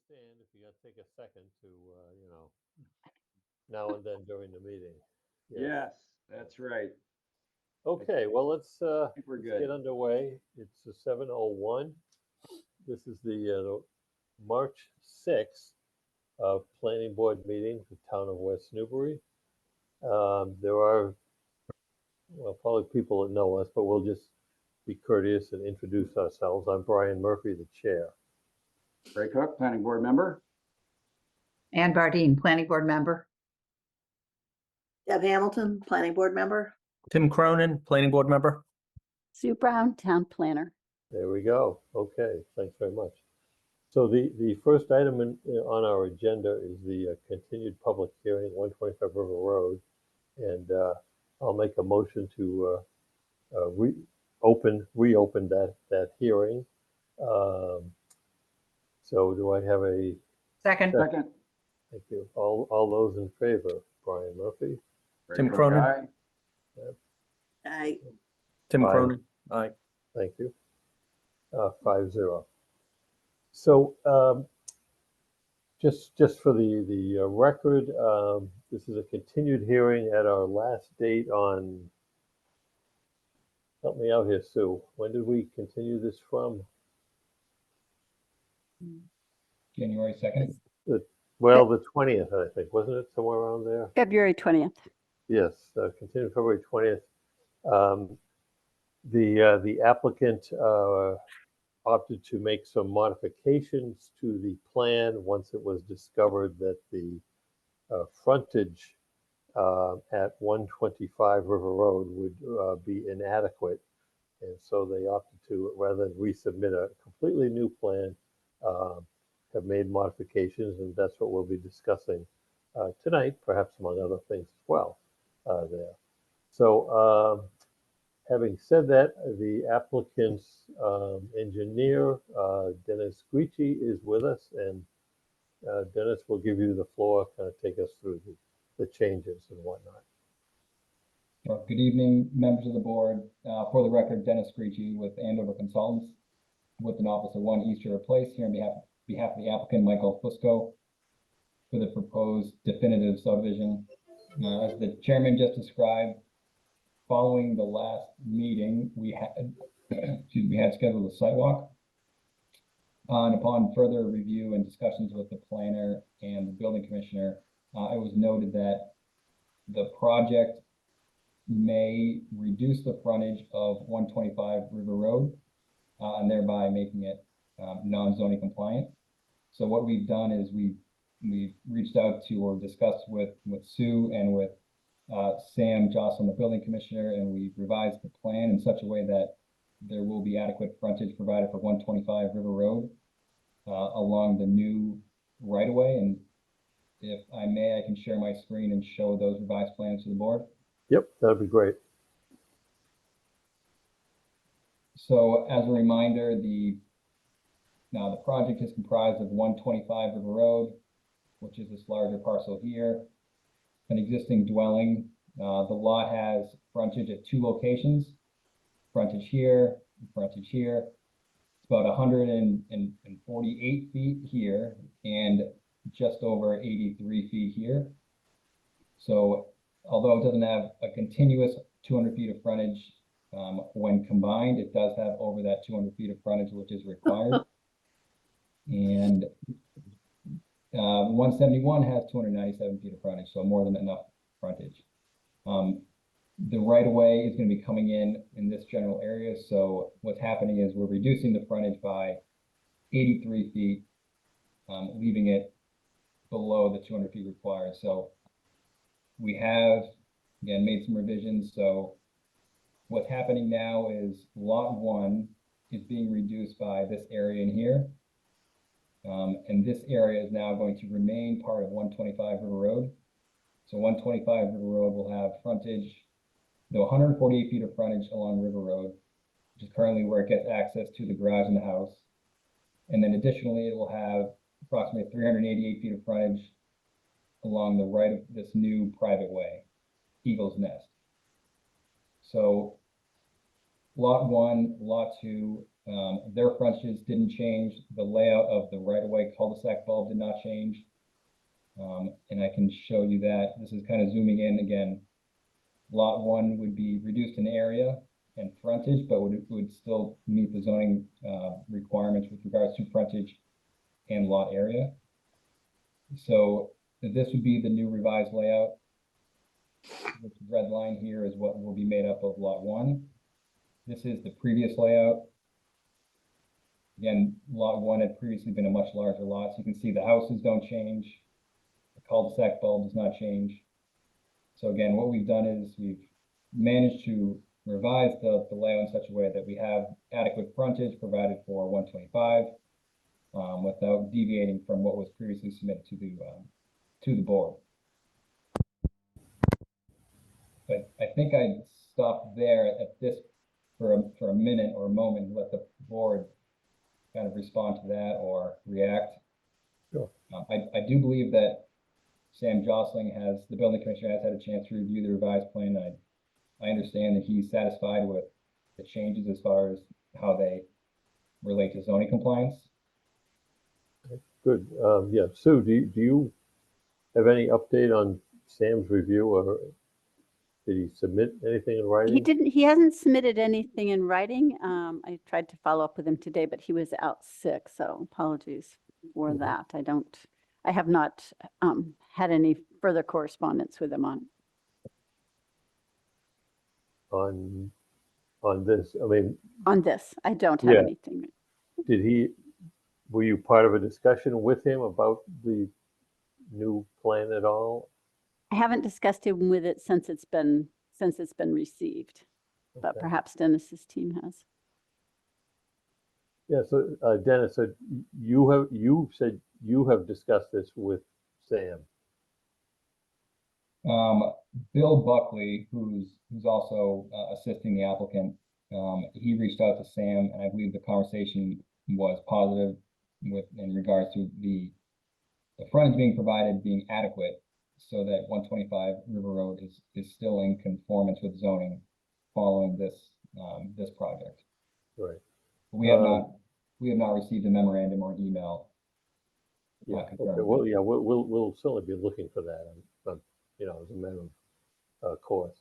understand if you got to take a second to, now and then during the meeting. Yes, that's right. Okay, well, I think we're let's good. get underway. It's 7:01. This is the March 6th Planning Board meeting, the town of West Newbury. There are, well, probably people that know us, but we'll just be courteous and introduce ourselves. I'm Brian Murphy, the chair. Ray Cook, planning board member. Ann Bardine, planning board member. Deb Hamilton, planning board member. Tim Cronin, planning board member. Sue Brown, town planner. There we go. Okay, thanks very much. So the first item on our agenda is the continued public hearing, 125 River Road. And I'll make a motion to reopen that hearing. So do I have a Second. Second. thank you? All those in favor? Brian Murphy. Ray Tim Cook, Cronin. aye. I, Tim Aye. Cronin. Aye. Thank you. 5-0. So just for the record, this is a continued hearing at our last date on. Help me out here, Sue. When did we continue this from? January 2nd. Well, the 20th, I think, wasn't it, somewhere around there? February 20th. Yes, continued February 20th. The applicant opted to make some modifications to the plan once it was discovered that the frontage at 125 River Road would be inadequate. And so they opted to, rather than resubmit a completely new plan, have made modifications, and that's what we'll be discussing tonight, perhaps among other things as well there. So having said that, the applicant's engineer, Dennis Guici, is with us, and Dennis will give you the floor, kind of take us through the changes and whatnot. Sure. Good evening, members of the board. For the record, Dennis Gricci with Andover Consultants with an office at 1 East River Place, here on behalf of the applicant, Michael Fusco, for the proposed definitive subdivision. As the chairman just described, following the last meeting, we had scheduled a sidewalk. And upon further review and discussions with the planner and the building commissioner, it was noted that the project may reduce the frontage of 125 River Road, and thereby making it non-zoning compliant. So what we've done is we've reached out to or discussed with Sue and with Sam Jocelyn, the building commissioner, and we've revised the plan in such a way that there will be adequate frontage provided for 125 River Road along the new right-of-way. And if I may, I can share my screen and show those revised plans to the board. Yep, that'd be great. So as a reminder, the project is comprised of 125 River Road, which is this larger parcel here, an existing dwelling. The lot has frontage at 2 locations, frontage here, and frontage here. It's about 148 feet here and just over 83 feet here. So although it doesn't have a continuous 200 feet of frontage, when combined, it does have over that 200 feet of frontage, which is required. And 171 has 297 feet of frontage, so more than enough frontage. The right-of-way is going to be coming in this general area. So what's happening is we're reducing the frontage by 83 feet, leaving it below the 200 feet required. So we have, again, made some revisions. So what's happening now is lot 1 is being reduced by this area in here. And this area is now going to remain part of 125 River Road. So 125 River Road will have frontage, 148 feet of frontage along River Road, which is currently where it gets access to the garage and the house. And then additionally, it will have approximately 388 feet of frontage along the right of this new private way, Eagle's Nest. So lot 1, lot 2, Their frontages didn't change. The layout of the right-of-way cul-de-sac bulb did not change. And I can show you that. This is kind of zooming in again. Lot 1 would be reduced in area and frontage, but would still meet the zoning requirements with regards to frontage and lot area. So this would be the new revised layout. This red line here is what will be made up of lot 1. This is the previous layout. Again, lot 1 had previously been a much larger lot, so you can see the houses don't change. The cul-de-sac bulb does not change. So again, what we've done is we've managed to revise the layout in such a way that we have adequate frontage provided for 125 without deviating from what was previously submitted to the board. But I think I'd stop there at this for a minute or a moment and let the board kind of respond to that or react. Sure. I do believe that Sam Jostling the building commissioner has had a chance to review the revised plan. I understand that he's satisfied with the changes as far as how they relate to zoning compliance. Good. Yeah, Sue, do you have any update on Sam's review, or did he submit anything in writing? He hasn't submitted anything in writing. I tried to follow up with him today, but he was out sick, so apologies for Mhm. that. I have not had any further correspondence with him On this? I mean, on this. I don't have Yeah. anything. were you part of a discussion with him about the new plan at all? I haven't discussed it with it since it's been received, but Okay. perhaps Dennis's team has. Yeah, so Dennis, so you said you have discussed this with Sam. Bill Buckley, who's also assisting the applicant, he reached out to Sam, and I believe the conversation was positive in regards to the frontage being provided being adequate, so that 125 River Road is still in conformance with zoning following this project. Right. We have not received a memorandum or email. Yeah. confirming Okay. that. Well, yeah, we'll certainly be looking for that. As a matter of course.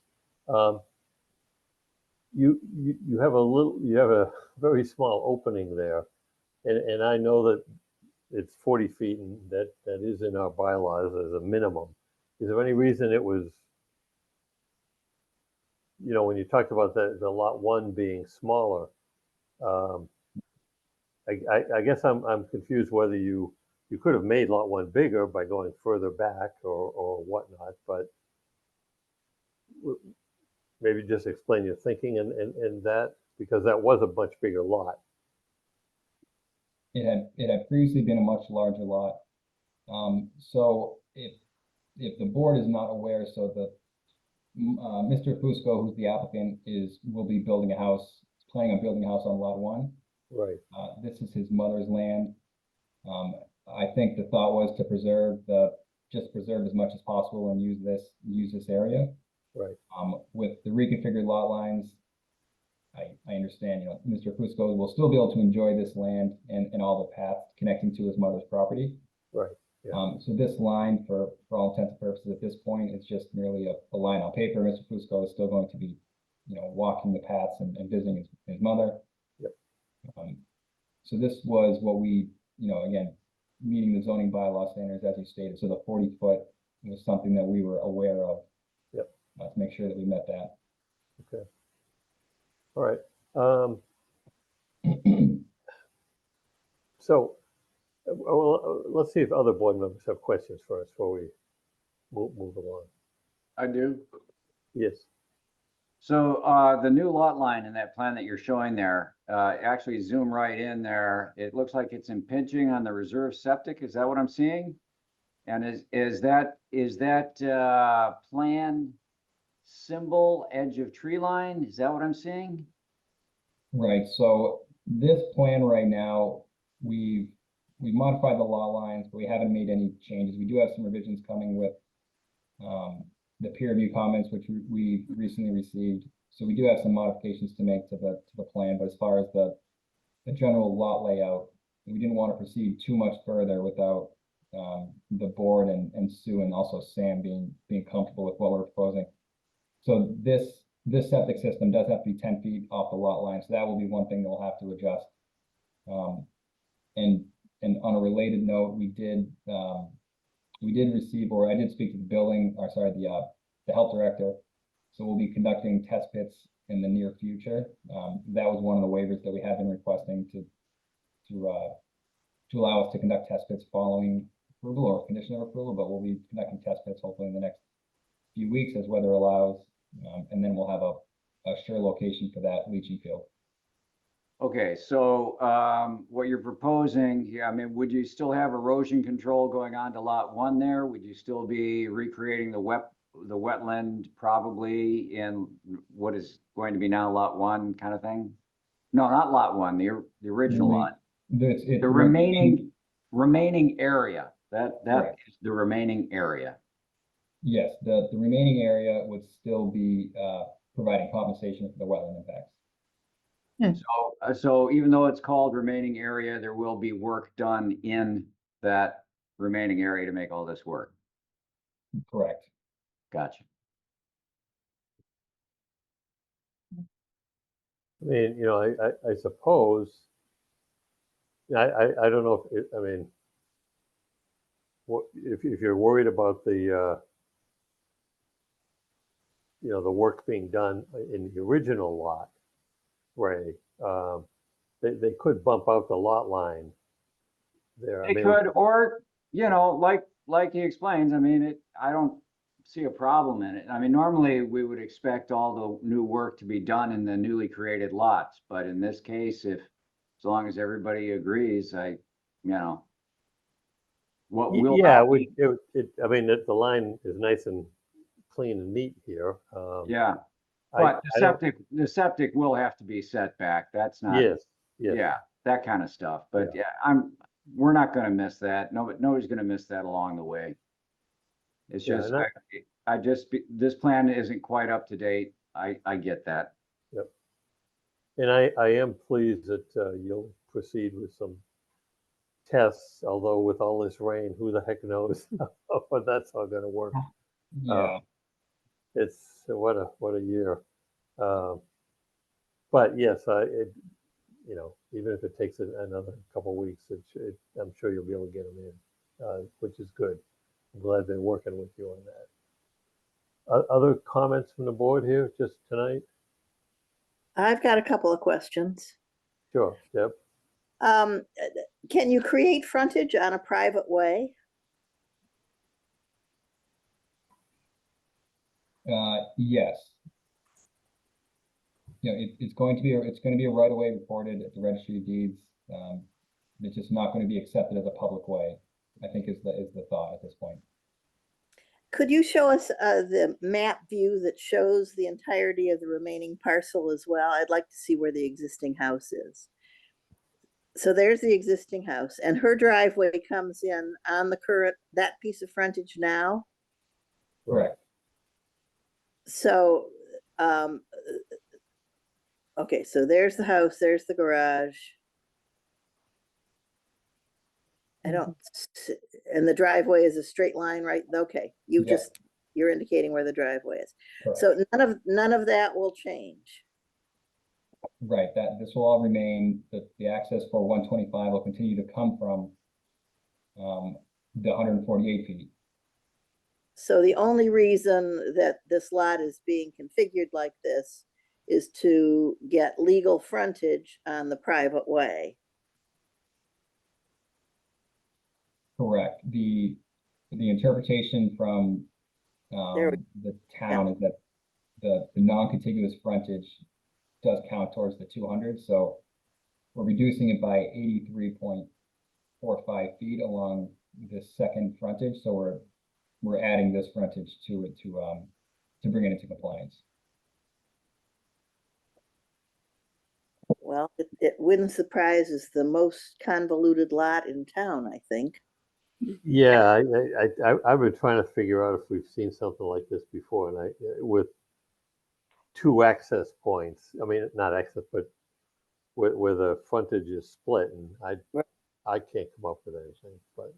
You have a very small opening there, and I know that it's 40 feet, and that is in our bylaws as a minimum. Is there any reason it was, when you talked about the lot 1 being smaller, I guess I'm confused whether you could have made lot 1 bigger by going further back or whatnot, but maybe just explain your thinking in that, because that was a much bigger lot. It had previously been a much larger lot. So if the board is not aware, so the Mr. Fusco, who's the applicant, will be building a house, planning on building a house on lot 1. Right. This is his mother's land. I think the thought was to preserve as much as possible and use this area. Right. With the reconfigured lot lines, I understand, Mr. Fusco will still be able to enjoy this land and all the paths connecting to his mother's property. Right. Yeah. So this line, for all intents and purposes at this point, is just merely a line on paper. Mr. Fusco is still going to be, walking the paths and visiting his mother. Yep. So this was what we, again, meeting the zoning bylaw standards as you stated. So the 40-foot was something that we were aware of. Yep. To make sure that we met that. Okay. All right. So, let's see if other board members have questions for us before we move along. I do. Yes. So the new lot line in that plan that you're showing there, actually zoom right in there. It looks like it's impinging on the reserve septic. Is that what I'm seeing? And is that plan symbol edge of tree line? Is that what I'm seeing? Right. So this plan right now, we've modified the lot lines, but we haven't made any changes. We do have some revisions coming with the peer review comments, which we recently received. So we do have some modifications to make to the plan, but as far as the a general lot layout. We didn't want to proceed too much further without the board and Sue and also Sam being comfortable with what we're proposing. So this septic system does have to be 10 feet off the lot line, so that will be one thing that we'll have to adjust. And on a related note, we did receive, or I did speak to the the health director. So we'll be conducting test pits in the near future. That was one of the waivers that we have been requesting to allow us to conduct test pits following approval or condition of approval, but we'll be conducting test pits hopefully in the next few weeks as weather allows. And then we'll have a sure location for that leaching field. Okay, so what you're proposing here, I mean, would you still have erosion control going on to lot 1 there? Would you still be recreating the wetland probably in what is going to be now lot 1 kind of thing? No, not lot 1, the original lot. The The remaining area, that Right. is the remaining area. Yes, the remaining area would still be providing compensation for the wetland impacts. So even though it's called remaining area, there will be work done in that remaining area to make all this work. Correct. Gotcha. I mean, I suppose, I don't know if, I mean, what, if you're worried about the the work being done in the original lot, Ray, they could bump out the lot line there. I They mean, could, or, like he explains, I mean, I don't see a problem in it. I mean, normally we would expect all the new work to be done in the newly created lots, but in this case, as long as everybody agrees, what will yeah, not be, I mean, the line is nice and clean and neat here. yeah. I But don't, the septic will have to be set back. That's not, yes, yes. yeah, that kind of stuff. But yeah, we're not gonna miss that. Nobody's gonna miss that along the way. It's Yeah, just, and this plan isn't quite up to date. I get that. Yep. And I am pleased that you'll proceed with some tests, although with all this rain, who the heck knows but that's all gonna work. Yeah. It's what a year. But yes, even if it takes another couple of weeks, I'm sure you'll be able to get them in, which is good. I'm glad they're working with you on that. Other comments from the board here just tonight? I've got a couple of questions. Sure, Deb. Can you create frontage on a private way? Yes. It's going to be a right of way recorded at the registry of deeds. It's just not going to be accepted as a public way, I think is the thought at this point. Could you show us the map view that shows the entirety of the remaining parcel as well? I'd like to see where the existing house is. So there's the existing house, and her driveway comes in on that piece of frontage now. Correct. So, okay, so there's the house, there's the garage. And the driveway is a straight line, right? Okay, Yeah. you're indicating where the driveway is. Correct. So none of that will change. Right, this will all remain, the access for 125 will continue to come from the 148 feet. So the only reason that this lot is being configured like this is to get legal frontage on the private way. Correct. The interpretation from There the town is that the non-contiguous frontage does count towards the 200, so we're reducing it by 83.45 feet along this second frontage, so we're adding this frontage to it to bring it into compliance. Well, it wouldn't surprise is the most convoluted lot in town, I think. Yeah, I've been trying to figure out if we've seen something like this before, and with two access points. I mean, not access, but where the frontage is split, and Right. I can't come up with anything, but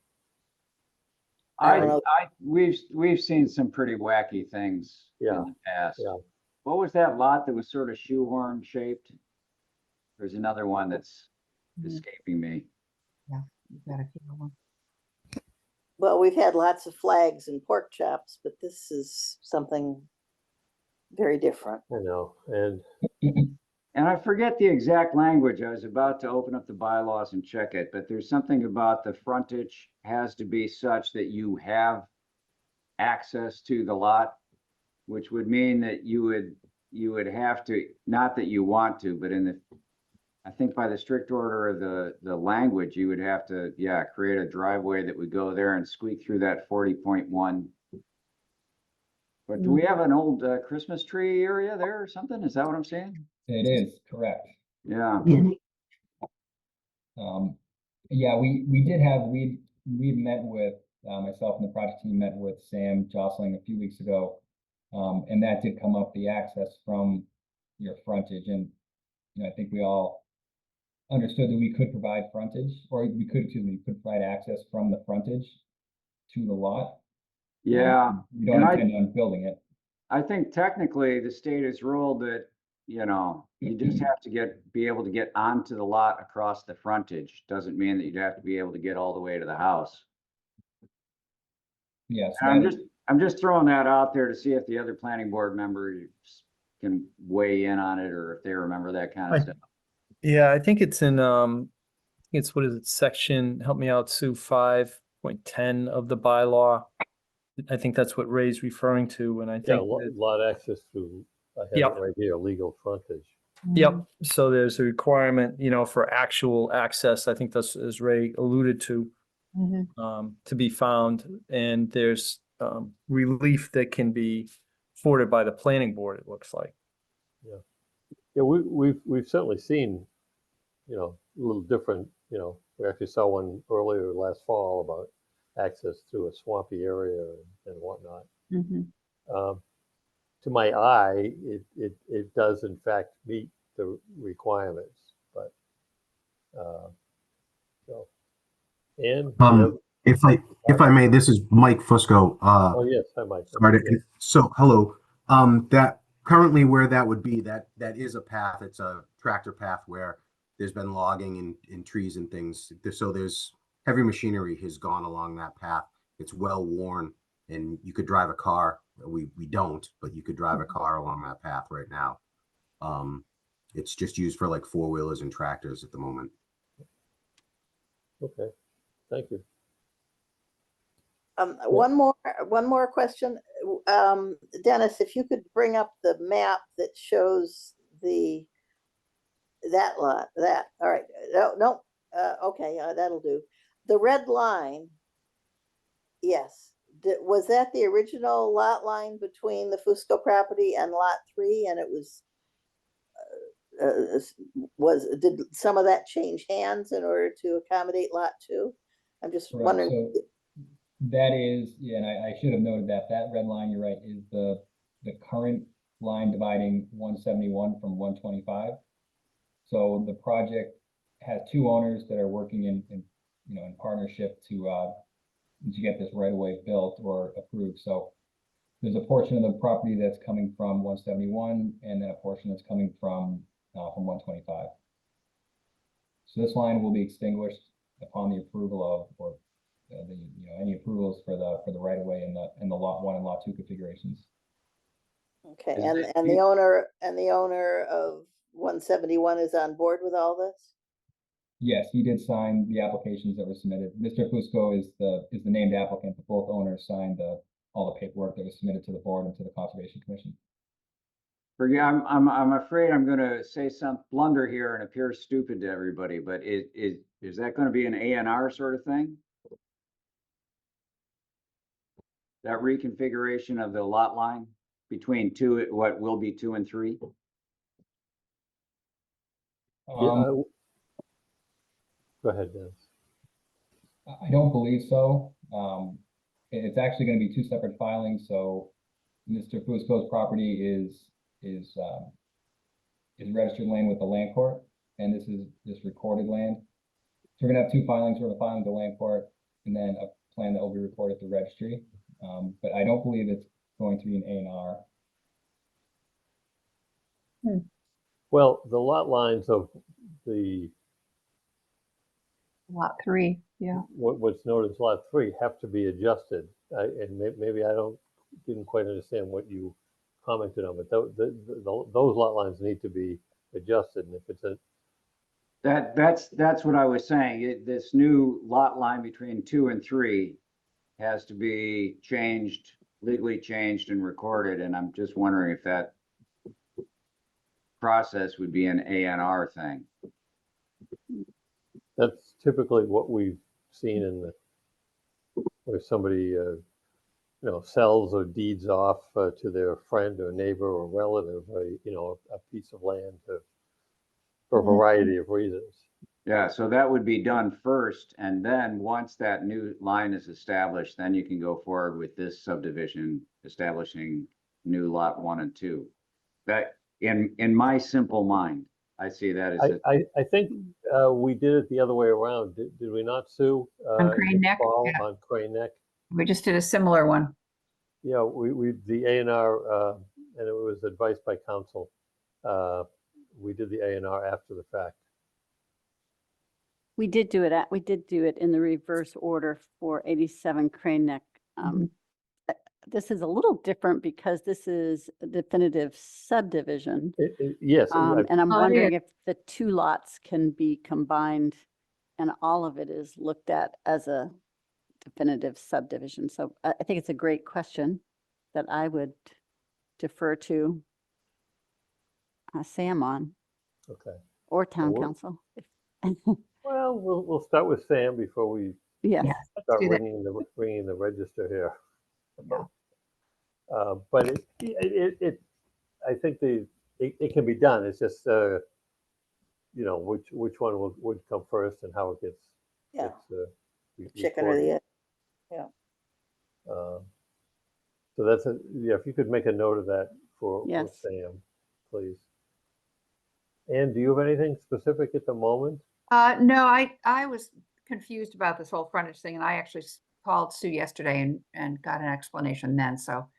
I don't know. We've seen some pretty wacky things in Yeah, the past. yeah. What was that lot that was sort of shoehorn shaped? There's another one that's escaping me. You've got a few more. Well, we've had lots of flags and pork chops, but this is something very different. you know, and And I forget the exact language. I was about to open up the bylaws and check it, but there's something about the frontage has to be such that you have access to the lot, which would mean that you would have to, not that you want to, but I think by the strict order of the language, you would have to, yeah, create a driveway that would go there and squeak through that 40.1. But do we have an old Christmas tree area there or something? Is that what I'm saying? It is, correct. Yeah. Yeah, we met with, myself and the project team met with Sam Jostling a few weeks ago. And that did come up, the access from your frontage, and, you know, I think we all understood that we could provide frontage, or we could provide access from the frontage to the lot. Yeah. We don't intend on building it. I think technically the state has ruled that, you know, you just have to be able to get onto the lot across the frontage. Doesn't mean that you'd have to be able to get all the way to the house. Yes. And I'm just throwing that out there to see if the other planning board members can weigh in on it, or if they remember that kind of stuff. Yeah, I think it's in, it's, what is it, section, help me out, Sue, 5.10 of the bylaw. I think that's what Ray's referring to, and I yeah, think, that- lot access through, I have it Yep. right here, legal frontage. yep, so there's a requirement, you know, for actual access, I think that's, as Ray alluded to, to be found, and there's, relief that can be afforded by the planning board, it looks like. Yeah, we've certainly seen, you know, a little different, you know, we actually saw one earlier last fall about access through a swampy area and whatnot. To my eye, it does in fact meet the requirements, but, so, and, If I may, this is Mike Fusco. oh, yes, hi, Mike. Sorry so hello. That currently where that would be, that is a path. It's a tractor path where there's been logging and trees and things. So there's heavy machinery has gone along that path. It's well worn, and you could drive a car. We don't, but you could drive a car along that path right now. It's just used for like four-wheelers and tractors at the moment. Okay, thank you. One more question. Dennis, if you could bring up the map that shows that lot, all right, no, okay, that'll do. The red line, yes, was that the original lot line between the Fusco property and lot 3, and it did some of that change hands in order to accommodate lot 2? I'm just Correct. wondering. So that is, yeah, and I should have noted that red line, you're right, is the current line dividing 171 from 125. So the project has two owners that are working in partnership to get this right of way built or approved. So there's a portion of the property that's coming from 171, and then a portion that's coming from 125. So this line will be extinguished upon the approval of, or any approvals for the right of way in the lot 1 and lot 2 configurations. Okay, and the owner of 171 is on board with all this? Yes, he did sign the applications that were submitted. Mr. Fusco is the named applicant, but both owners signed all the paperwork that was submitted to the board and to the Conservation Commission. Yeah, I'm afraid I'm going to say some blunder here and appear stupid to everybody, but is that going to be an A&R sort of thing? That reconfiguration of the lot line between what will be 2 and 3? Yeah, go ahead, Dennis. I don't believe so. It's actually going to be 2 separate filings. So Mr. Fusco's property is registered land with the land court, and this is just recorded land. So we're gonna have two filings, we're gonna file the land court, and then a plan that will be recorded at the registry. But I don't believe it's going to be an A and R. Well, the lot lines of the, Lot 3, yeah. what's known as lot 3 have to be adjusted. And maybe I didn't quite understand what you commented on, but those lot lines need to be adjusted. And if it's a, That's what I was saying. This new lot line between 2 and 3 has to be changed, legally changed and recorded, and I'm just wondering if that process would be an A&R thing. that's typically what we've seen in the, where somebody, sells or deeds off to their friend or neighbor or relative, a piece of land for a variety of reasons. Yeah, so that would be done first, and then once that new line is established, then you can go forward with this subdivision, establishing new lot 1 and 2. That, in my simple mind, I see that as a, I think we did it the other way around. Did we not, Sue? On Crane in the Neck, fall yeah. On Crane Neck? We just did a similar one. Yeah, we the A&R, and it was advised by council. We did the A&R after the fact. We did do it in the reverse order for 87 Crane Neck. This is a little different because this is a definitive subdivision. Yes, And I'm Oh, yeah. wondering if the two lots can be combined and all of it is looked at as a definitive subdivision. So I think it's a great question that I would defer to Sam on, okay. or town Well, council. Well, we'll start with Sam before we Yes, Yeah. start do that. ringing the register here. Yeah. But I think it can be done. It's just, which one would come first and how it gets. Yeah. gets, Chicken or the egg. So that's if you could make a note of that for Yes. Sam, please. Ann, do you have anything specific at the moment? No, I was confused about this whole frontage thing, and I actually called Sue yesterday and got an explanation then. So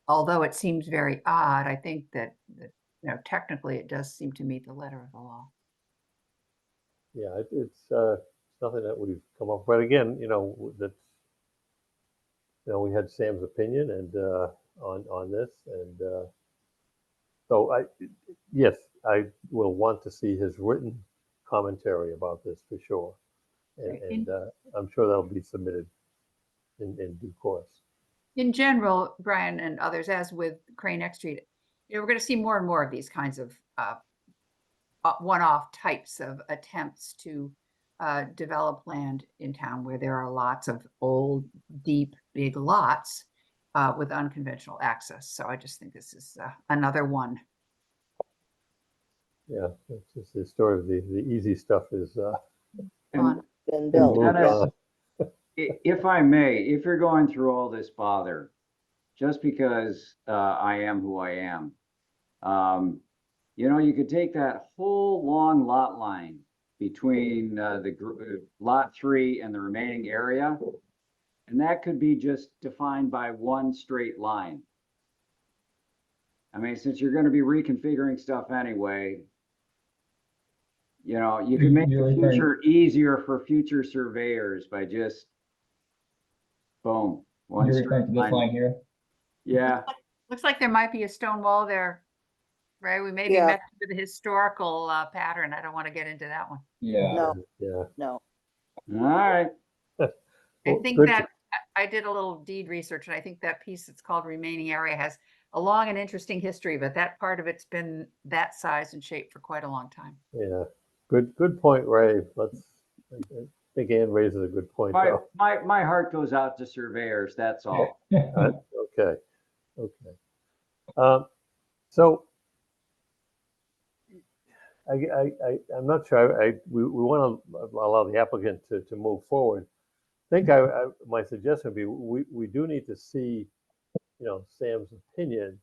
although it seems very odd, I think that technically it does seem to meet the letter of the law. Yeah, it's nothing that we've come up. But again, that's we had Sam's opinion and on this, and so yes, I will want to see his written commentary about this for sure, and I'm sure that'll be submitted in due course. In general, Brian and others, as with Crane Neck Street, we're going to see more and more of these kinds of one-off types of attempts to develop land in town where there are lots of old, deep, big lots with unconventional access. So I just think this is another one. Yeah, it's just the story of the easy stuff is On. Been built. moved Dennis, on. if I may, if you're going through all this bother, just because I am who I am, you could take that whole long lot line between lot 3 and the remaining area, and that could be just defined by one straight line. I mean, since you're going to be reconfiguring stuff anyway, you can make the future easier for future surveyors by just boom. You're referring to this line here? Yeah. Looks like there might be a stone wall there, right? We may be messing with the historical pattern. I don't want to get into that one. Yeah. No, Yeah. no. All right. I Well, think good. that I did a little deed research, and I think that piece that's called remaining area has a long and interesting history, but that part of it's been that size and shape for quite a long time. Yeah, good point, Ray. I think Ann raises a good point, though. My heart goes out to surveyors, that's all. Okay. So I'm not sure. We want to allow the applicant to move forward. I think my suggestion would be we do need to see, Sam's opinion.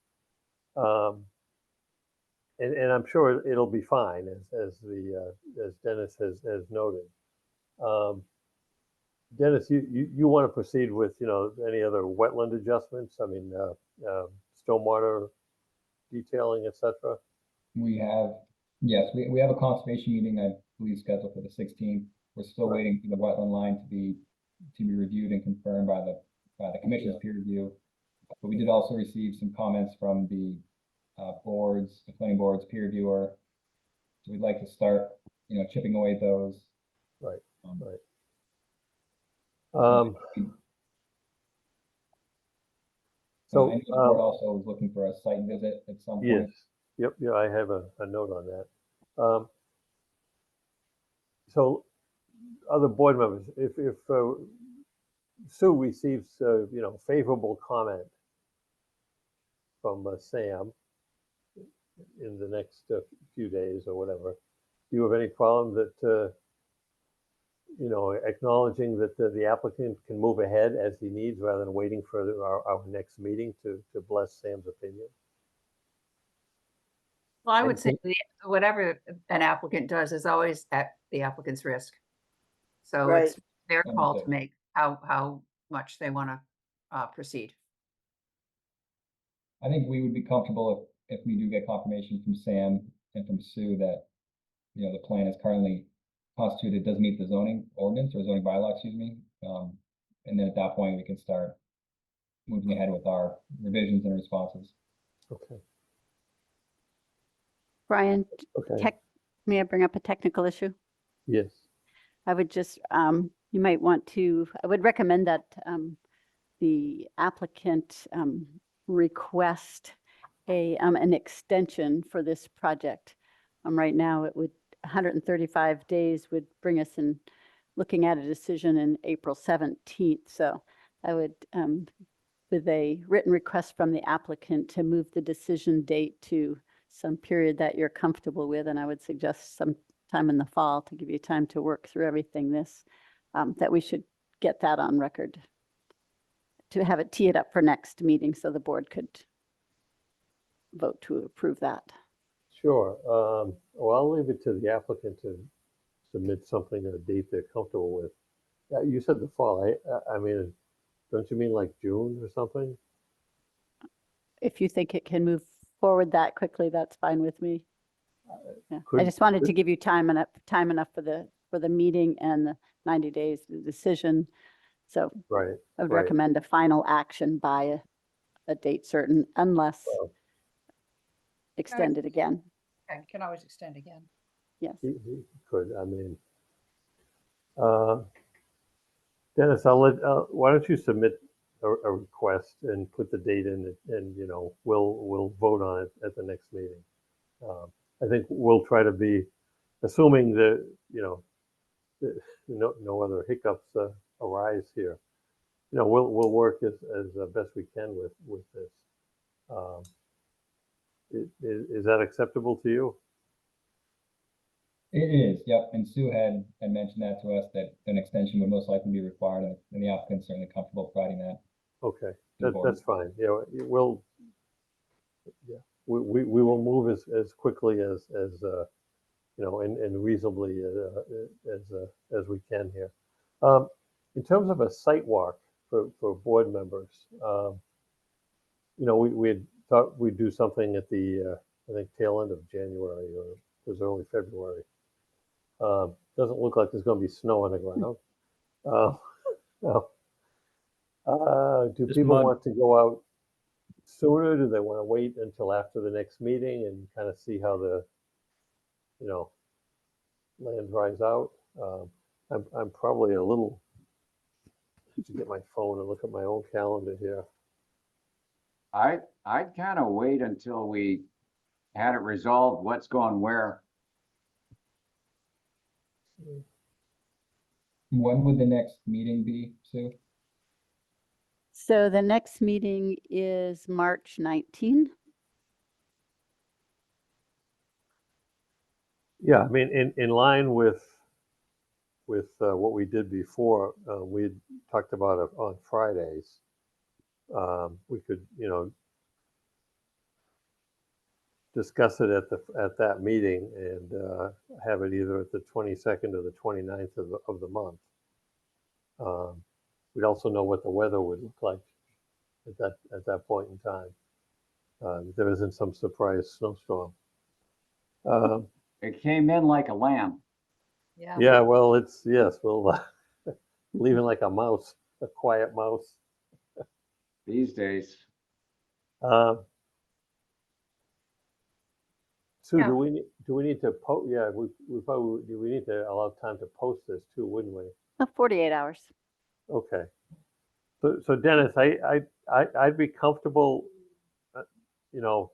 and I'm sure it'll be fine, as Dennis has noted. Um, Dennis, you want to proceed with, any other wetland adjustments? I mean, stormwater detailing, et cetera? We have, yes, we have a conservation meeting, I believe, scheduled for the 16th. We're still Right. waiting for the wetland line to be reviewed and confirmed by the commission's Yeah. peer review. But we did also receive some comments from the planning board's peer reviewer. So we'd like to start, chipping away at those. Right, Um, right. I know the board So, also was looking for a site visit at some yes, point. yep, yeah, I have a note on that. So other board members, if Sue receives, favorable comment from Sam in the next few days or whatever, do you have any problem that, acknowledging that the applicant can move ahead as he needs rather than waiting for our next meeting to bless Sam's opinion? Well, I And would say can- whatever an applicant does is always at the applicant's risk. So Right. it's their call to Understood. make how much they want to proceed. I think we would be comfortable if we do get confirmation from Sam and from Sue that, the plan is currently constituted, does meet the zoning ordinance or zoning bylaw, excuse me. And then at that point, we can start moving ahead with our revisions and responses. Okay, Brian, okay, may I bring up a technical issue? yes, I would just, you might want to, I would recommend that the applicant request an extension for this project. Right now, it would, 135 days would bring us in, looking at a decision in April 17th. So I would, with a written request from the applicant to move the decision date to some period that you're comfortable with, and I would suggest some time in the fall to give you time to work through everything that we should get that on record, to have it tee it up for next meeting so the board could vote to approve that. sure. Well, I'll leave it to the applicant to submit something at a date they're comfortable with. You said the fall. I mean, don't you mean like June or something? If you think it can move forward that quickly, that's fine with me. Yeah, I Could- just wanted to could- give you time enough for the meeting and the 90 days, the decision. So Right, I would right. recommend a final action by a date certain, unless Well, extended again. And you can always extend again. Yes. he could, I mean. Uh, Dennis, why don't you submit a request and put the date in it, and, we'll vote on it at the next meeting. I think we'll try to be, assuming that, that no other hiccups arise here. We'll work as best we can with this. Um, is that acceptable to you? It is, yep. And Sue had mentioned that to us, that an extension would most likely be required, and the applicant's certainly comfortable providing that. Okay, the board. that's fine. We will move as quickly as and reasonably as we can here. In terms of a site walk for board members, we had thought we'd do something at the I think tail end of January, or it was early February. Doesn't look like there's going to be snow on the ground. No. Do Just people mud. want to go out sooner? Do they want to wait until after the next meeting and kind of see how the land dries out? I'm probably a little, to get my phone and look at my own calendar here. I'd kind of wait until we had it resolved, what's going where. When would the next meeting be, Sue? So the next meeting is March 19. Yeah, I mean, in line with what we did before, we had talked about it on Fridays. We could, discuss it at that meeting and have it either at the 22nd or the 29th of the month. We'd also know what the weather would look like at that point in time. There isn't some surprise snowstorm. It came in like a lamb. Yeah. Yeah, well, yes, we'll leaving like a mouse, a quiet mouse. These days. Sue, Yeah. do we need to post? Yeah, we probably do. We need to allow time to post this too, wouldn't we? 48 hours. Okay. So Dennis, I'd be comfortable, you know,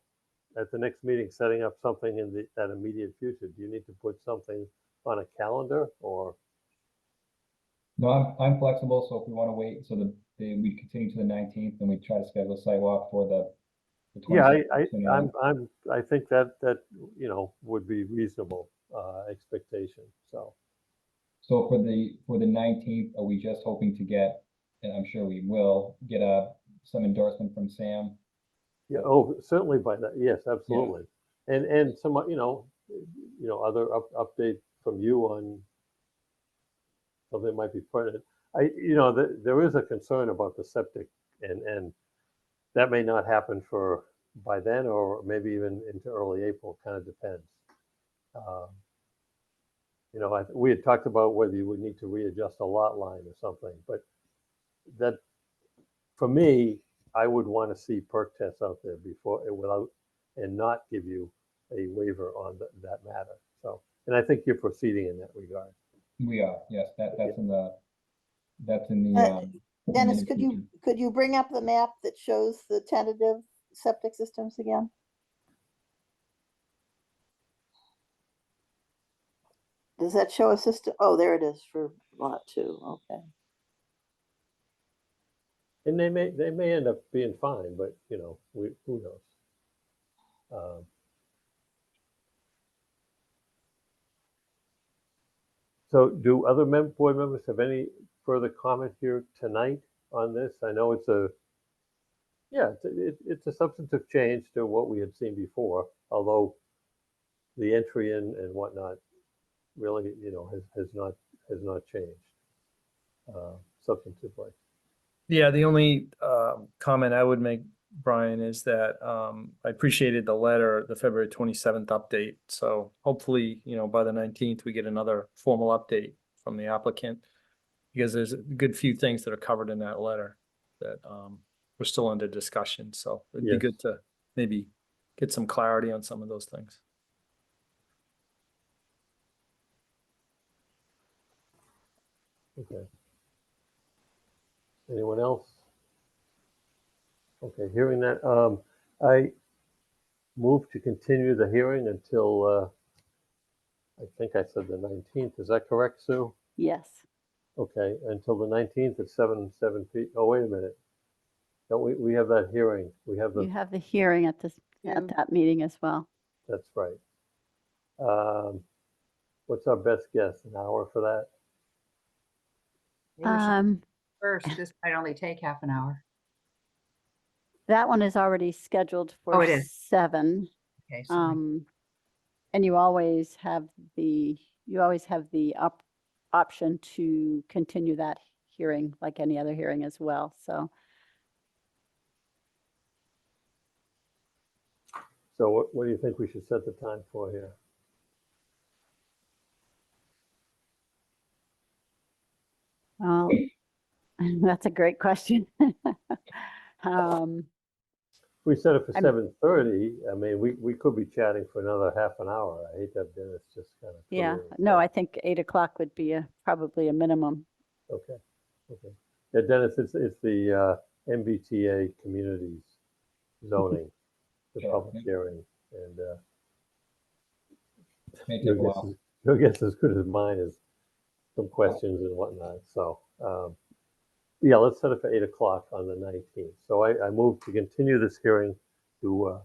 at the next meeting setting up something in that immediate future. Do you need to put something on a calendar or? No, I'm flexible, so if we want to wait, so we continue to the 19th, and we try to schedule a sidewalk for the Yeah, 22nd. I think that you know would be reasonable expectation. So So for the 19th, are we just hoping to get, and I'm sure we will, get some endorsement from Sam? yeah, oh, certainly by that. Yes, absolutely. And some other update from you on something might be pertinent. There is a concern about the septic, and that may not happen for by then, or maybe even into early April. Kind of depends. Um, we had talked about whether you would need to readjust a lot line or something, but that, for me, I would want to see perk tests out there before without and not give you a waiver on that matter. So, and I think you're proceeding in that regard. We are, yes, that's in the, Dennis, in the could you bring up the map that shows the tentative septic systems again? Does that show a system? Oh, there it is for lot 2. Okay. And they may end up being fine, but who knows? So, do other board members have any further comment here tonight on this? I know it's a substantive change to what we had seen before, although the entry in and whatnot really, has not changed substantively. Yeah, the only comment I would make, Brian, is that I appreciated the letter, the February 27th update. So hopefully, by the 19th, we get another formal update from the applicant, because there's a good few things that are covered in that letter that we're still under discussion. So it'd be good to maybe get some clarity on some of those things. Okay. Anyone else? Okay, hearing that, I move to continue the hearing until, I think I said the 19th. Is that correct, Sue? Yes. Okay, until the 19th at 7 p. Oh, wait a minute. Don't we have that hearing? We have You have the hearing at that meeting as well. that's right. What's our best guess? An hour for that? Maybe we should first, this might only take half an hour. That one is already scheduled Oh, for it is. 7. Okay, so And you always have the option to continue that hearing like any other hearing as well. So What do you think we should set the time for here? that's a great question. We set it for 7:30. I mean, we could be chatting for another half an hour. I hate to have Dennis just kind of. Yeah, no, I think 8 o'clock would be probably a minimum. Okay. Yeah, Dennis, it's the MBTA communities zoning, the public hearing, and your guess is as good as mine is some questions and whatnot. So, yeah, let's set it for 8 o'clock on the 19th. So I move to continue this hearing to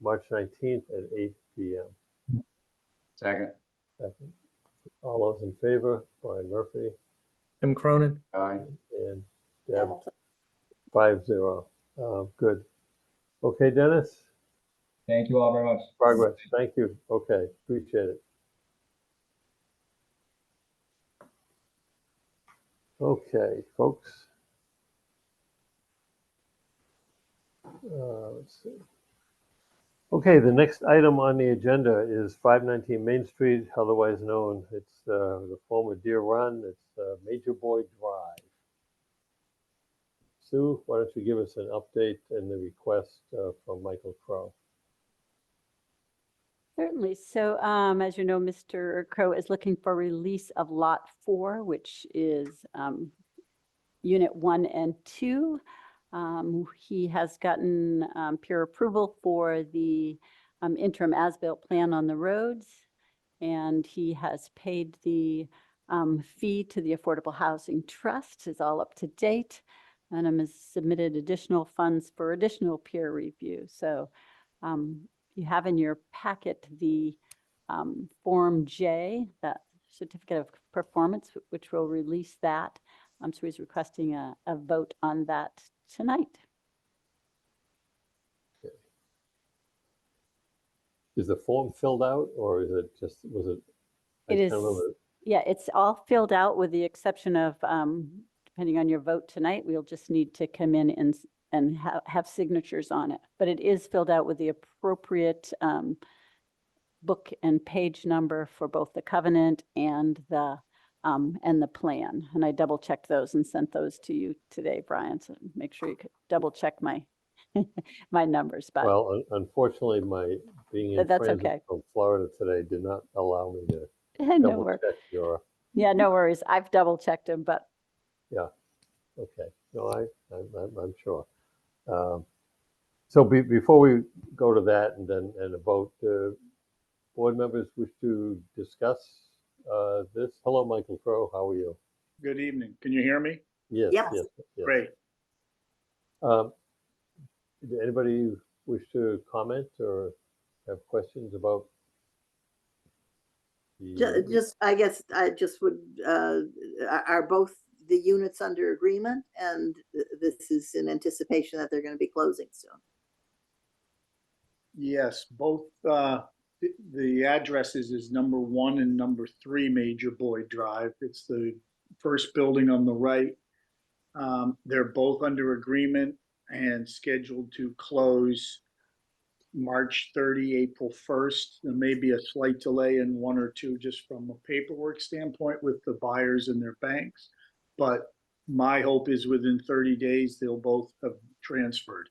March 19th at 8 p.m. Second. All those in favor, Brian Murphy Tim Cronin? Aye. and Deb, 5-0. Good. Okay, Dennis? Thank you all very much. Progress. Thank you. Okay, appreciate it. Okay, folks. Let's see. Okay, the next item on the agenda is 519 Main Street, otherwise known, it's the former Deer Run, it's Major Boy Drive. Sue, why don't you give us an update and the request from Michael Crow? Certainly. So, as you know, Mr. Crow is looking for release of Lot 4, which is Unit 1 and 2. He has gotten peer approval for the interim as-built plan on the roads, and he has paid the fee to the Affordable Housing Trust. Is all up to date, and has submitted additional funds for additional peer review. So you have in your packet the Form J, that certificate of performance, which will release that. So he's requesting a vote on that tonight. Is the form filled out or is it just, was it? I It can't is, remember. yeah, it's all filled out with the exception of, depending on your vote tonight, we'll just need to come in and have signatures on it. But it is filled out with the appropriate book and page number for both the covenant and the plan. And I double checked those and sent those to you today, Brian, so make sure you could double check my my numbers. But Well, unfortunately, my being in that's transit okay. from Florida today did not allow me to No double worries. check your, Yeah, no worries. I've double checked them, but okay. No, I'm sure. So before we go to that and then and a vote, board members wish to discuss this. Hello, Michael Crow. How are you? Good evening. Can you hear me? Yes, Yes. yes, yes. Great. Did anybody wish to comment or have questions about the, Just, I guess I just would, are both the units under agreement? And this is in anticipation that they're going to be closing soon. Yes, both the addresses is number 1 and number 3 Major Boyd Drive. It's the first building on the right. They're both under agreement and scheduled to close March 30, April 1st. There may be a slight delay in 1 or 2 just from a paperwork standpoint with the buyers and their banks. But my hope is within 30 days, they'll both have transferred.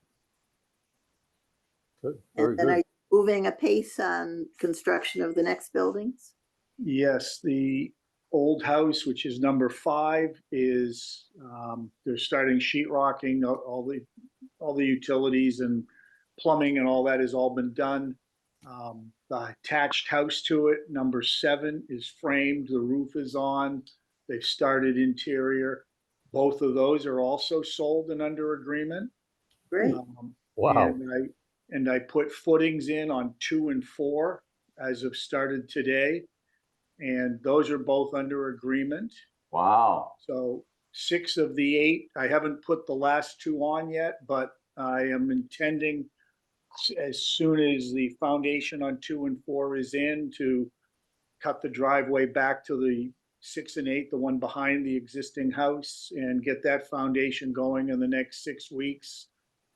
good, very And then are good. you moving apace on construction of the next buildings? Yes, the old house, which is number 5, is they're starting sheetrocking. All the utilities and plumbing and all that has all been done. The attached house to it, number 7, is framed. The roof is on. They've started interior. Both of those are also sold and under agreement. Great. Wow. And I put footings in on 2 and 4 as of started today. And those are both under agreement. Wow. So 6 of the 8, I haven't put the last 2 on yet, but I am intending as soon as the foundation on 2 and 4 is in to cut the driveway back to the 6 and 8, the one behind the existing house, and get that foundation going in the next 6 weeks.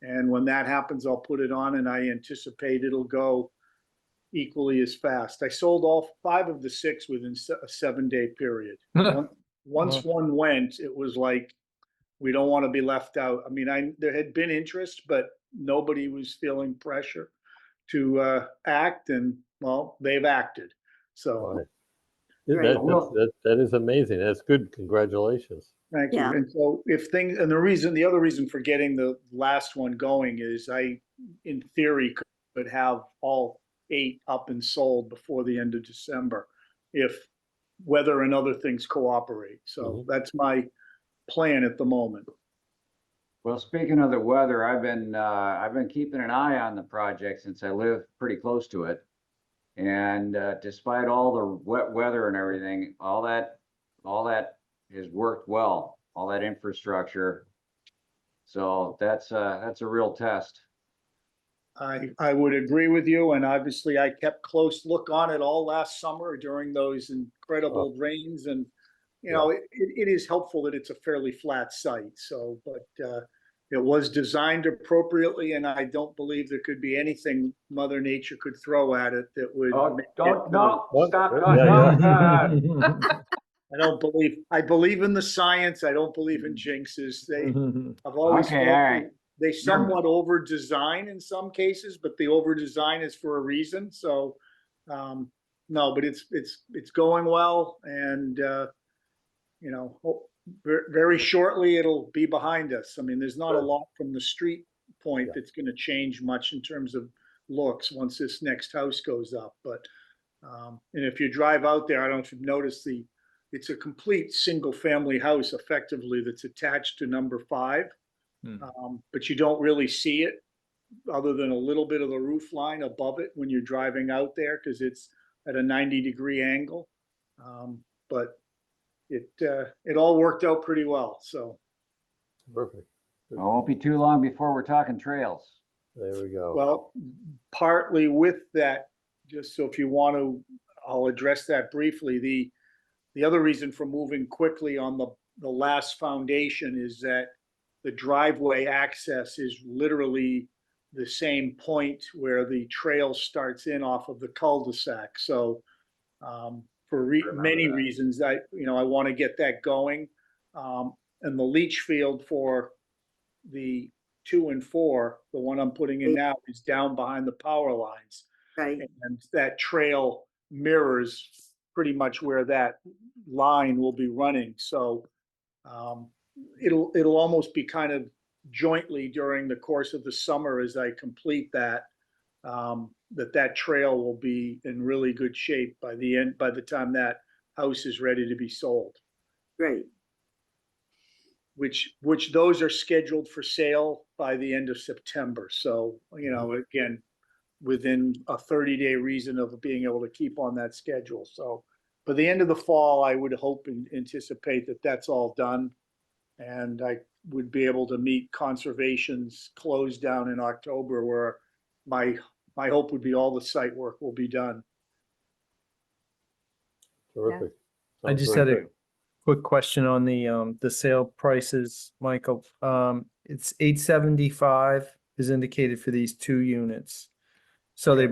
And when that happens, I'll put it on, and I anticipate it'll go equally as fast. I sold all 5 of the 6 within a 7-day period. Once one went, it was like, we don't want to be left out. I mean, there had been interest, but nobody was feeling pressure to act, and well, they've acted. So Right. Yeah, Great. that is amazing. That's good. Congratulations. thank you. Yeah. And so the other reason for getting the last one going is I, in theory, could have all 8 up and sold before the end of December if weather and other things cooperate. So that's my plan at the moment. Well, speaking of the weather, I've been keeping an eye on the project since I live pretty close to it. And despite all the wet weather and everything, all that has worked well, all that infrastructure. So that's a real test. I would agree with you, and obviously I kept close look on it all last summer during those incredible rains, and you know, it is helpful that it's a fairly flat site, so, but it was designed appropriately, and I don't believe there could be anything Mother Nature could throw at it that would Oh, make don't, it, no, What? stop, Yeah, no, I believe in the science. I don't believe in jinxes. I've always Okay, felt all right. they somewhat over design in some cases, but the over design is for a reason. So, no, but it's going well, and you know, very shortly it'll be behind us. I mean, there's not a lot from the street point that's going to change much in terms of looks once this next house goes up. But and if you drive out there, I don't know if you've noticed it's a complete single family house effectively that's attached to number 5. But you don't really see it other than a little bit of the roof line above it when you're driving out there because it's at a 90-degree angle. But it all worked out pretty well. So, perfect. It won't be too long before we're talking trails. There we go. well, partly with that, just so if you want to, I'll address that briefly. The other reason for moving quickly on the last foundation is that the driveway access is literally the same point where the trail starts in off of the cul-de-sac. So for many reasons, I want to get that going. And the leach field for the 2 and 4, the one I'm putting in now, is down behind the power lines. Right. And that trail mirrors pretty much where that line will be running. So it'll almost be kind of jointly during the course of the summer as I complete that, that trail will be in really good shape by the time that house is ready to be sold. Great. Which those are scheduled for sale by the end of September. So, you know, again, within a 30-day reason of being able to keep on that schedule. So by the end of the fall, I would hope and anticipate that that's all done. And I would be able to meet conservation's close down in October, where my hope would be all the site work will be done. Terrific. I Sounds just very had a good. quick question on the sale prices, Michael. It's 875 is indicated for these 2 units. So they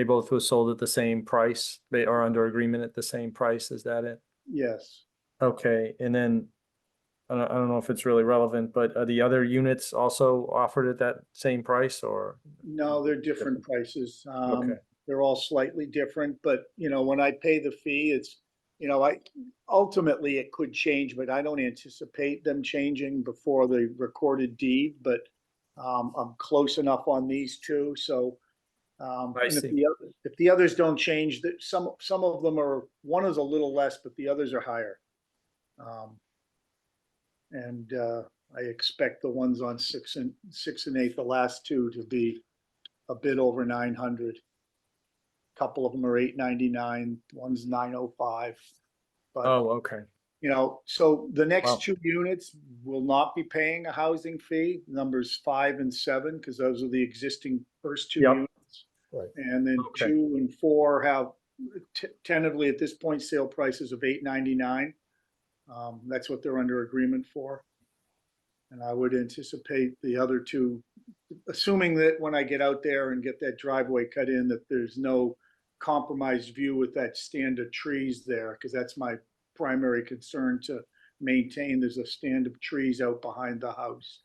both were sold at the same price. They are under agreement at the same price. Is that it? Yes. Okay, and then I don't know if it's really relevant, but are the other units also offered at that same price or? No, they're different prices. Okay. They're all slightly different, but you know, when I pay the fee, it's, you know, ultimately it could change, but I don't anticipate them changing before the recorded deed, but I'm close enough on these 2. So, I and see. if the others don't change, that some of them one is a little less, but the others are higher. And I expect the ones on 6 and 8, the last 2, to be a bit over 900. A couple of them are 899, one's 905. But Oh, okay. you know, so the next Wow. 2 units will not be paying a housing fee, numbers 5 and 7, because those are the existing first 2 Yep. units. Right. And then Okay. 2 and 4 have tentatively at this point sale prices of 899. That's what they're under agreement for. And I would anticipate the other 2, assuming that when I get out there and get that driveway cut in, that there's no compromised view with that stand of trees there, because that's my primary concern to maintain. There's a stand of trees out behind the house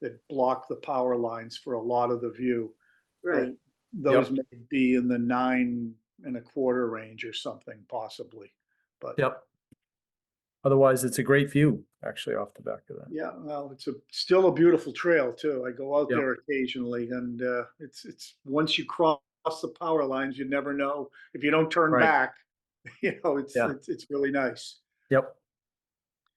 that block the power lines for a lot of the view. Right. Those Yep. may be in the 9 1/4 range or something possibly, but Yep. Otherwise, it's a great view actually off the back of that. yeah, well, it's still a beautiful trail too. I go out Yep. there occasionally, and it's once you cross the power lines, you never know if you don't turn Right. back. You know, Yeah. it's really nice. Yep.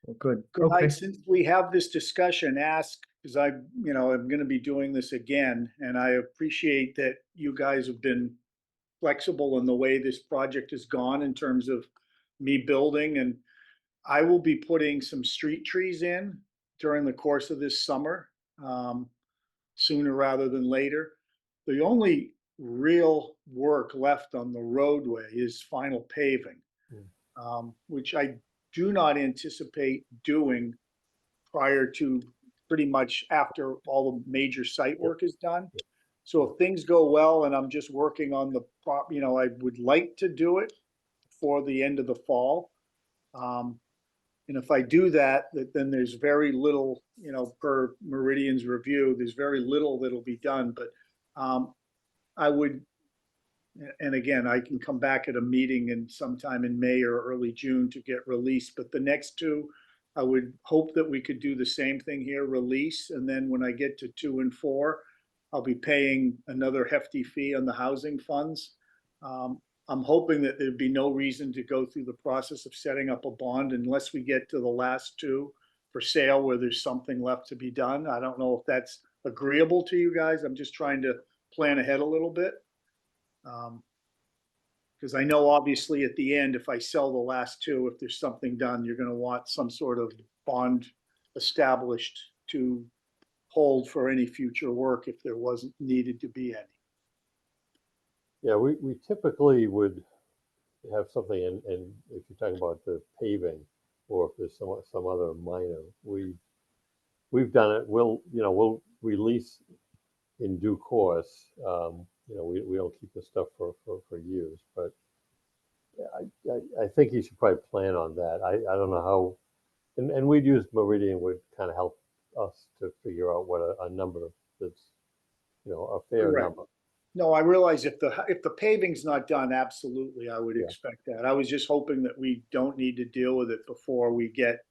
Well, good. Could Okay. since we have this discussion, ask, because I'm going to be doing this again, and I appreciate that you guys have been flexible in the way this project has gone in terms of me building, and I will be putting some street trees in during the course of this summer, sooner rather than later. the only real work left on the roadway is final paving, which I do not anticipate doing prior to pretty much after all the major site work is done. So if things go well and I'm just working on the prop, you know, I would like to do it for the end of the fall. And if I do that, then there's very little, you know, per Meridian's review, there's very little that'll be done. But I would, and again, I can come back at a meeting in sometime in May or early June to get released. But the next two, I would hope that we could do the same thing here, release. And then when I get to 2 and 4, I'll be paying another hefty fee on the housing funds. I'm hoping that there'd be no reason to go through the process of setting up a bond unless we get to the last two for sale where there's something left to be done. I don't know if that's agreeable to you guys. I'm just trying to plan ahead a little bit. Because I know obviously at the end, if I sell the last two, if there's something done, you're going to want some sort of bond established to hold for any future work if there wasn't needed to be any. Yeah, we typically would have something, and if you're talking about the paving, or if there's some other minor, we've done it. We'll release in due course. We don't keep the stuff for years, but I think you should probably plan on that. I don't know how, and we'd use Meridian would kind of help us to figure out what a number that's, a fair Correct. number. No, I realize if the paving's not done, absolutely, I would Yeah. expect that. I was just hoping that we don't need to deal with it before we get,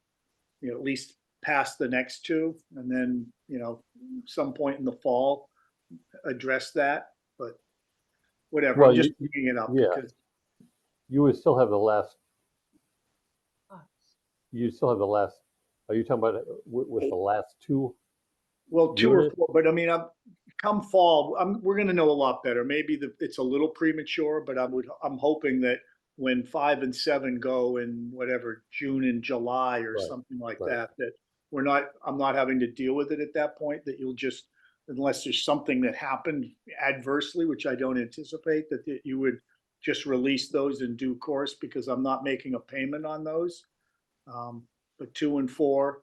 at least past the next two, and then, some point in the fall, address that, but whatever, Well, I'm just bringing it up yeah. because, You would still have the last. You still have the last. Are you talking about with the last two? well, 2 or Unit? 4, but I mean, come fall, we're gonna know a lot better. Maybe it's a little premature, but I'm hoping that when 5 and 7 go in whatever, June and July or Right, something like right. that I'm not having to deal with it at that point, that you'll just, unless there's something that happened adversely, which I don't anticipate, that you would just release those in due course because I'm not making a payment on those. But 2 and 4,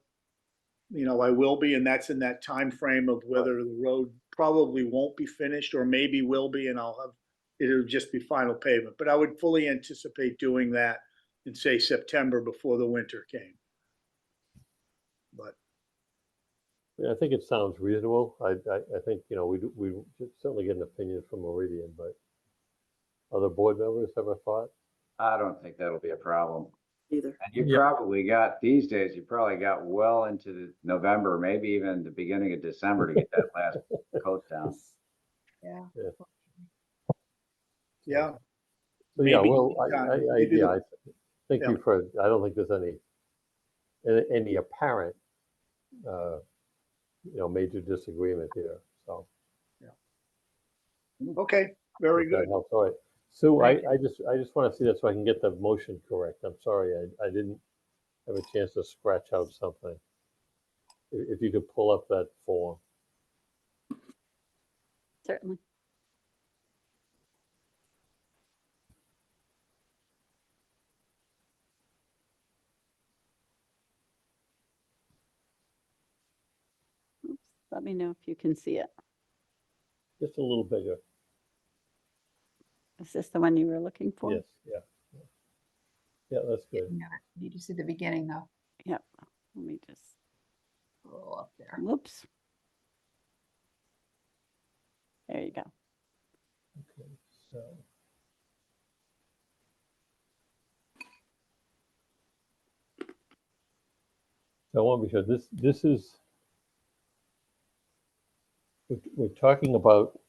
I will be, and that's in that time frame of whether the road probably won't be finished or maybe will be, and it'll just be final pavement. But I would fully anticipate doing that in, say, September before the winter came. But Yeah, I think it sounds reasonable. I think we certainly get an opinion from Meridian, but other board members ever thought? I don't think that'll be a problem. Either. And you Yeah. probably got, these days, you probably got well into November, maybe even the beginning of December to get that last coat down. Yeah. yeah, So yeah, maybe well, maybe I thank yeah. you for. I don't think there's any apparent major disagreement here. So Okay, very if that good. helps. All right. Sue, I Thank just want to see that so I can get the motion correct. I'm sorry, I didn't have a chance to scratch out something. If you could pull up that form. Certainly. Oops, let me know if you can see it. Just a little bigger. Is this the one you were looking for? Yes, yeah. Yeah, that's good. Need to see the beginning though, Yep. Let me just, a little up there. whoops. There you go. Okay, so. So I want to be sure this is, we're talking about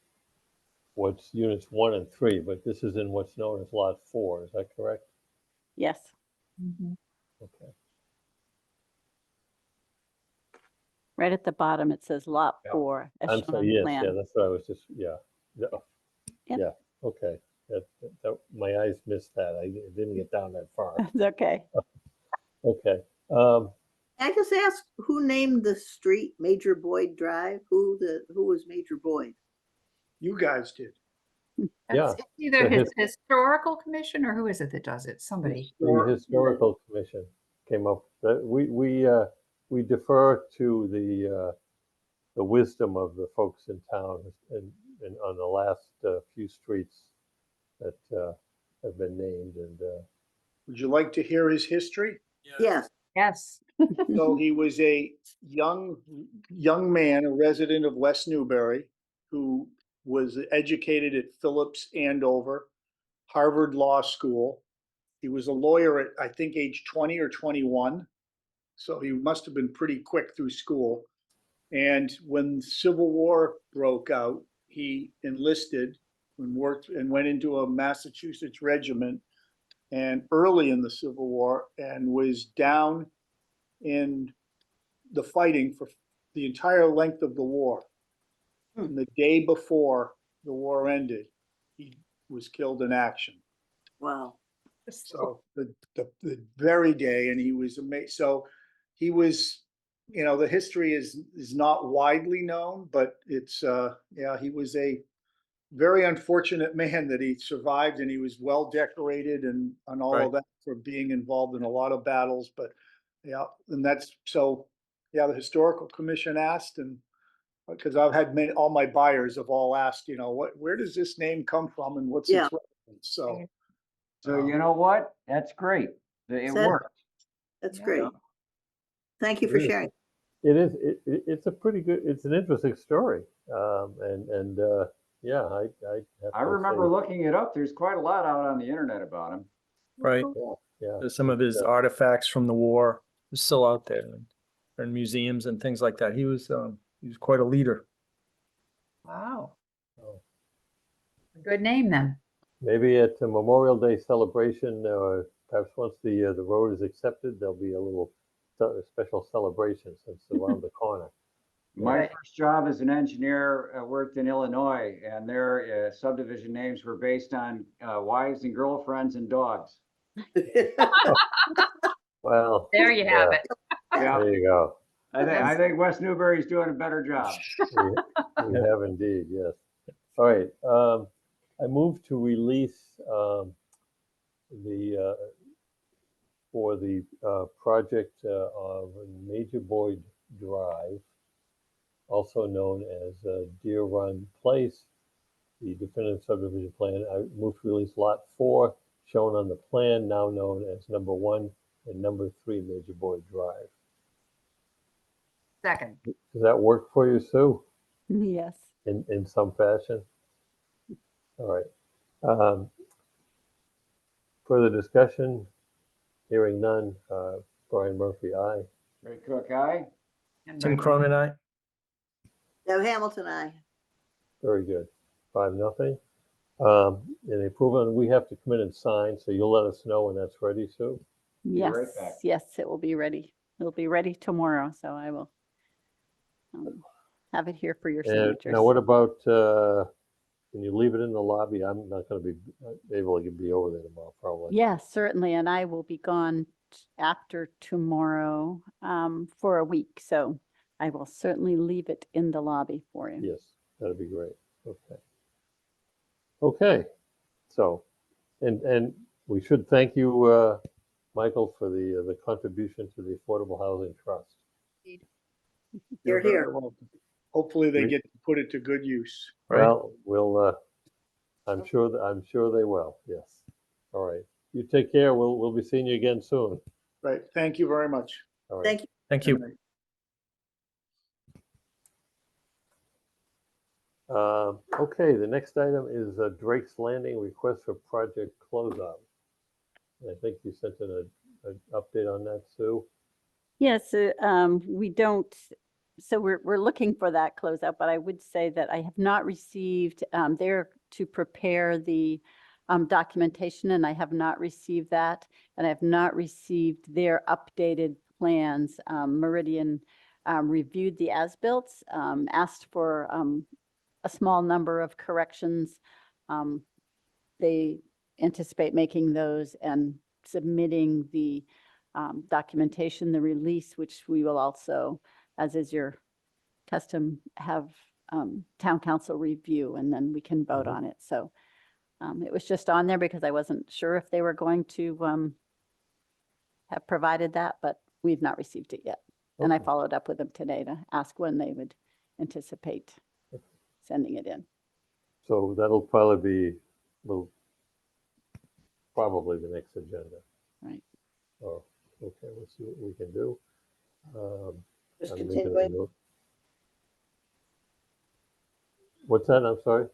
what's units 1 and 3, but this is in what's known as lot 4. Is that correct? Yes. Mhm. Okay. Right at the bottom, it says lot Yeah. 4 as I'm shown sorry. on the Yes, plan. yeah. That's what I was just. Yeah. Yep. Yeah. Okay. My eyes missed that. I didn't get down that far. It's okay. Okay. I just asked who named the street Major Boyd Drive? Who was Major Boyd? You guys did. Yeah, It's either the his historical commission or who is it that does it? Somebody. The Historical Commission came up, that we defer to the wisdom of the folks in town and on the last few streets that have been named and Would you like to hear his history? Yeah, Yes. So he was a young man, a resident of West Newbury, who was educated at Phillips Andover, Harvard Law School. He was a lawyer at, I think, age 20 or 21. So he must have been pretty quick through school. And when the Civil War broke out, he enlisted and worked and went into a Massachusetts regiment and early in the Civil War and was down in the fighting for the entire length of the war. And the day before the war ended, he was killed in action. wow. So the very day, and he was amazing. So he was, the history is not widely known, but it's yeah, he was a very unfortunate man that he survived, and he was well decorated and all Right. of that for being involved in a lot of battles. But yeah, and that's so yeah, the historical commission asked, and because I've had all my buyers have all asked, where does this name come from and what's Yeah. its relevance? So So you know what? That's great. It So- worked. That's Yeah. great. Thank you for sharing. it is it's a pretty good, it's an interesting story. And yeah, I have I to remember say, looking it up. There's quite a lot out on the internet about him. Right. yeah, There's some of his Yeah. artifacts from the war are still out there in museums and things like that. He was quite a leader. Wow. Oh. Good name then. Maybe at the Memorial Day celebration, perhaps once the road is accepted, there'll be a little special celebration since it's around the corner. My Right. first job as an engineer worked in Illinois, and their subdivision names were based on wives and girlfriends and dogs. Well, There you have it. Yeah, there you go. I think West Newbury's doing a better job. We have indeed, yes. All right, I move to release the for the project of Major Boyd Drive, also known as Deer Run Place, the definitive subdivision plan. I move to release Lot 4, shown on the plan, now known as number 1 and number 3 Major Boyd Drive. Second. Does that work for you, Sue, Yes. in some fashion? All right. Further discussion? Hearing none. Brian Murphy, aye. Ray Cook, aye? And Tim Brenda. Cronin, I. Deb Hamilton, I. Very good. 5-0. Any approval, and we have to come in and sign, so you'll let us know when that's ready, Sue? Be Yes, right back. yes, it will be ready. It'll be ready tomorrow, so I will have it here for your And signatures. now what about, can you leave it in the lobby? I'm not gonna be able to be over there tomorrow, probably. Yes, certainly, and I will be gone after tomorrow for a week, so I will certainly leave it in the lobby for you. Yes, that'd be great. Okay. Okay, so, and we should thank you, Michael, for the contribution to the Affordable Housing Trust. You're very here. welcome. Hopefully they We- get to put it to good use. Right. Well, we'll, I'm sure they will, yes. All right, you take care. We'll be seeing you again soon. Right. Thank you very much. All right. Thank you. Thank you. Good night. Okay, the next item is Drake's Landing request for project closeout. I think you sent in an update on that, Sue. Yes, we don't, so we're looking for that closeout, but I would say that I have not received, they're to prepare the documentation, and I have not received that, and I have not received their updated plans. Meridian reviewed the as-built, asked for a small number of corrections. They anticipate making those and submitting the documentation, the release, which we will also, as is your custom, have town council review, and then we can vote Mhm. on it. So it was just on there because I wasn't sure if they were going to have provided that, but we've not received it yet. And I Okay. followed up with them today to ask when they would anticipate sending it in. So that'll probably be, well, probably the next agenda. Right. Oh, okay, let's see what we can do. Just I'm making a continuing. note. What's that? I'm sorry?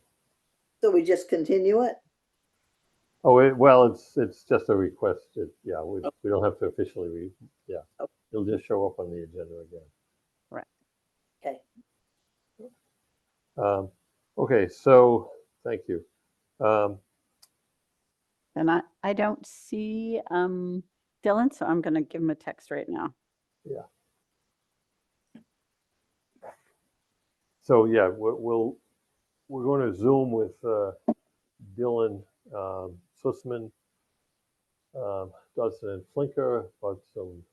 So we just continue it? Oh, well, it's just a request. Yeah, we don't have to officially read. Yeah, Okay. it'll just show up on the agenda again. Okay. Okay, so thank you. And I don't see Dylan, so I'm going to give him a text right now. Yeah. So yeah, we're going to Zoom with Dylan Sussman, Dodson and Flinker about some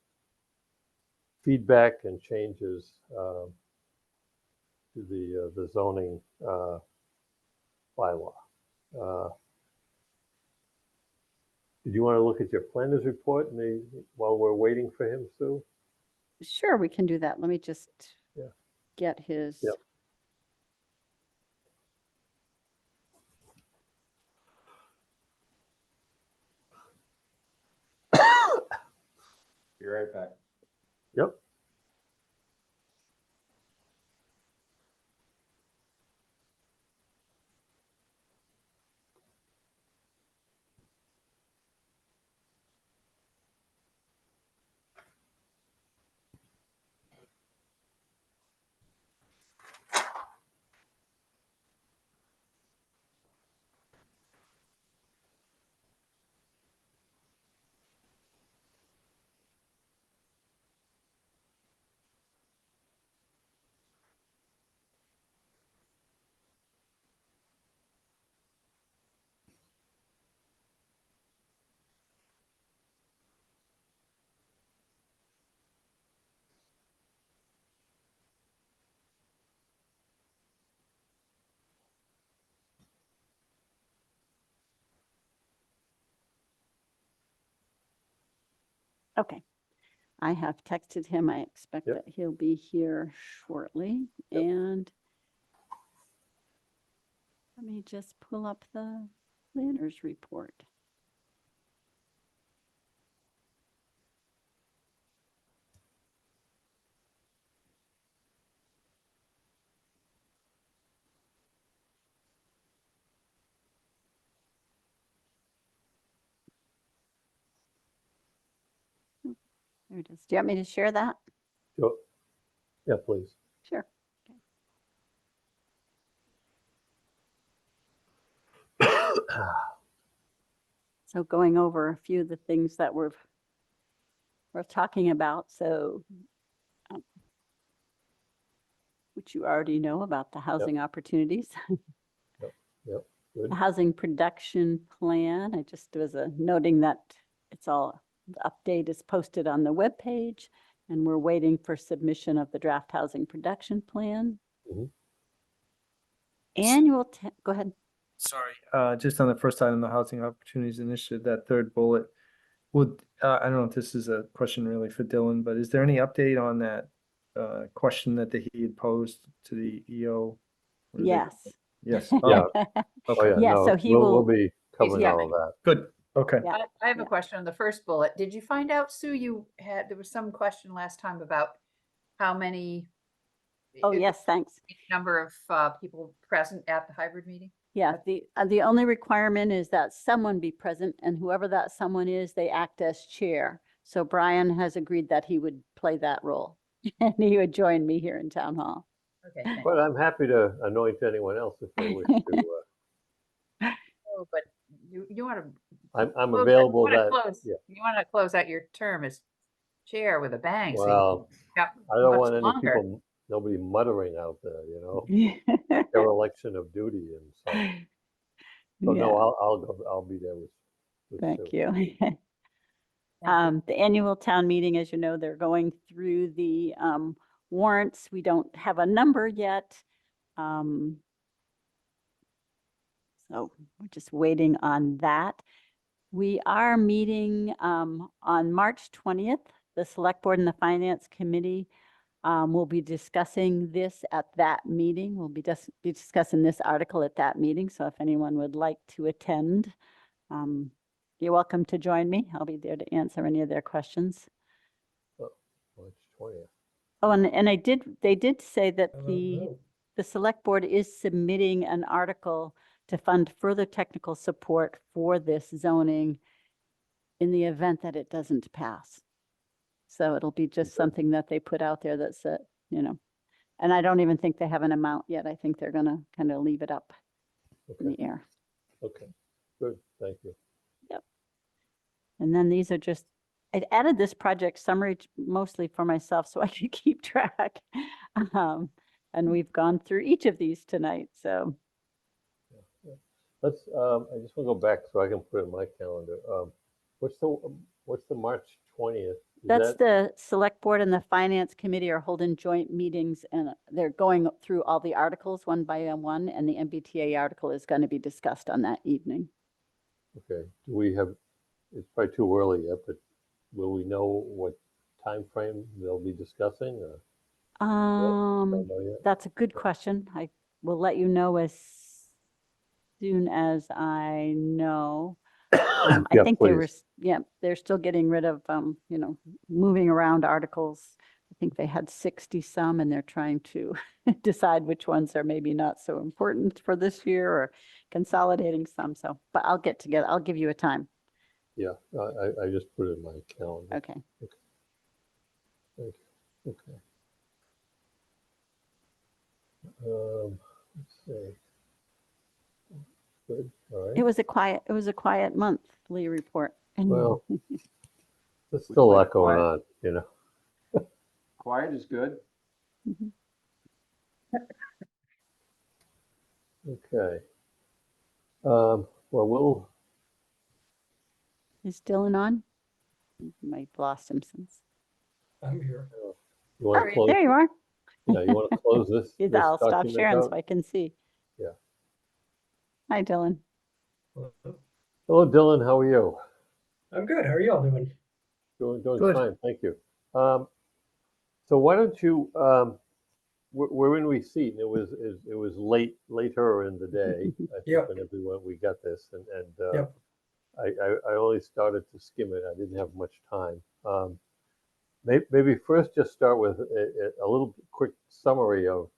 feedback and changes to the zoning bylaw. Did you want to look at your planner's report while we're waiting for him, Sue? Sure, we can do that. Let me just Yeah. get his. Yep. Be right back. Yep. Okay. I have texted him. I expect Yep. that he'll be here shortly. Yep. And let me just pull up the planner's report. There it is. Do you want me to share that? Sure. Yeah, please. Sure. So going over a few of the things that we're talking about. So, which you already know about the housing opportunities. Yep. Good. The housing production plan. I just was noting that it's all, the update is posted on the webpage, and we're waiting for submission of the draft housing production plan. Mhm. Annual, go ahead. Sorry, just on the first item, the Housing Opportunities Initiative, that third bullet, would, I don't know if this is a question really for Dylan, but is there any update on that question that he had posed to the EO? What did they- Yes. Yes. Yeah. Oh, Oh, yeah, Yeah, no, so he we'll will, be covering Yeah. all of that. good. Okay. yeah. I have a Yeah. question on the first bullet. Did you find out, Sue, there was some question last time about how many? Oh, if- yes, thanks. Number of people present at the hybrid meeting? Yeah, the only requirement is that someone be present, and whoever that someone is, they act as chair. So Brian has agreed that he would play that role and he would join me here in town hall. Okay, thanks. But I'm happy to anoint anyone else if they wish to. Oh, but you want to. I'm available that, yeah. You want to close out your term as chair with a bang. so you Well, got I don't much want any longer. people, nobody muttering out there, dereliction of duty and such. So no, Yeah, I'll go, I'll be there with thank Sue. you. Thank you. The annual town meeting, as you know, they're going through the warrants. We don't have a number yet. So we're just waiting on that. We are meeting on March 20th. The Select Board and the Finance Committee will be discussing this at that meeting. We'll be discussing this article at that meeting. So if anyone would like to attend, you're welcome to join me. I'll be there to answer any of their questions. March 20th. Oh, and they did say that the Select Board is submitting an article to fund further technical support for this zoning in the event that it doesn't pass. So it'll be just something that they put out there that's, you know, and I don't even think they have an amount yet. I think they're gonna kind of leave it up in Okay, the air. okay, good, thank you. And then these are just, I added this project summary mostly for myself so I could keep track. And we've gone through each of these tonight, so. Let's, I just want to go back so I can put it in my calendar. What's the March 20th? That's the Select Board and the Finance Committee are holding joint meetings and they're going through all the articles one by one, and the MBTA article is going to be discussed on that evening. Okay, do we have, it's probably too early yet, but will we know what time frame they'll be discussing? Or? Don't know yet? That's a good question. I will let you know as soon as I know. I Yeah, think please. they're still getting rid of, you know, moving around articles. I think they had 60 some, and they're trying to decide which ones are maybe not so important for this year, or consolidating some. So, but I'll get together. I'll give you a time. Yeah, I just put it in my calendar. Okay. Thank you. Okay. Let's see. Good, all right. It was a quiet monthly report. And Well, there's still a lot going Quiet. on, you know. Quiet is good. Mhm. Okay. Well, we'll, Is Dylan on? Might have lost him since. I'm here. you want to Oh, close? there you are. Yeah, you want to close this? Yes, this I'll stop document sharing out? so I can see. Yeah. Hi, Dylan. Hello, Dylan. How are you? I'm good. How are y'all doing? Doing Good. fine, thank you. So why don't you? We're in receipt, and it was later in the day. I think Yep. when everyone we got this, and Yep. I only started to skim it. I didn't have much time. Maybe first just start with a little quick summary of.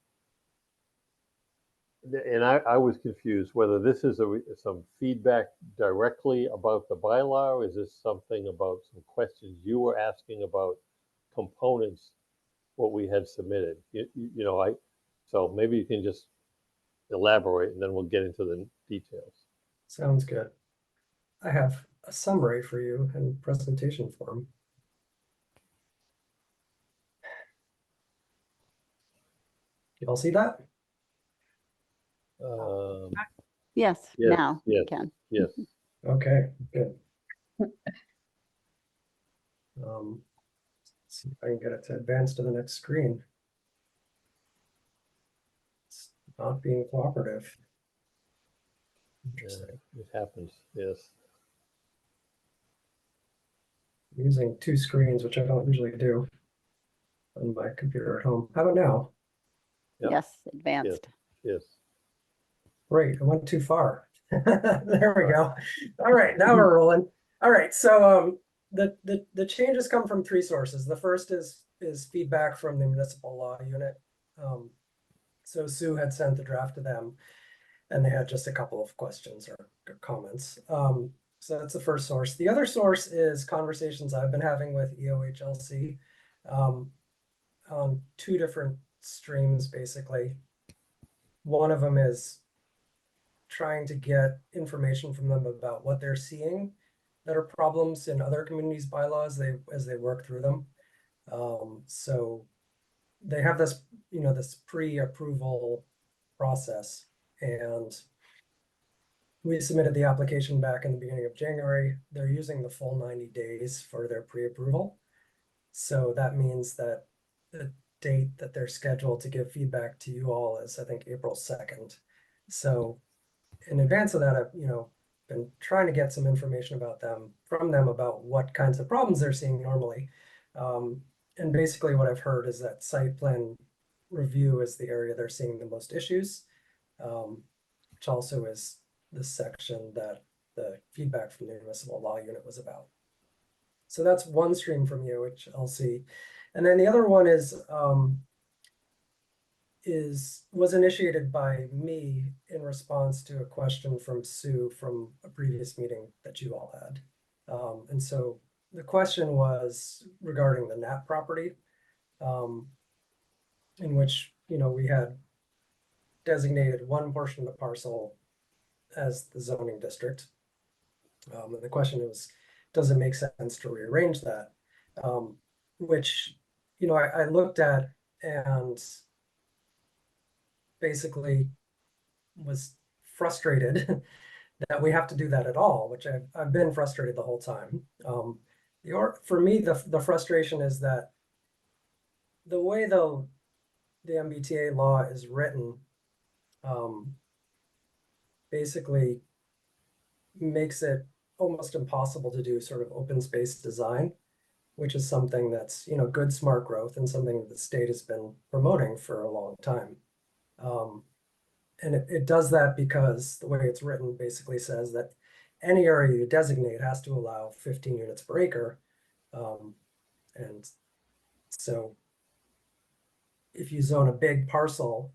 And I was confused whether this is some feedback directly about the bylaw, or is this something about some questions you were asking about components, what we had submitted. You know, so maybe you can just elaborate, and then we'll get into the details. Sounds good. I have a summary for you in presentation form. You all see that? Yes, Yes, now you yes. can. Yes. Okay, good. Let's see if I can get it to advance to the next screen. It's not being cooperative. Interesting. It happens. Yes. I'm using two screens, which I don't usually do on my computer at home. How about now? Yep. Yes, advanced. Yes. Great, I went too far. There we go. All right, now we're rolling. All right, so the changes come from three sources. The first is feedback from the municipal law unit. So Sue had sent the draft to them, and they had just a couple of questions or comments. So that's the first source. The other source is conversations I've been having with EOHLC on two different streams, basically. One of them is trying to get information from them about what they're seeing that are problems in other communities' bylaws as they work through them. So they have this, this pre-approval process, and we submitted the application back in the beginning of January. They're using the full 90 days for their pre-approval. So that means that date that they're scheduled to give feedback to you all is, I think, April 2nd. So in advance of that, I've, been trying to get some information from them about what kinds of problems they're seeing normally. And basically what I've heard is that site plan review is the area they're seeing the most issues, which also is the section that the feedback from the municipal law unit was about. So that's one stream from you, which I'll see. And then the other one was initiated by me in response to a question from Sue from a previous meeting that you all had. And so the question was regarding the Knapp property, in which, we had designated one portion of the parcel as the zoning district. And the question was, does it make sense to rearrange that? Which, I looked at and basically was frustrated that we have to do that at all, which I've been frustrated the whole time. For me, the frustration is that the way the MBTA law is written, basically makes it almost impossible to do sort of open space design, which is something that's, good smart growth and something that the state has been promoting for a long time. And it does that because the way it's written basically says that any area you designate has to allow 15 units per acre. And so if you zone a big parcel,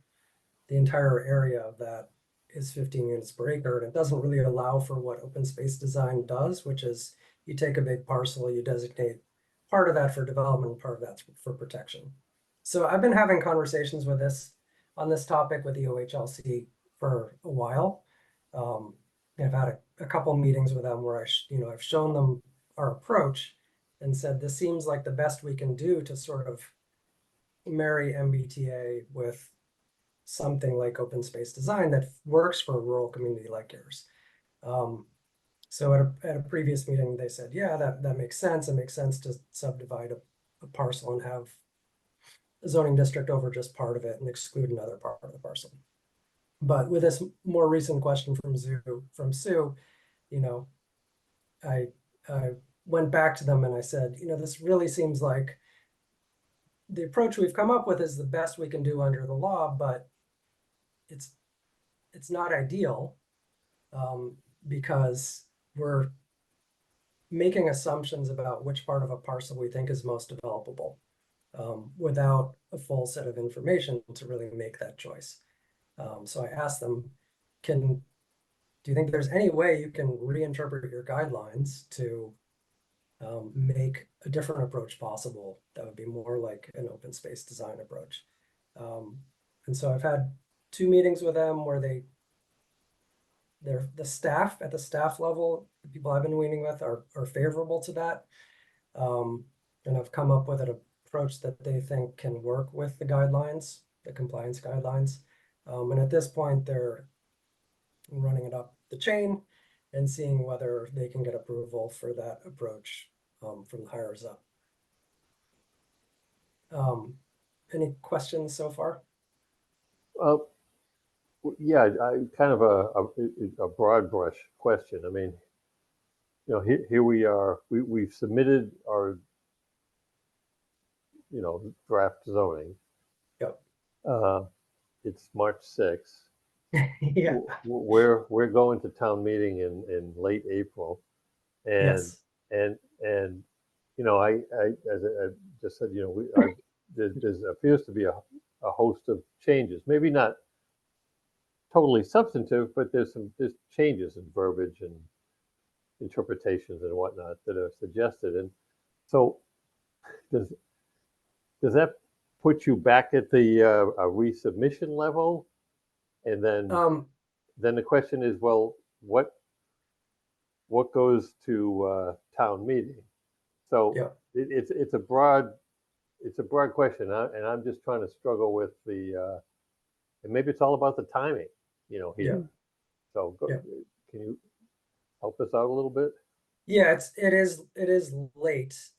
the entire area of that is 15 units per acre, and it doesn't really allow for what open space design does, which is you take a big parcel, you designate part of that for development, part of that for protection. So I've been having conversations on this topic with the OHLC for a while. I've had a couple meetings with them where I've shown them our approach and said, this seems like the best we can do to sort of marry MBTA with something like open space design that works for a rural community like yours. So at a previous meeting, they said, yeah, that makes sense. It makes sense to subdivide a parcel and have a zoning district over just part of it and exclude another part of the parcel. But with this more recent question from Sue, I went back to them and I said, this really seems like the approach we've come up with is the best we can do under the law, but it's not ideal, because we're making assumptions about which part of a parcel we think is most developable, without a full set of information to really make that choice. So I asked them, do you think there's any way you can reinterpret your guidelines to make a different approach possible that would be more like an open space design approach? And so I've had 2 meetings with them where the staff at the staff level, the people I've been meeting with are favorable to that. And I've come up with an approach that they think can work with the guidelines, the compliance guidelines. And at this point, they're running it up the chain and seeing whether they can get approval for that approach from the higher up. Any questions so far? Yeah, I kind of a broad brush question. I mean, here we are. We've submitted our, draft zoning. Yep. It's March 6th. Yeah. We're going to town meeting in late April, and Yes. and I as I just said, there appears to be a host of changes. Maybe not totally substantive, but there's changes in verbiage and interpretations and whatnot that are suggested. And so, does that put you back at the a resubmission level? And then the question is, well, what goes to town meeting? So Yeah. it's a broad question, and I'm just trying to struggle with the and maybe it's all about the timing, here. Yeah. So Yeah. Can you help us out a little bit? Yeah, it is late.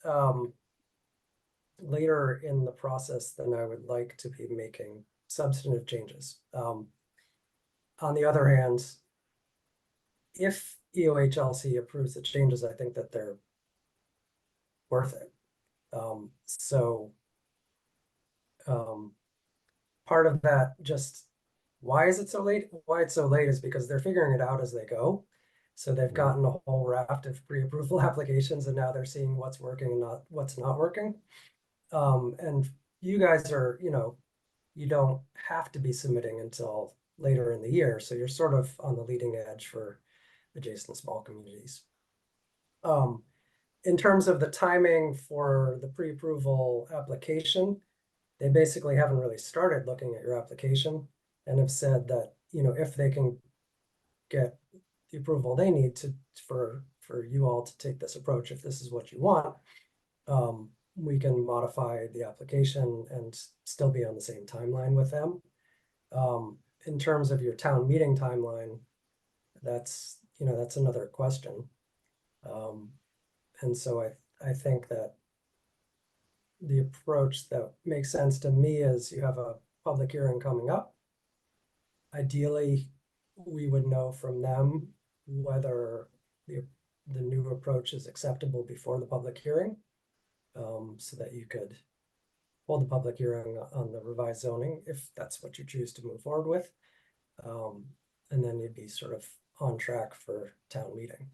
later in the process than I would like to be making substantive changes. On the other hand, if EOHLC approves the changes, I think that they're worth it. Part of that, just why is it so late? Why it's so late is because they're figuring it out as they go. So they've gotten a whole raft of pre-approval applications, and now they're seeing what's working and what's not working. And you guys are, you don't have to be submitting until later in the year, so you're sort of on the leading edge for adjacent small communities. In terms of the timing for the pre-approval application, they basically haven't really started looking at your application and have said that, if they can get the approval they need for you all to take this approach, if this is what you want, we can modify the application and still be on the same timeline with them. In terms of your town meeting timeline, that's another question. And so I think that the approach that makes sense to me is you have a public hearing coming up. Ideally, we would know from them whether the new approach is acceptable before the public hearing, so that you could hold the public hearing on the revised zoning if that's what you choose to move forward with. And then you'd be sort of on track for town meeting.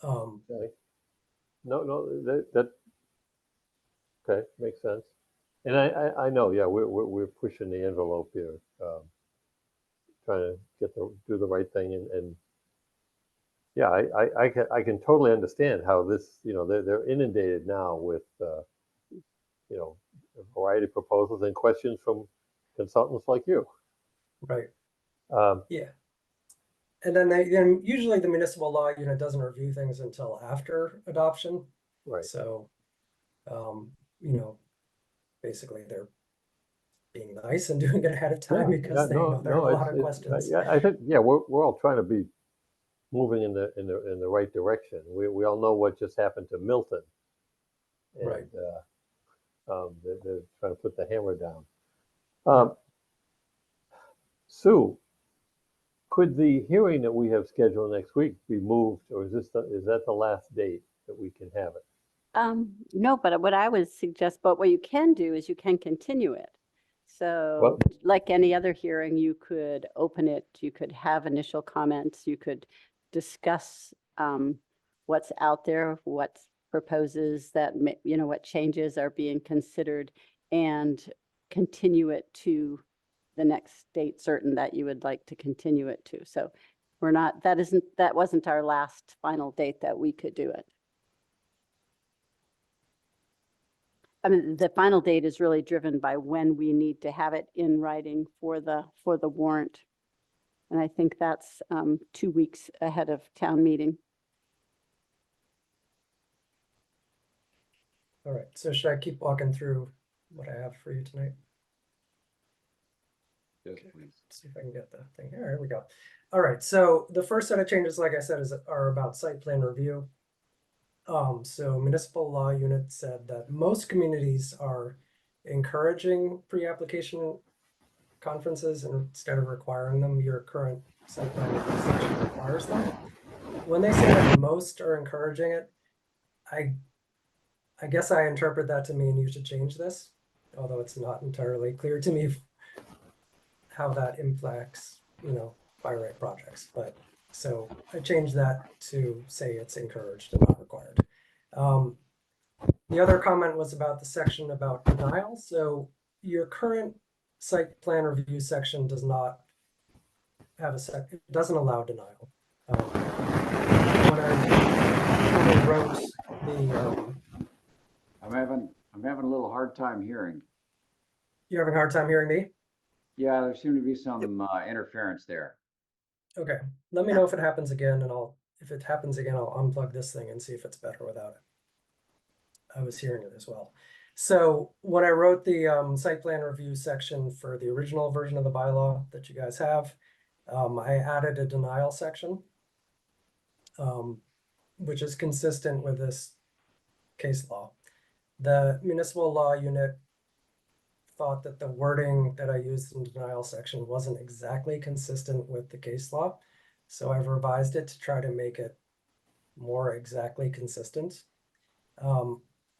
Okay. No, that okay, makes sense. And I know, yeah, we're pushing the envelope here, trying to do the right thing, and yeah, I can totally understand how this, they're inundated now with a variety of proposals and questions from consultants like you. Right. Um, Yeah. And then usually the municipal law unit doesn't review things until after adoption. right. So, basically they're being nice and doing it ahead of time because they know there are a lot of questions. Yeah, I think we're all trying to be moving in the right direction. We all know what just happened to Milton, and Right. They're trying to put the hammer down. Sue, could the hearing that we have scheduled next week be moved, or is that the last date that we can have it? No, but what I would suggest, but what you can do is you can continue it. So Well- like any other hearing, you could open it, you could have initial comments, you could discuss what's out there, what proposes that, what changes are being considered, and continue it to the next date certain that you would like to continue it to. So that wasn't our last final date that we could do it. I mean, the final date is really driven by when we need to have it in writing for the warrant. And I think that's 2 weeks ahead of town meeting. All right. So should I keep walking through what I have for you tonight? Yes, Okay. please. See if I can get the thing. Here we go. All right. So the first set of changes, like I said, are about site plan review. So municipal law unit said that most communities are encouraging pre-application conferences instead of requiring them. Your current site plan review section requires them. When they say that most are encouraging it, I guess I interpret that to mean you should change this, although it's not entirely clear to me how that impacts, by right projects. But so I changed that to say it's encouraged and not required. The other comment was about the section about denial. So your current site plan review section does not have it doesn't allow denial. When I wrote the, I'm having a little hard time hearing. you're having a hard time hearing me? Yeah, there seemed to be some interference there. Okay, let me know if it happens again, and if it happens again, I'll unplug this thing and see if it's better without it. I was hearing it as well. So when I wrote the site plan review section for the original version of the bylaw that you guys have, I added a denial section, which is consistent with this case law. The municipal law unit thought that the wording that I used in the denial section wasn't exactly consistent with the case law. So I've revised it to try to make it more exactly consistent.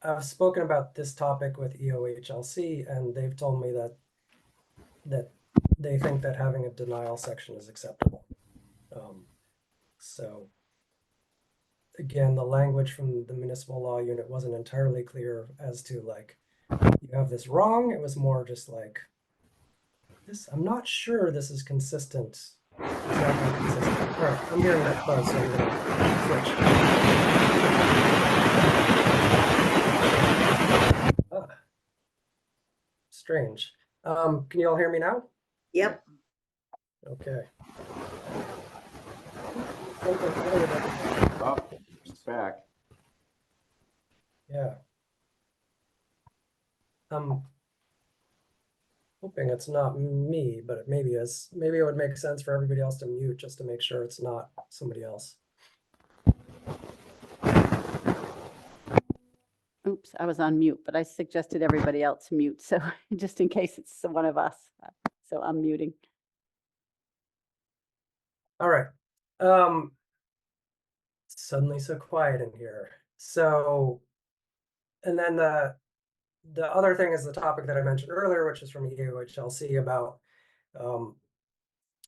I've spoken about this topic with EOHLC, and they've told me that they think that having a denial section is acceptable. So again, the language from the municipal law unit wasn't entirely clear as to like, you have this wrong. It was more just like, this, I'm not sure this is consistent. Exactly consistent. All right, I'm hearing that buzz, so I'm gonna switch. Ah, strange. Can you all hear me now? Yep. Okay. Oh, it's back. Yeah. I'm hoping it's not me, but it maybe is. Maybe it would make sense for everybody else to mute just to make sure it's not somebody else. Oops, I was on mute, but I suggested everybody else mute, so just in case it's one of us. So I'm muting. All right. Suddenly so quiet in here. So, and then the other thing is the topic that I mentioned earlier, which is from EOHLC about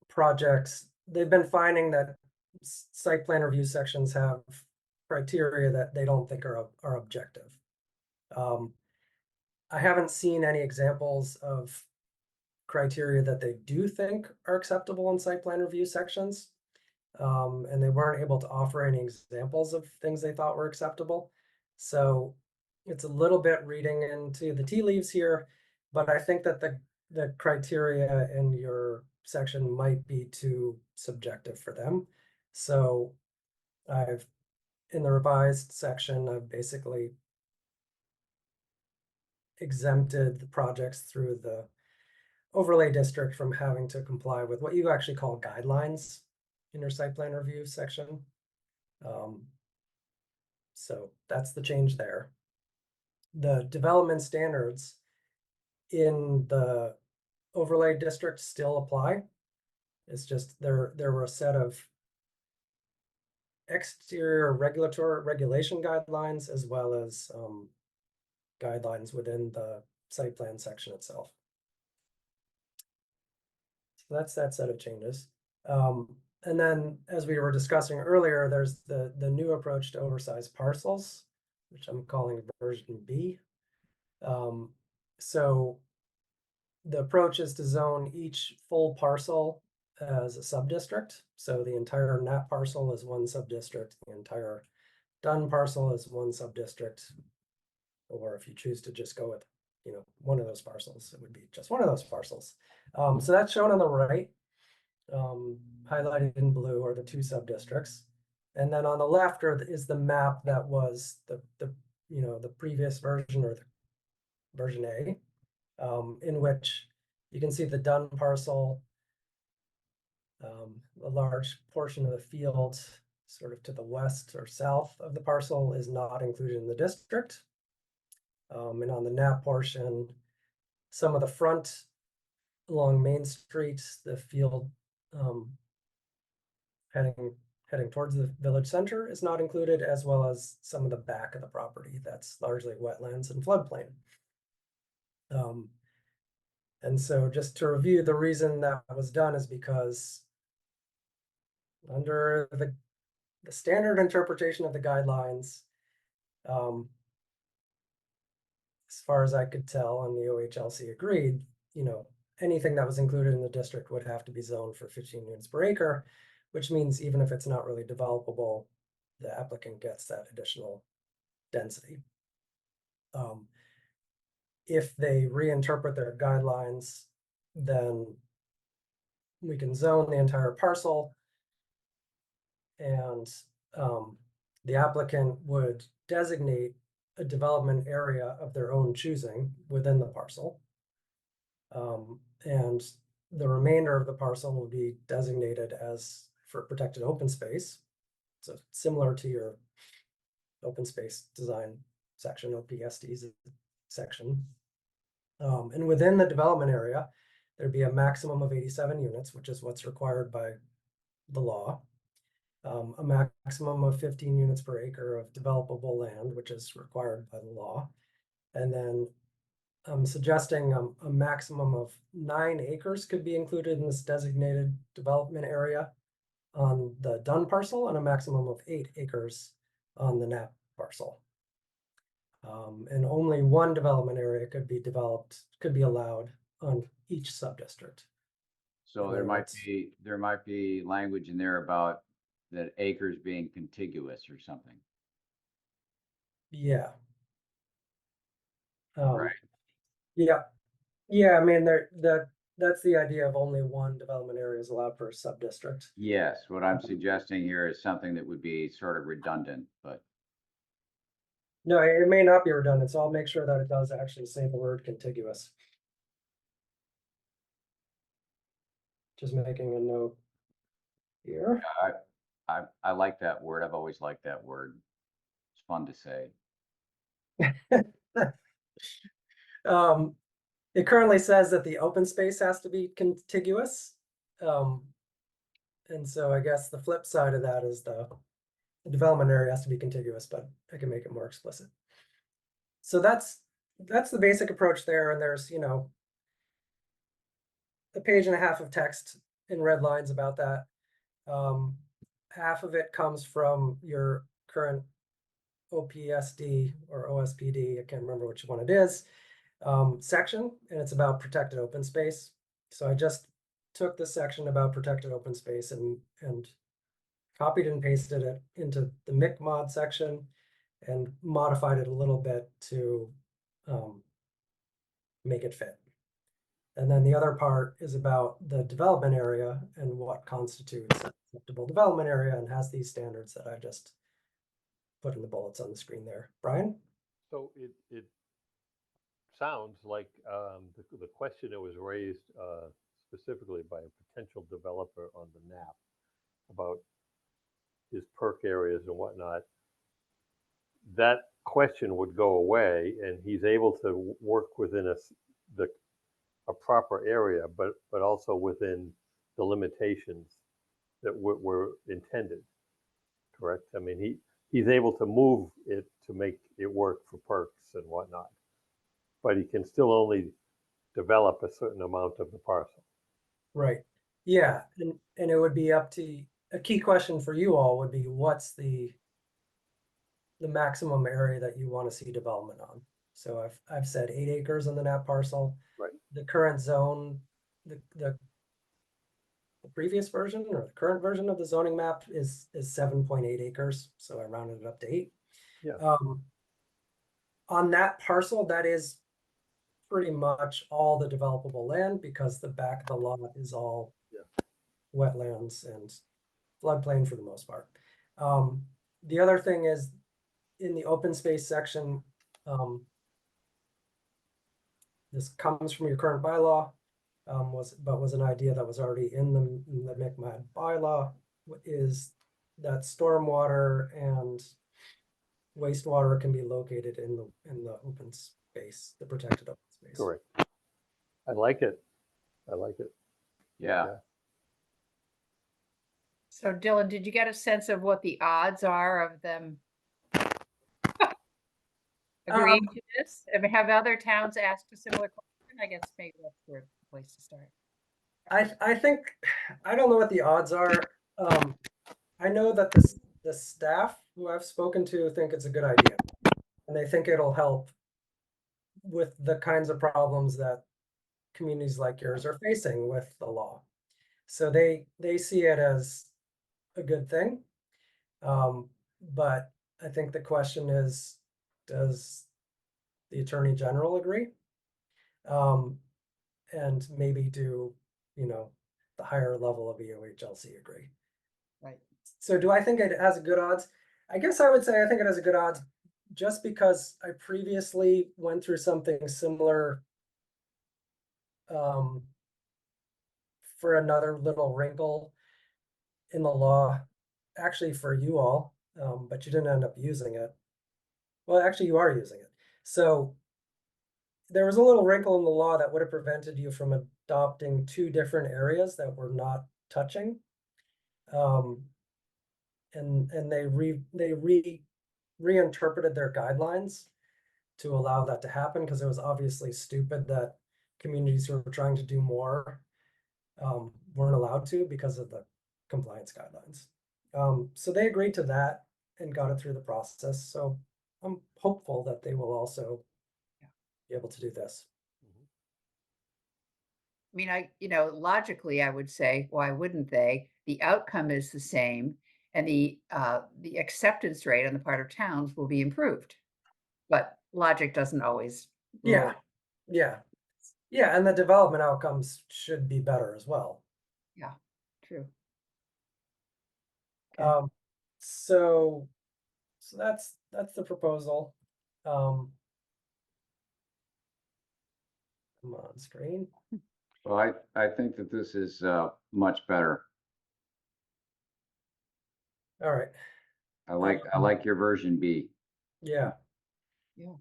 projects. They've been finding that site plan review sections have criteria that they don't think are objective. I haven't seen any examples of criteria that they do think are acceptable in site plan review sections. And they weren't able to offer any examples of things they thought were acceptable. So it's a little bit reading into the tea leaves here, but I think that the criteria in your section might be too subjective for them. So in the revised section, I've basically exempted the projects through the overlay district from having to comply with what you actually call guidelines in your site plan review section. So that's the change there. The development standards in the overlay district still apply. It's just there were a set of exterior regulatory regulation guidelines as well as guidelines within the site plan section itself. So that's that set of changes. And then, as we were discussing earlier, there's the new approach to oversized parcels, which I'm calling version B. So the approach is to zone each full parcel as a subdistrict. So the entire NAP parcel is one subdistrict, the entire done parcel is one subdistrict. Or if you choose to just go with, one of those parcels, it would be just one of those parcels. So that's shown on the right. Highlighted in blue are the two subdistricts, and then on the left is the map that was the previous version or the version A, in which you can see the done parcel, a large portion of the field sort of to the west or south of the parcel is not included in the district, and on the NAP portion, some of the front along Main Street, the field heading towards the village center is not included, as well as some of the back of the property that's largely wetlands and floodplain. And so just to review, the reason that was done is because under the standard interpretation of the guidelines, as far as I could tell, and the OHLC agreed, anything that was included in the district would have to be zoned for 15 units per acre, which means even if it's not really developable, the applicant gets that additional density. If they reinterpret their guidelines, then we can zone the entire parcel, and the applicant would designate a development area of their own choosing within the parcel. And the remainder of the parcel will be designated as for protected open space. So similar to your open space design section, OPSD's section. And within the development area, there'd be a maximum of 87 units, which is what's required by the law. A maximum of 15 units per acre of developable land, which is required by the law. And then I'm suggesting a maximum of 9 acres could be included in this designated development area on the Dunn parcel, and a maximum of 8 acres on the Knapp parcel. And only one development area could be allowed on each subdistrict. So And there then might it's- be language in there about that acres being contiguous or something. Yeah. Right. Yeah. Yeah, I mean, that's the idea of only one development area is allowed per sub-district. Yes, what I'm suggesting here is something that would be sort of redundant, but No, it may not be redundant, so I'll make sure that it does actually say the word contiguous. Just making a note here. I like that word. I've always liked that word. It's fun to say. It currently says that the open space has to be contiguous. And so I guess the flip side of that is the development area has to be contiguous, but I can make it more explicit. So that's the basic approach there. And there's, you know, a page and a half of text in red lines about that. Half of it comes from your current OPSD or OSPD, I can't remember which one it is, section, and it's about protected open space. So I just took the section about protected open space and copied and pasted it into the MICMOD section and modified it a little bit to make it fit. And then the other part is about the development area and what constitutes an acceptable development area and has these standards that I just put in the bullets on the screen there. Brian? So it sounds like the question that was raised specifically by a potential developer on the NAP about his perk areas and whatnot, that question would go away, and he's able to work within a proper area, but also within the limitations that were intended. Correct? I mean, he's able to move it to make it work for perks and whatnot, but he can still only develop a certain amount of the parcel. Right. Yeah, and it would be up to, a key question for you all would be what's the maximum area that you want to see development on. So I've said 8 acres on the NAP parcel. Right. The current zone, the previous version or the current version of the zoning map is 7.8 acres. So I rounded it up to 8. Yeah. On that parcel, that is pretty much all the developable land because the back of the lot is all wetlands and floodplain for the most part. The other thing is in the open space section, this comes from your current bylaw, was an idea that was already in the MICMAD bylaw, is that stormwater and wastewater can be located in the open space, the protected open space. Correct. I like it. I like it. yeah. So Dylan, did you get a sense of what the odds are of them agreeing to this? I mean, have other towns asked a similar question? I guess maybe that's a good place to start. I think, I don't know what the odds are. I know that the staff who I've spoken to think it's a good idea. And they think it'll help with the kinds of problems that communities like yours are facing with the law. So they see it as a good thing. But I think the question is, does the Attorney General agree? And maybe do, you know, the higher level of EOHLC agree? Right. So do I think it has a good odds? I guess I would say I think it has a good odds just because I previously went through something similar for another little wrinkle in the law, actually for you all, but you didn't end up using it. well, actually you are using it. So there was a little wrinkle in the law that would have prevented you from adopting two different areas that were not touching. And they reinterpreted their guidelines to allow that to happen, because it was obviously stupid that communities who were trying to do more weren't allowed to because of the compliance guidelines. So they agreed to that and got it through the process. So I'm hopeful that they will also be able to do this. I mean, logically, I would say, why wouldn't they? The outcome is the same, and the acceptance rate on the part of towns will be improved. But logic doesn't always Yeah, rule. yeah, yeah, and the development outcomes should be better as well. Yeah, true. Okay. So that's the proposal. I'm on screen. Well, I think that this is much better. All right. I like your version B. Yeah. Yeah.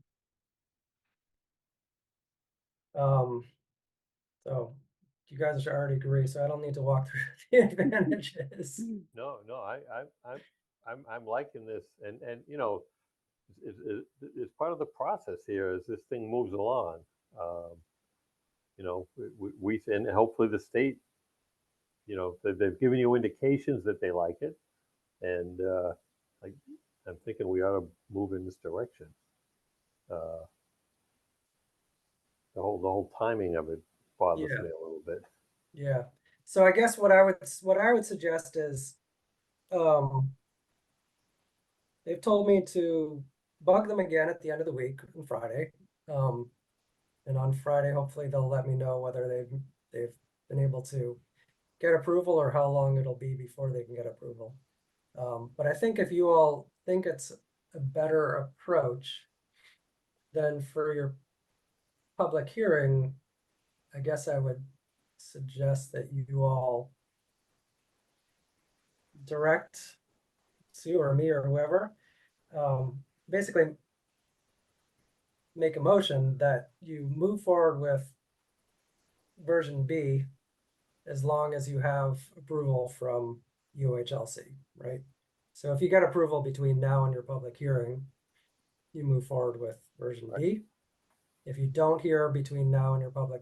So you guys already agree, so I don't need to walk through the advantages. No, I'm liking this, and it's part of the process here as this thing moves along. And hopefully the state, they've given you indications that they like it, and I'm thinking we ought to move in this direction. Uh, the whole timing of it bothers Yeah. me a little bit. Yeah. So I guess what I would suggest is, they've told me to bug them again at the end of the week on Friday. And on Friday, hopefully they'll let me know whether they've been able to get approval or how long it'll be before they can get approval. But I think if you all think it's a better approach, then for your public hearing, I guess I would suggest that you all direct Sue or me or whoever, basically make a motion that you move forward with version B as long as you have approval from UHLC, right? So if you get approval between now and your public hearing, you move forward with version B. If you don't hear between now and your public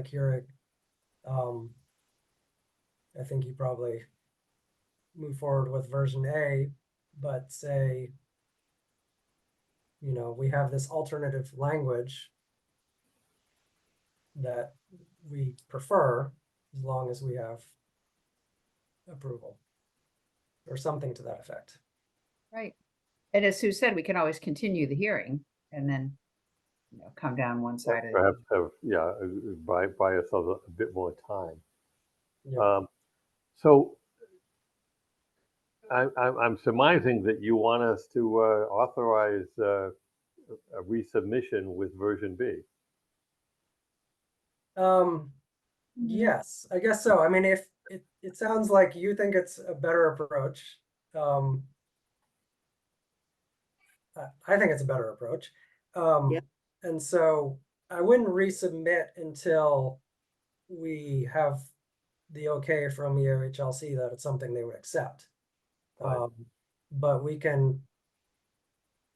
hearing, I think you probably move forward with version A, but say, we have this alternative language that we prefer as long as we have approval or something to that effect. Right. And as Sue said, we can always continue the hearing and then, come down one side of Perhaps buy ourselves a bit more time. Yeah. So I'm surmising that you want us to authorize a resubmission with version B. Yes, I guess so. I mean, if it sounds like you think it's a better approach, I think it's a better approach. Yep. And so I wouldn't resubmit until we have the okay from the OHLC that it's something they would accept. Fine. But we can,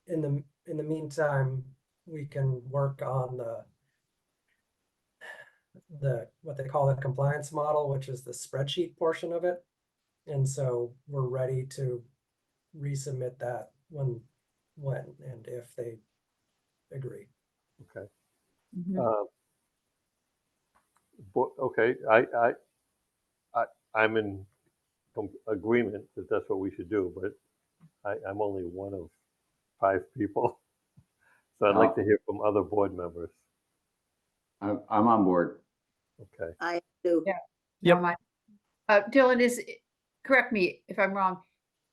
in the meantime, we can work on the what they call the compliance model, which is the spreadsheet portion of it. And so we're ready to resubmit that when and if they agree. Okay. Mhm. Okay. I'm in agreement that that's what we should do, but I'm only one of 5 people, so I'd like to hear from other board members. I'm on board. Okay. I do. Yeah. Yep. Dylan, correct me if I'm wrong.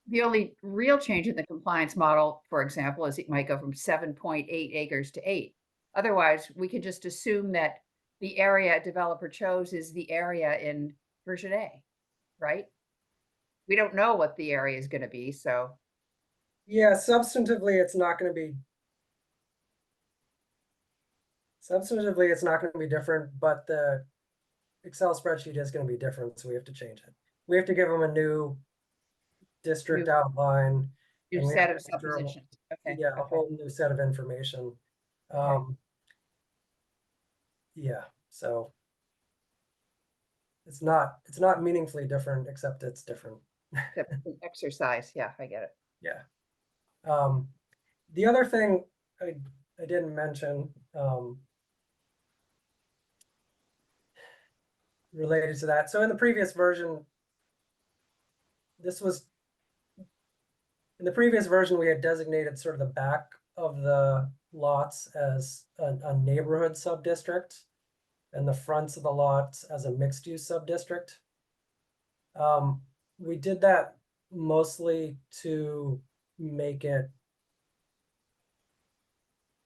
The only real change in the compliance model, for example, is it might go from 7.8 acres to 8. Otherwise, we can just assume that the area a developer chose is the area in version A, right? We don't know what the area is going to be, so. Yeah, substantively, it's not gonna be. Substantively, it's not gonna be different, but the Excel spreadsheet is gonna be different, so we have to change it. We have to give them a new district New- outline. New and we set have of to enter a- suppositions. Okay. Yeah, a okay. whole new set of information. Yeah, so. It's not meaningfully different, except it's different. Except an exercise. Yeah, I get it. Yeah. The other thing I didn't mention, related to that. So in the previous version, in the previous version, we had designated sort of the back of the lots as a neighborhood sub-district and the fronts of the lots as a mixed-use sub-district. We did that mostly to make it,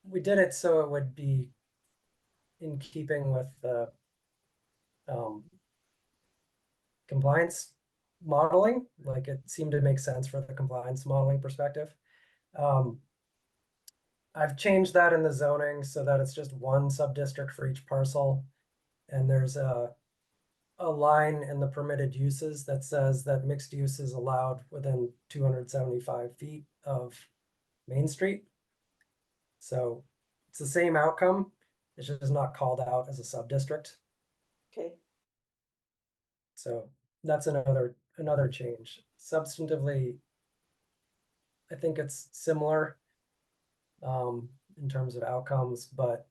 we did it so it would be in keeping with the compliance modeling, like it seemed to make sense for the compliance modeling perspective. I've changed that in the zoning so that it's just one sub-district for each parcel. And there's a line in the permitted uses that says that mixed use is allowed within 275 feet of Main Street. So it's the same outcome, it's just not called out as a sub-district. Okay. So that's another change. Substantively, I think it's similar in terms of outcomes, but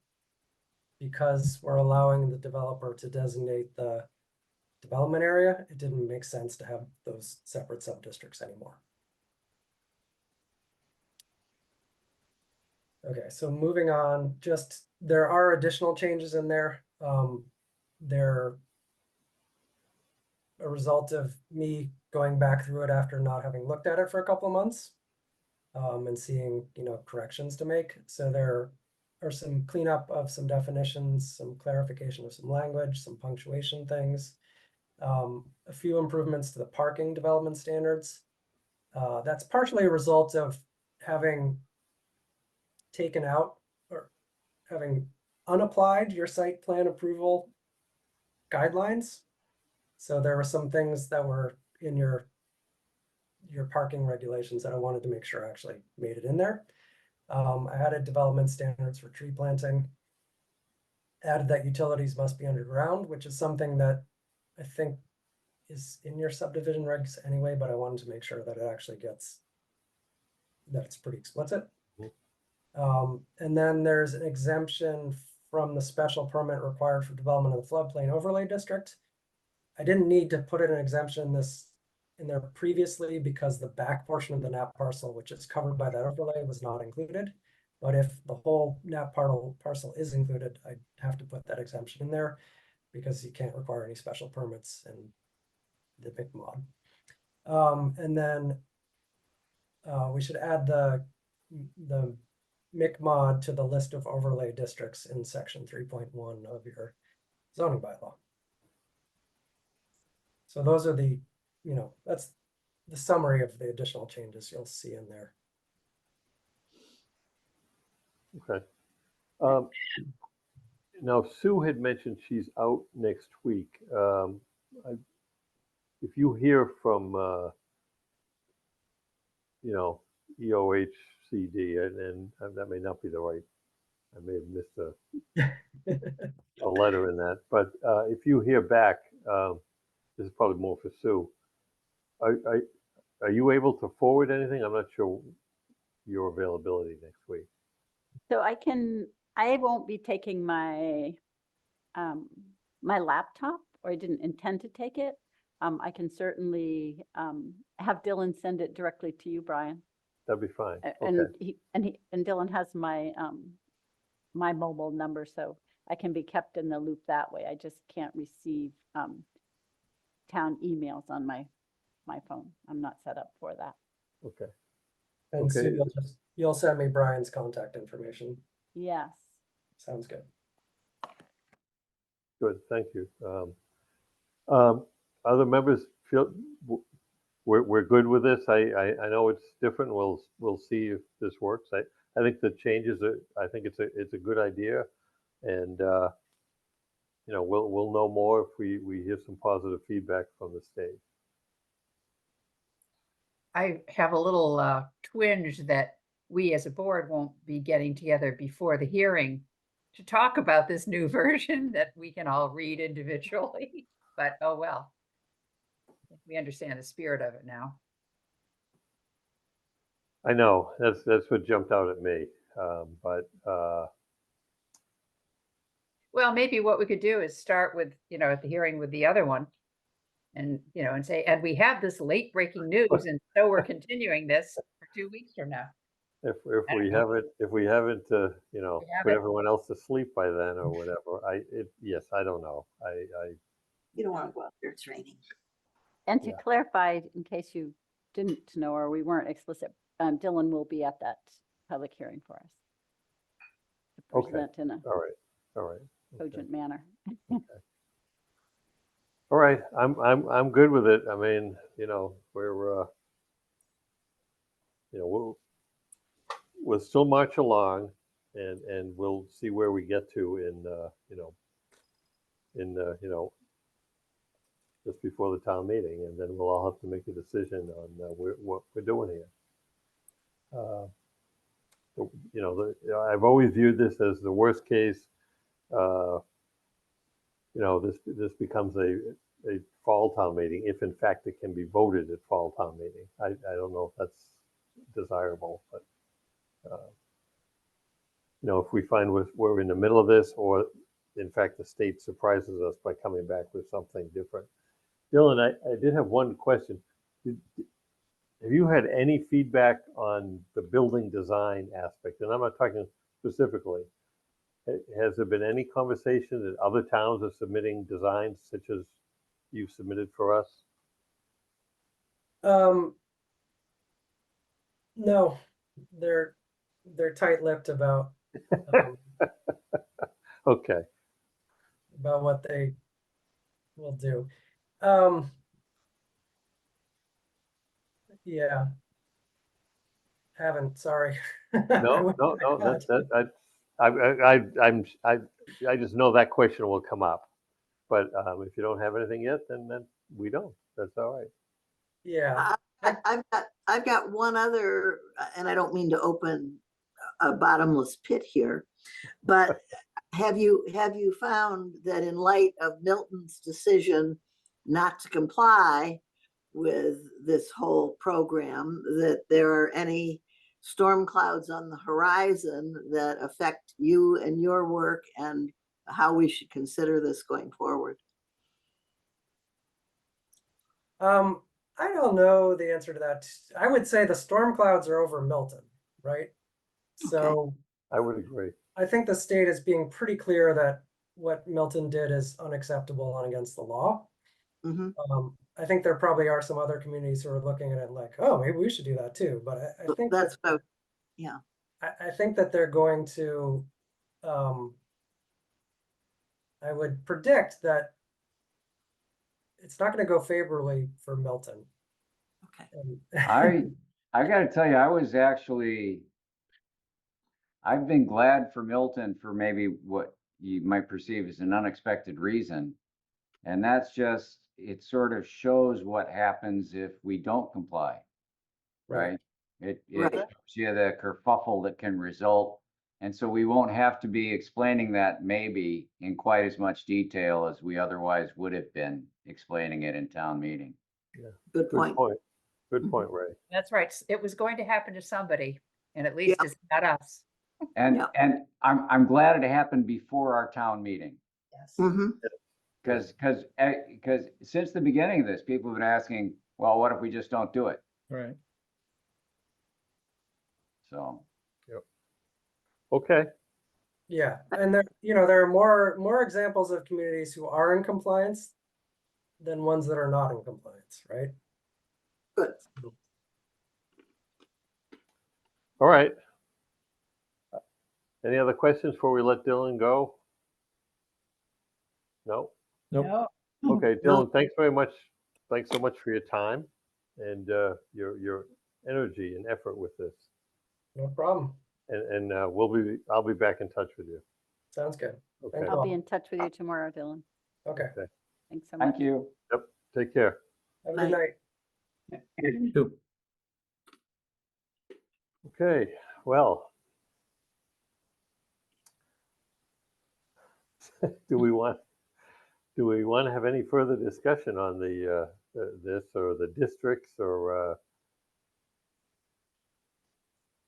because we're allowing the developer to designate the development area, it didn't make sense to have those separate sub-districts anymore. Okay, so moving on, just there are additional changes in there. They're a result of me going back through it after not having looked at it for a couple of months. And seeing, corrections to make. So there are some cleanup of some definitions, some clarification of some language, some punctuation things, a few improvements to the parking development standards. That's partially a result of having taken out or having unapplied your site plan approval guidelines. So there were some things that were in your parking regulations that I wanted to make sure actually made it in there. I added development standards for tree planting. Added that utilities must be underground, which is something that I think is in your subdivision regs anyway, but I wanted to make sure that it actually gets, that it's pretty explicit. And then there's an exemption from the special permit required for development of the floodplain overlay district. I didn't need to put an exemption in there previously because the back portion of the NAP parcel, which is covered by that overlay, was not included. But if the whole NAP parcel is included, I have to put that exemption in there because you can't require any special permits in the BIC mod. And then we should add the MIC mod to the list of overlay districts in section 3.1 of your zoning bylaw. So those are the, that's the summary of the additional changes you'll see in there. Okay. Now, Sue had mentioned she's out next week. If you hear from, EOHCD, and that may not be the right, I may have missed a letter in that, but if you hear back, this is probably more for Sue. Are you able to forward anything? I'm not sure your availability next week. So I won't be taking my, my laptop, or I didn't intend to take it. I can certainly have Dylan send it directly to you, Brian. That'd be fine. And Okay. and Dylan has my my mobile number, so I can be kept in the loop that way. I just can't receive town emails on my phone. I'm not set up for that. Okay. And Okay. Sue, you'll send me Brian's contact information. Yes. Sounds good. Good. Thank you. Other members we're good with this. I know it's different. We'll see if this works. I think the changes are, I think it's a good idea. And, we'll know more if we hear some positive feedback from the state. I have a little twinge that we as a board won't be getting together before the hearing to talk about this new version that we can all read individually. But oh well, we understand the spirit of it now. I know that's what jumped out at me. But Well, maybe what we could do is start with, at the hearing with the other one. And, and say, and we have this late breaking news, and so we're continuing this for 2 weeks from now. if I we don't know. haven't put have it. everyone else to sleep by then or whatever, yes, I don't know. You don't want to go out there, it's raining. And to Yeah. clarify, in case you didn't know or we weren't explicit, Dylan will be at that public hearing for us. To Okay. present in a All right. Okay. cogent manner. All right, I'm good with it. I mean, we'll still march along, and we'll see where we get to just before the town meeting, and then we'll all have to make a decision on what we're doing here. I've always viewed this as the worst case. This becomes a fall town meeting, if in fact it can be voted at fall town meeting. I don't know if that's desirable, but if we find we're in the middle of this, or in fact the state surprises us by coming back with something different. Dylan, I did have one question. Have you had any feedback on the building design aspect? And I'm not talking specifically. Has there been any conversation that other towns are submitting designs such as you submitted for us? No, they're tight-lipped about Okay. about what they will do. Yeah. Haven't, sorry. No. I just know that question will come up. But if you don't have anything yet, then we don't. That's all right. Yeah. I've got one other, and I don't mean to open a bottomless pit here, but have you found that in light of Milton's decision not to comply with this whole program, that there are any storm clouds on the horizon that affect you and your work and how we should consider this going forward? I don't know the answer to that. I would say the storm clouds are over Milton, right? So I would agree. I think the state is being pretty clear that what Milton did is unacceptable and against the law. Mm-hmm. I think there probably are some other communities who are looking at it like, oh, maybe we should do that too. But I think that's that, yeah. I think that they're going to. I would predict that it's not going to go favorably for Milton. Okay. I got to tell you, I've been glad for Milton for maybe what you might perceive as an unexpected reason. And that's just, it sort of shows what happens if we don't comply, right? It shows you the kerfuffle that can result. And so we won't have to be explaining that maybe in quite as much detail as we otherwise would have been explaining it in town meeting. Yeah. Good point. Good point, Ray. That's right. It was going to happen to somebody, and at least it's not us. And Yeah. and I'm glad it happened before our town meeting. Yes. Mm-hmm. Because since the beginning of this, people have been asking, well, what if we just don't do it? Right. So. Okay. Yeah, and there are more examples of communities who are in compliance than ones that are not in compliance, right? Good. All right. Any other questions before we let Dylan go? No? Nope. No. Okay, Dylan, thanks very much. Thanks so much for your time. and your energy and effort with this. No problem. And I'll be back in touch with you. Sounds good. Okay. Thank you I'll be all. in touch with you tomorrow, Dylan. Okay. Thanks so much. Thank you. Yep. Take care. Have a good Night. night. Two. Okay. Well, do we want to have any further discussion on this or the districts, or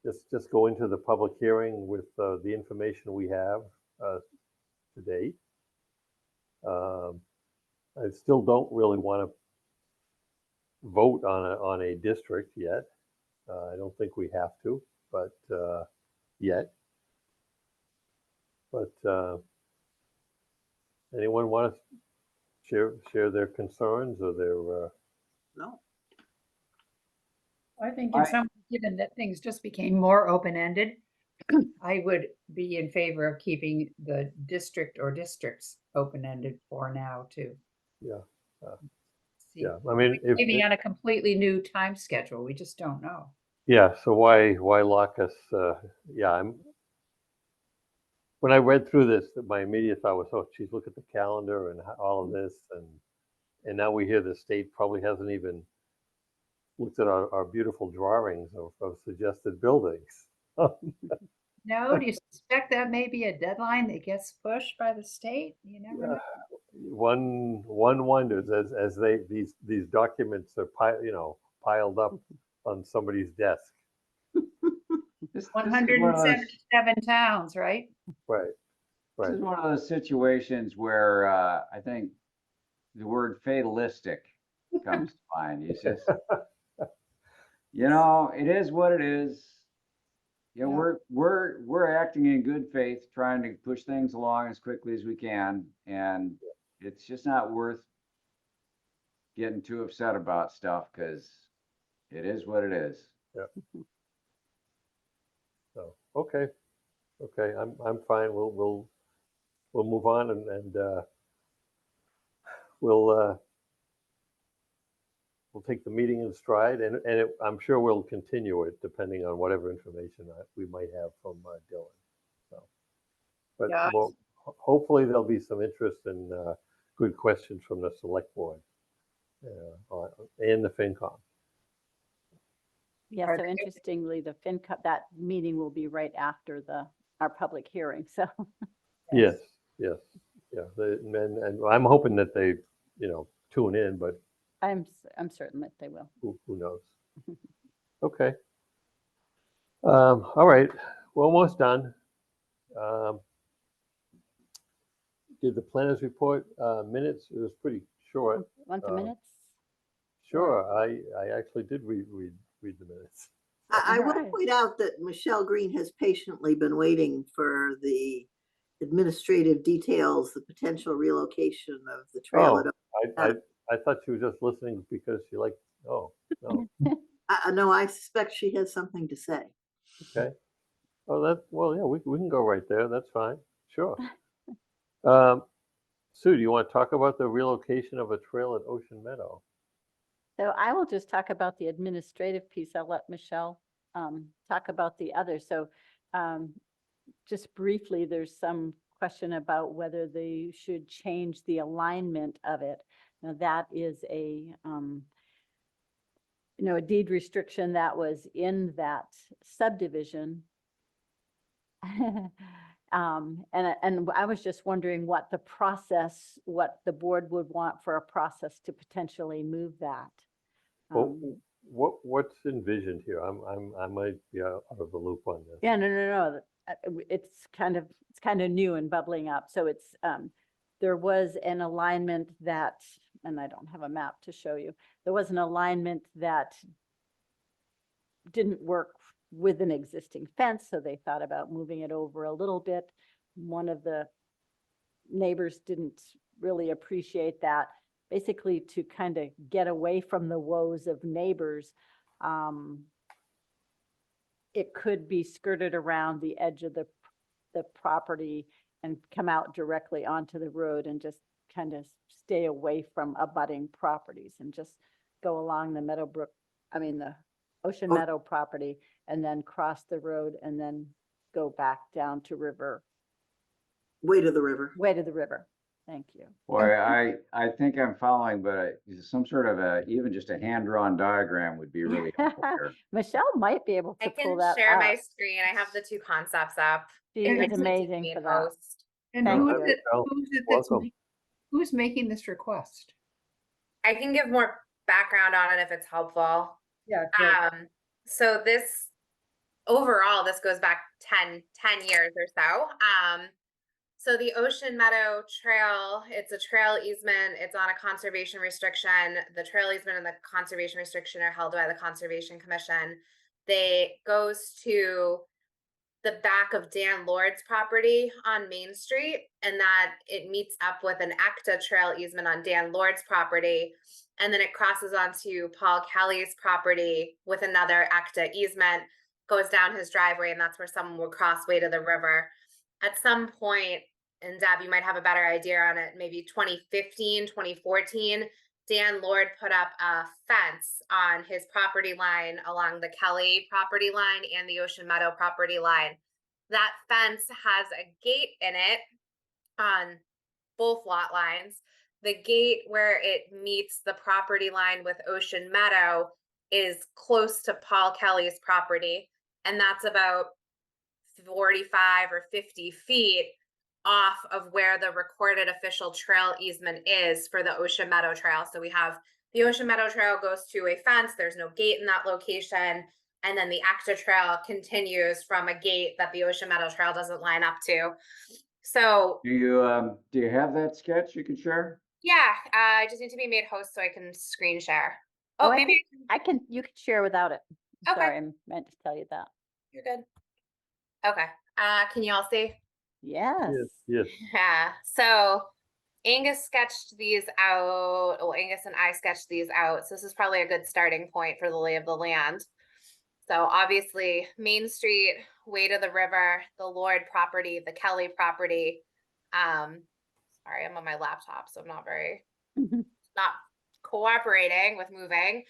just go into the public hearing with the information we have to date? I still don't really want to vote on a district yet. I don't think we have to, but yet. But anyone want to share their concerns or their? No. I think in I- some, given that things just became more open-ended, I would be in favor of keeping the district or districts open-ended for now too. Yeah. See, Yeah. I mean, maybe on a completely new time schedule, we just don't know. yeah. So why lock us? Yeah. When I read through this, my immediate thought was, oh, geez, look at the calendar and all of this, and now we hear the state probably hasn't even looked at our beautiful drawings of suggested buildings. No, do you suspect that may be a deadline that gets pushed by the state? You never know. One wonders as these documents are piled up on somebody's desk. This is One one hundred of and those- 77 towns, right? Right. This Right. is one of those situations where I think the word fatalistic comes to mind. It's just, it is what it is. Yeah. We're acting in good faith, trying to push things along as quickly as we can, and it's just not worth getting too upset about stuff because it is what it is. So okay. I'm fine. We'll move on and we'll take the meeting in stride, and I'm sure we'll continue it depending on whatever information we might have from Dylan. So, but Yeah. hopefully there'll be some interest and good questions from the select board and the FinCom. Yeah, Are so they- interestingly, the FinCom, that meeting will be right after our public hearing, so. Yes. Yeah. And I'm hoping that they tune in, but I'm certain that they will. who knows? Okay. All right. We're almost done. Did the planners report minutes? It was pretty short. Want the Uh, minutes? Sure. I actually did read the minutes. I will Alright. point out that Michelle Green has patiently been waiting for the administrative details, the potential relocation of the trail. I thought she was just listening because she liked. Oh no. No, I suspect she has something to say. Okay. Oh, well, yeah. We can go right there. That's fine. Sure. Sue, do you want to talk about the relocation of a trail at Ocean Meadow? So I will just talk about the administrative piece. I'll let Michelle talk about the other. So just briefly, there's some question about whether they should change the alignment of it. Now that is a deed restriction that was in that subdivision. And I was just wondering what the board would want for a process to potentially move that. Well, what's envisioned here? I might be out of the loop on this. Yeah, no. It's kind of new and bubbling up. So it's, there was an alignment that, and I don't have a map to show you. There was an alignment that didn't work with an existing fence, so they thought about moving it over a little bit. One of the neighbors didn't really appreciate that. Basically, to kind of get away from the woes of neighbors, it could be skirted around the edge of the property and come out directly onto the road and just kind of stay away from abutting properties and just go along the Meadowbrook, the Ocean Oh. Meadow property and then cross the road and then go back down to Way to the river. way to the river. Thank you. Boy, I think I'm following, but some sort of even just a hand-drawn diagram would be really helpful here. Michelle might be able I to can pull that share my up. screen. I have the two concepts up. She And is it's amazing Main for that. host. And Thank who you. is it, Michelle, who's it that's, welcome. who's making this request? I can give more background on it if it's helpful. Yeah. So this overall, this goes back 10 years or so. So the Ocean Meadow Trail, it's a trail easement. It's on a conservation restriction. The trail easement and the conservation restriction are held by the Conservation Commission. They goes to the back of Dan Lord's property on Main Street, and that it meets up with an ECTA trail easement on Dan Lord's property. And then it crosses onto Paul Kelly's property with another ECTA easement, goes down his driveway, and that's where someone would cross way to the river. At some point, and Deb, you might have a better idea on it, maybe 2015, 2014, Dan Lord put up a fence on his property line along the Kelly property line and the Ocean Meadow property line. That fence has a gate in it on both lot lines. The gate where it meets the property line with Ocean Meadow is close to Paul Kelly's property, and that's about 45 or 50 feet off of where the recorded official trail easement is for the Ocean Meadow Trail. So we have the Ocean Meadow Trail goes to a fence. There's no gate in that location. And then the ECTA Trail continues from a gate that the Ocean Meadow Trail doesn't line up to. So Do you have that sketch you can share? yeah, I just need to be made host so I can screen share. Oh, Oh, I maybe you can share without it. Okay. Sorry, I meant to tell you that. you're good. Okay. Can you all see? Yes. Yes. Yeah. So Angus sketched these out. Well, Angus and I sketched these out. So this is probably a good starting point for the lay of the land. So obviously Main Street, way to the river, the Lord property, the Kelly property. Sorry, I'm on my laptop, so I'm not not cooperating with moving.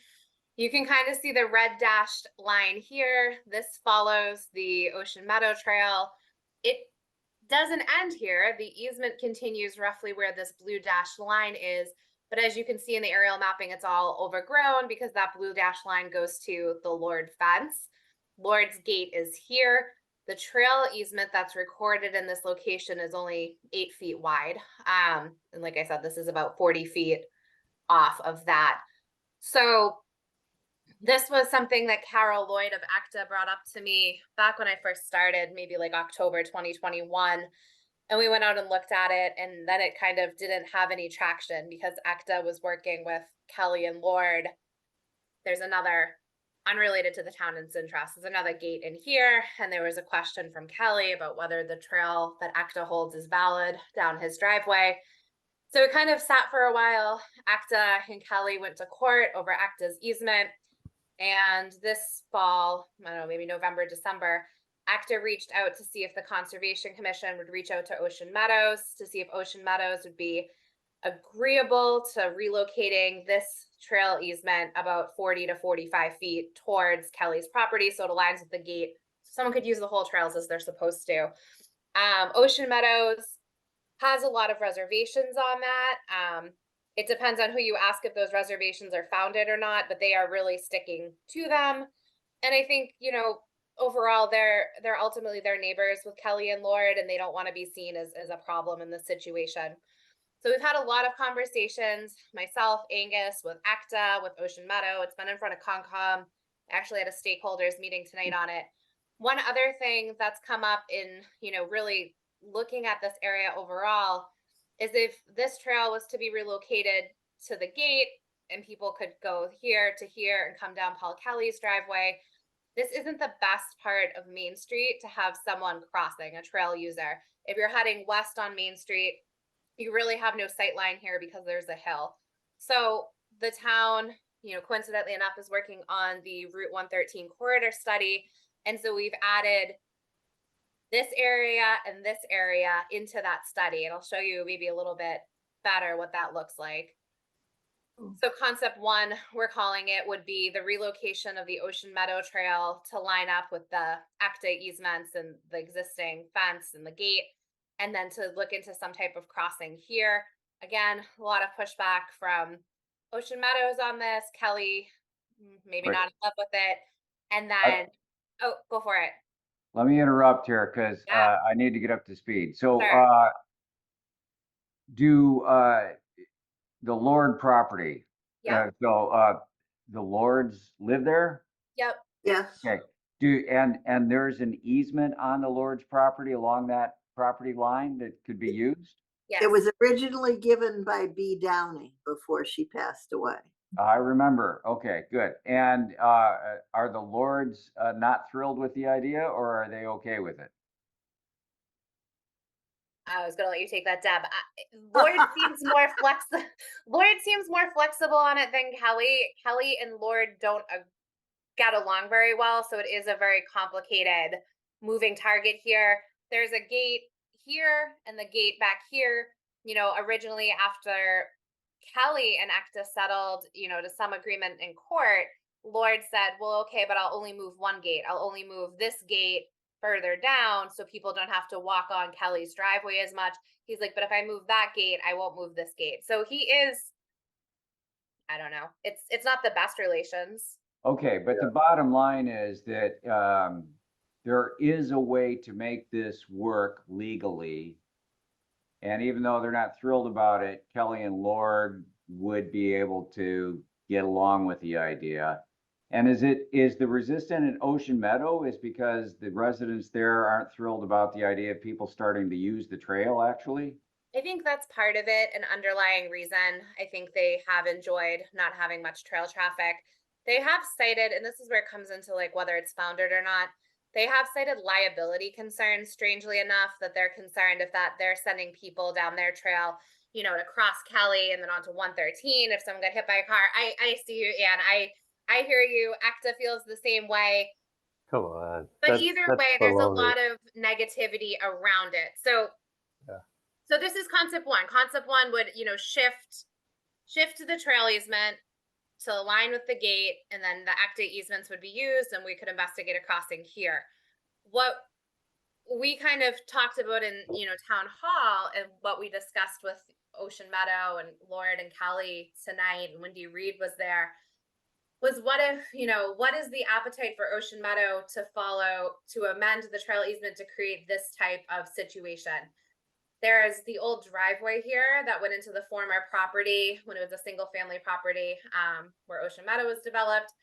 You can kind of see the red dashed line here. This follows the Ocean Meadow Trail. It doesn't end here. The easement continues roughly where this blue dashed line is. But as you can see in the aerial mapping, it's all overgrown because that blue dashed line goes to the Lord fence. Lord's gate is here. The trail easement that's recorded in this location is only 8 feet wide. And like I said, this is about 40 feet off of that. So this was something that Carol Lloyd of ECTA brought up to me back when I first started, maybe like October 2021. And we went out and looked at it, and then it kind of didn't have any traction because ECTA was working with Kelly and Lord. There's another, unrelated to the town's interest, there's another gate in here, and there was a question from Kelly about whether the trail that ECTA holds is valid down his driveway. So it kind of sat for a while. ECTA and Kelly went to court over ECTA's easement. And this fall, I don't know, maybe November, December, ECTA reached out to see if the Conservation Commission would reach out to Ocean Meadows to see if Ocean Meadows would be agreeable to relocating this trail easement about 40 to 45 feet towards Kelly's property. So it aligns with the gate. Someone could use the whole trails as they're supposed to. Ocean Meadows has a lot of reservations on that. It depends on who you ask if those reservations are founded or not, but they are really sticking to them. And I think, overall, they're ultimately their neighbors with Kelly and Lord, and they don't want to be seen as a problem in this situation. So we've had a lot of conversations, myself, Angus, with ECTA, with Ocean Meadow. It's been in front of Concom. I actually had a stakeholders meeting tonight on it. One other thing that's come up in, really looking at this area overall is if this trail was to be relocated to the gate and people could go here to here and come down Paul Kelly's driveway, this isn't the best part of Main Street to have someone crossing, a trail user. If you're heading west on Main Street, you really have no sight line here because there's a hill. So the town, coincidentally enough, is working on the Route 113 corridor study. And so we've added this area and this area into that study. And I'll show you maybe a little bit better what that looks like. So concept one, we're calling it, would be the relocation of the Ocean Meadow Trail to line up with the ACTA easements and the existing fence and the gate, and then to look into some type of crossing here. Again, a lot of pushback from Ocean Meadows on this. Kelly, maybe Right. not in love with it. And then, oh, go for it. Let me interrupt here because Yeah. I need to get up to speed. So Sure. do the Lord property, Yep. The Lords live there? Yep. Yes, Okay. And there's an easement on the Lord's property along that property line that could be used? Yes. it was originally given by B. Downey before she passed away. I remember. Okay, good. And are the Lords not thrilled with the idea, or are they okay with it? I was gonna let you take that, Deb. Lloyd seems more flexible. Lloyd seems more flexible on it than Kelly. Kelly and Lord don't get along very well, so it is a very complicated moving target here. There's a gate here and the gate back here. You know, originally after Kelly and ACTA settled, you know, to some agreement in court, Lord said, "Well, okay, but I'll only move one gate. I'll only move this gate further down so people don't have to walk on Kelly's driveway as much." He's like, "But if I move that gate, I won't move this gate." So he is, I don't know. It's not the best relations. Okay, but the bottom line is that there is a way to make this work legally. And even though they're not thrilled about it, Kelly and Lord would be able to get along with the idea. And is the resistance in Ocean Meadow is because the residents there aren't thrilled about the idea of people starting to use the trail actually? I think that's part of it, an underlying reason. I think they have enjoyed not having much trail traffic. They have cited, and this is where it comes into like whether it's founded or not, they have cited liability concerns, strangely enough, that they're concerned if that they're sending people down their trail, you know, to cross Kelly and then onto 113 if someone got hit by a car. I see you, Ann. I hear you. ACTA feels the same way. Come on. But either That's way, there's a baloney. lot of negativity around it. So Yeah. so this is concept one. Concept one would, you know, shift the trail easement to align with the gate, and then the ACTA easements would be used, and we could investigate a crossing here. What we kind of talked about in, you know, town hall, and what we discussed with Ocean Meadow and Lord and Kelly tonight, and Wendy Reed was there, was what if, you know, what is the appetite for Ocean Meadow to amend the trail easement to create this type of situation? There's the old driveway here that went into the former property when it was a single family property where Ocean Meadow was developed.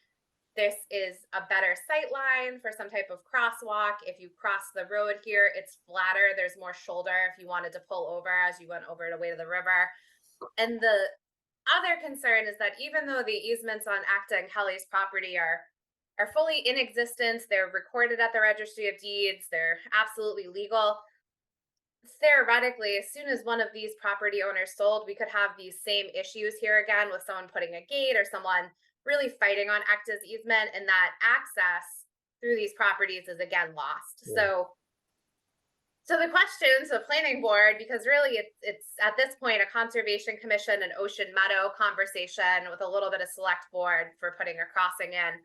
This is a better sight line for some type of crosswalk. If you cross the road here, it's flatter. There's more shoulder if you wanted to pull over as you went over the way to the river. And the other concern is that even though the easements on ACTA and Kelly's property are fully in existence, they're recorded at the Registry of Deeds, they're absolutely legal, theoretically, as soon as one of these property owners sold, we could have these same issues here again with someone putting a gate or someone really fighting on ACTA's easement, and that access through these properties is again lost. Yeah. So the question to the planning board, because really it's at this point a conservation commission and Ocean Meadow conversation with a little bit of select board for putting a crossing in,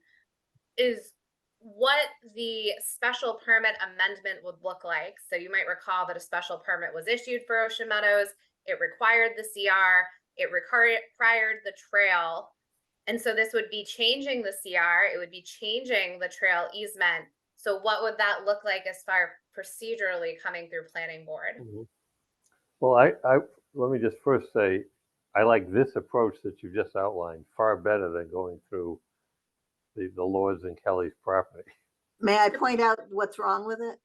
is what the special permit amendment would look like. So you might recall that a special permit was issued for Ocean Meadows. It required the CR, it required the trail. And so this would be changing the CR, it would be changing the trail easement. So what would that look like as far procedurally coming through planning board? Mhm. Well, I let me just first say, I like this approach that you just outlined far better than going through the Lords and Kelly's property. May I point out what's wrong with it?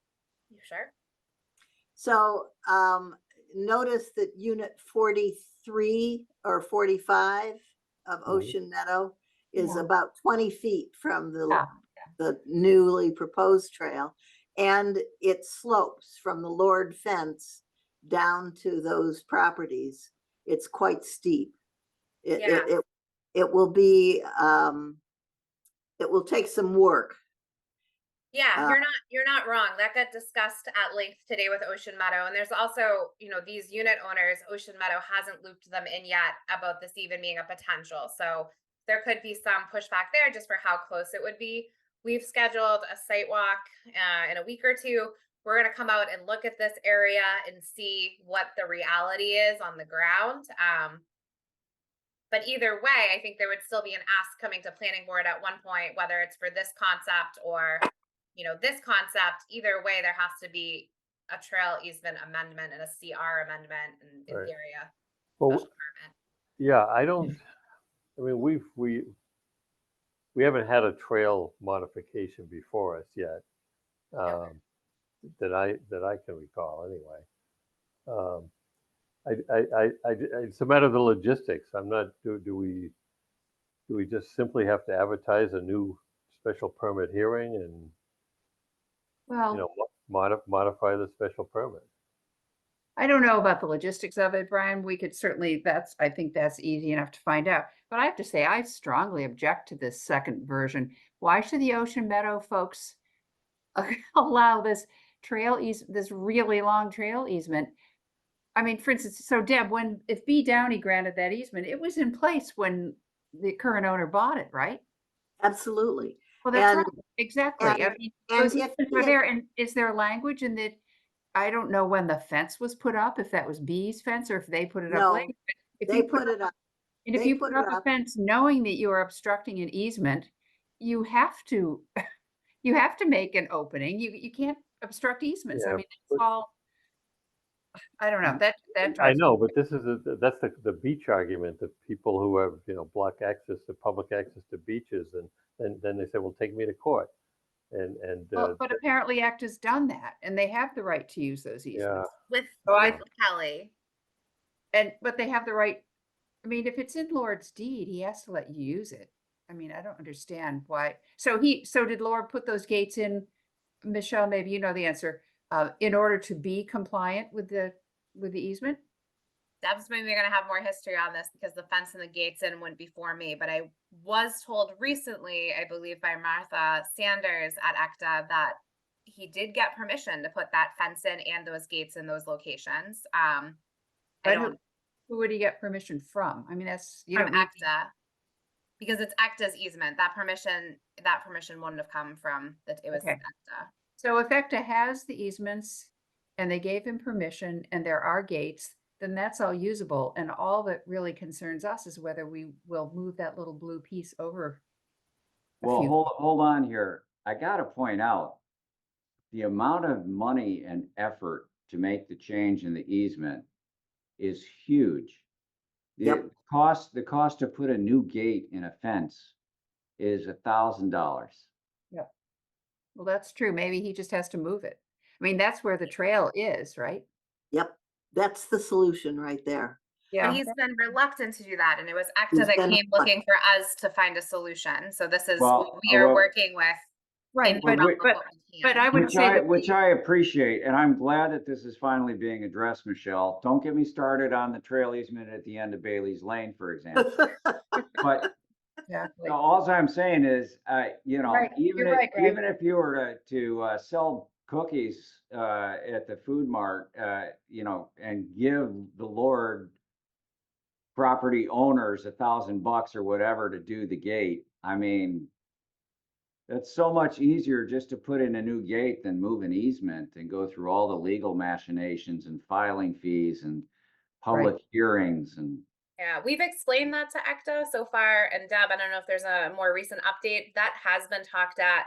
You sure? So notice that unit 43 or 45 of Ocean Meadow is Yeah. about 20 feet from Yeah. the newly proposed trail. And it slopes from the Lord fence down to those properties. It's quite steep. Yeah. It will be, it will take some work Yeah, Uh, you're not wrong. That got discussed at length today with Ocean Meadow. And there's also, these unit owners, Ocean Meadow hasn't looped them in yet about this even being a potential. So there could be some pushback there just for how close it would be. We've scheduled a site walk in a week or two. We're going to come out and look at this area and see what the reality is on the ground. But either way, I think there would still be an ask coming to planning board at one point, whether it's for this concept or, this concept. Either way, there has to be a trail easement amendment and a CR amendment and in Right. theory a Well, special permit. yeah, I mean, we haven't had a trail modification before us yet, that I can recall anyway. It's a matter of the logistics. I'm not, do we just simply have to advertise a new special permit hearing and, Well, modify the special permit? I don't know about the logistics of it, Brian. We could certainly, I think that's easy enough to find out. But I have to say, I strongly object to this second version. Why should the Ocean Meadow folks allow this this really long trail easement? I mean, for instance, so Deb, if B Downey granted that easement, it was in place when the current owner bought it, right? Absolutely. Well, that's right. And, Exactly. I and, mean, and those if easements he are had- there, and is there language in that? I don't know when the fence was put up, if that was B's fence or if they put it up No, later. But if they you put it up. and if They you put put it up a up. fence knowing that you are obstructing an easement, you have to, you have to make an opening. You can't obstruct easements. I Yeah, mean, it's but- all, I don't know, that I drives. know, but that's the beach argument, that people who have, block access to public access to beaches, and then they say, well, take me to court. And Well, but apparently ACT has done that and they have the right to use those yeah, easements. With So Kelly. but they have the right, I mean, if it's in Lord's deed, he has to let you use it. I mean, I don't understand why. So did Lord put those gates in, Michelle, maybe you know the answer, in order to be compliant with the easement? Deb's maybe gonna have more history on this because the fence and the gates in went before me, but I was told recently, I believe by Martha Sanders at ECTA, that he did get permission to put that fence in and those gates in those locations. I But don't who would he get permission from? I mean, that's, you from don't need, ECTA because it's ECTA's easement. That permission wouldn't have come from it was Okay. ECTA. so if ECTA has the easements and they gave him permission and there are gates, then that's all usable. And all that really concerns us is whether we will move that little blue piece over. Well, hold on here. I gotta point out, the amount of money and effort to make the change in the easement is huge. Yep. The cost to put a new gate in a fence is $1,000. Well, that's true. Maybe he just has to move it. I mean, that's where the trail is, right? Yep, that's the solution right there. But he's been reluctant to do that, and it was ECTA He's that been came looking for us to find a solution. So this is Well, what we are well- working with. Right, in the but, realm of but, what we but can. I would say that. Which I appreciate, and I'm glad that this is finally being addressed, Michelle. Don't get me started on the trail easement at the end of Bailey's Lane, for example. But Exactly. all I'm saying is, Right, you're even right, Greg. even if you were to sell cookies at the food mart, and give the Lord property owners $1,000 or whatever to do the gate, I mean, that's so much easier just to put in a new gate than move an easement and go through all the legal machinations and filing fees and public hearings and. Yeah, we've explained that to ECTA so far. And Deb, I don't know if there's a more recent update that has been talked at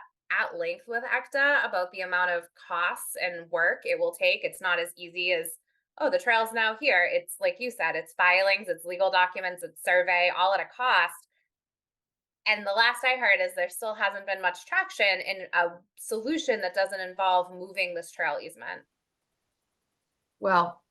length with ECTA about the amount of costs and work it will take. It's not as easy as, oh, the trail's now here. It's like you said, it's filings, it's legal documents, it's survey, all at a cost. And the last I heard is there still hasn't been much traction in a solution that doesn't involve moving this trail easement. Well,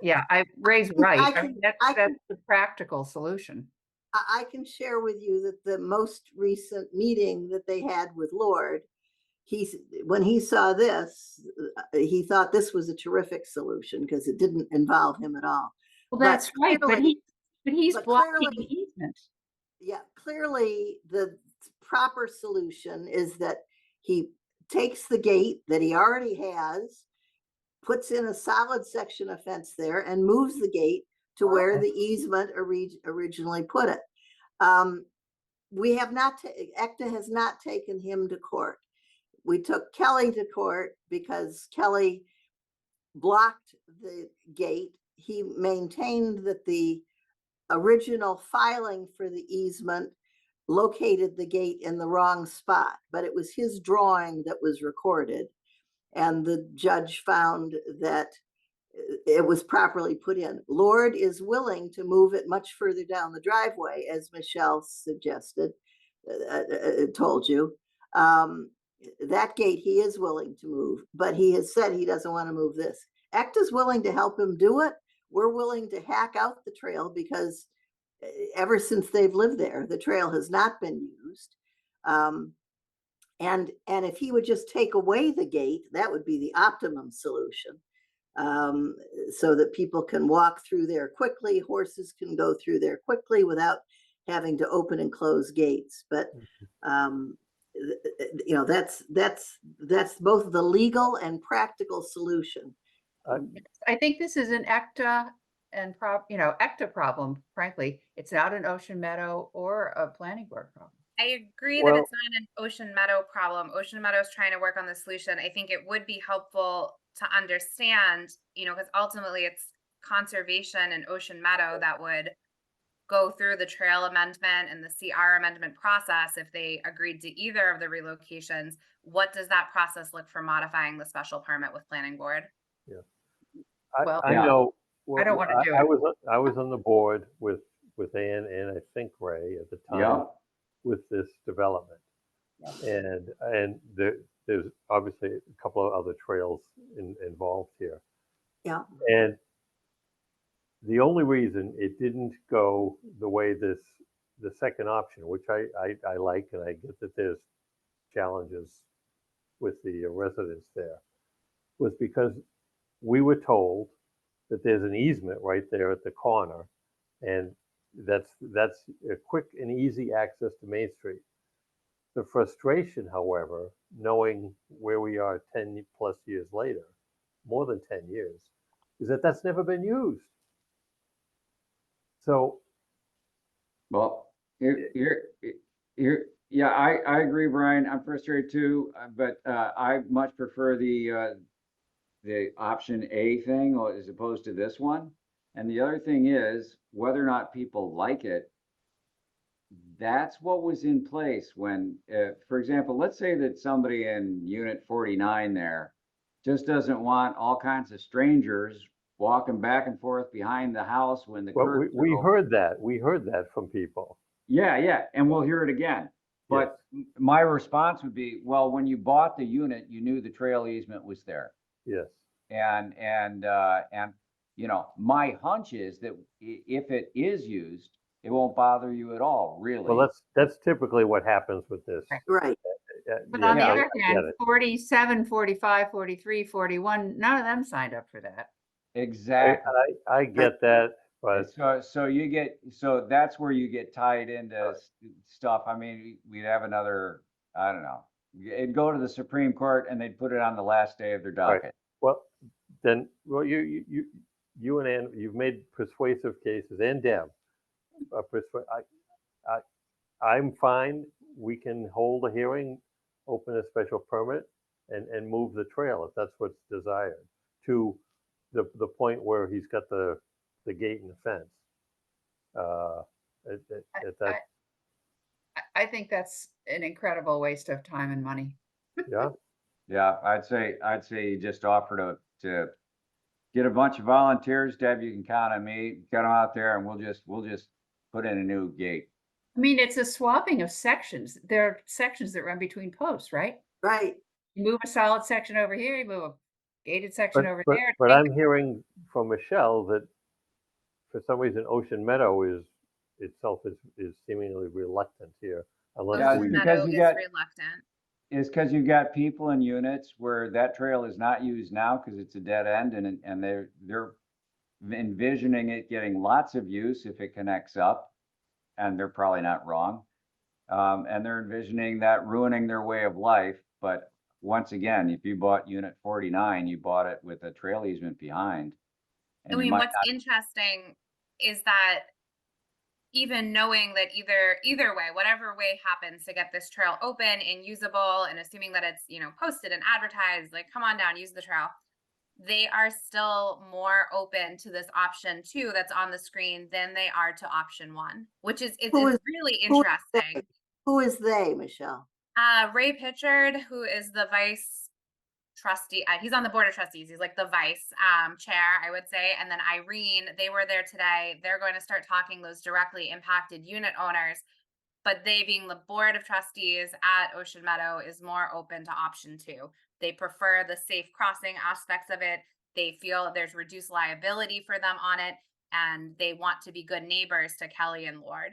yeah, Ray's right. I mean, that's can- the practical solution. I can share with you that the most recent meeting that they had with Lord, when he saw this, he thought this was a terrific solution because it didn't involve him at all. Well, that's right, but he's but blocking clearly- the easement. Yeah, clearly the proper solution is that he takes the gate that he already has, puts in a solid section of fence there and moves the gate to where the easement originally put it. We have not, ECTA has not taken him to court. We took Kelly to court because Kelly blocked the gate. He maintained that the original filing for the easement located the gate in the wrong spot, but it was his drawing that was recorded. And the judge found that it was properly put in. Lord is willing to move it much further down the driveway, as Michelle suggested, told you. That gate he is willing to move, but he has said he doesn't want to move this. ECTA's willing to help him do it. We're willing to hack out the trail because ever since they've lived there, the trail has not been used. And if he would just take away the gate, that would be the optimum solution. So that people can walk through there quickly, horses can go through there quickly without having to open and close gates. But you know, that's both the legal and practical solution. I think this is an ECTA and ECTA problem, frankly. It's not an Ocean Meadow or a planning board problem. I agree that it's not an Ocean Meadow problem. Ocean Meadow is trying to work on the solution. I think it would be helpful to understand, because ultimately it's conservation and Ocean Meadow that would go through the trail amendment and the CR amendment process. If they agreed to either of the relocations, what does that process look for modifying the special permit with planning board? Yeah. Well, I know. I don't want to do I it. I was on the board with Ann and I think Ray at the time with this development. And there's obviously a couple of other trails involved here. Yeah. And the only reason it didn't go the way the second option, which I like, and I get that there's challenges with the residents there, was because we were told that there's an easement right there at the corner, and that's a quick and easy access to Main Street. The frustration, however, knowing where we are 10 plus years later, more than 10 years, is that that's never been used. So, Well, yeah, I agree, Brian. I'm frustrated too, but I much prefer the option A thing as opposed to this one. And the other thing is whether or not people like it. That's what was in place when, for example, let's say that somebody in unit 49 there just doesn't want all kinds of strangers walking back and forth behind the house when the well, we heard that. We heard that from people. Yeah, and we'll hear it again. But my response would be, well, when you bought the unit, you knew the trail easement was there. Yes. And my hunch is that if it is used, it won't bother you at all, really. Well, that's typically what happens with this. Right. But on the other hand, 47, 45, 43, 41, none of them signed up for that. Exactly. I get that, but so that's where you get tied into stuff. I mean, we'd have another, I don't know, it'd go to the Supreme Court and they'd put it on the last day of their docket. Right. Well, then, you and Ann, you've made persuasive cases, and Deb, I'm fine. We can hold a hearing, open a special permit, and move the trail if that's what's desired to the point where he's got the gate and the fence. I think that's an incredible waste of time and money. Yeah. Yeah, I'd say you just offer to get a bunch of volunteers. Deb, you can count on me. Get them out there, and we'll just put in a new gate. I mean, it's a swapping of sections. There are sections that run between posts, right? Right. You move a solid section over here, you move a gated section over there. But I'm hearing from Michelle that for some reason Ocean Meadow is seemingly reluctant here, unless Ocean Meadow is reluctant. It's because you've got people in units where that trail is not used now because it's a dead end, and they're envisioning it getting lots of use if it connects up, and they're probably not wrong. And they're envisioning that ruining their way of life. But once again, if you bought unit 49, you bought it with a trail easement behind. I And you mean, might what's not, interesting is that even knowing that either way, whatever way happens to get this trail open and usable, and assuming that it's, you know, posted and advertised, like, come on down, use the trail, they are still more open to this option 2 that's on the screen than they are to option 1, which is it's Who is- really who is they? interesting. Who is they, Michelle? Ray Pitchard, who is the vice trustee, he's on the board of trustees. He's like the vice chair, I would say. And then Irene, they were there today. They're going to start talking those directly impacted unit owners. But they, being the board of trustees at Ocean Meadow, is more open to option 2. They prefer the safe crossing aspects of it. They feel there's reduced liability for them on it, and they want to be good neighbors to Kelly and Lord.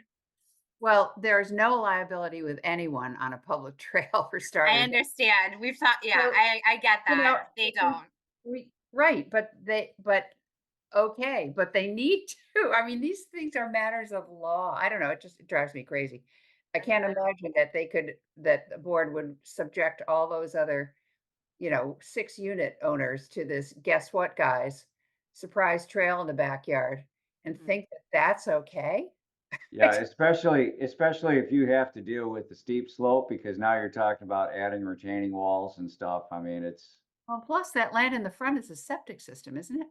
Well, there's no liability with anyone on a public trail for starters. I understand. We've talked, yeah, So, I get you that. know, They don't. Right, okay, but they need to. I mean, these things are matters of law. I don't know, it drives me crazy. I can't imagine that that the board would subject all those other, 6-unit owners to this, guess what, guys? Surprise trail in the backyard, and think that that's okay? yeah, especially if you have to deal with the steep slope, because now you're talking about adding retaining walls and stuff. I mean, Well, plus that land in the front is a septic system, isn't it?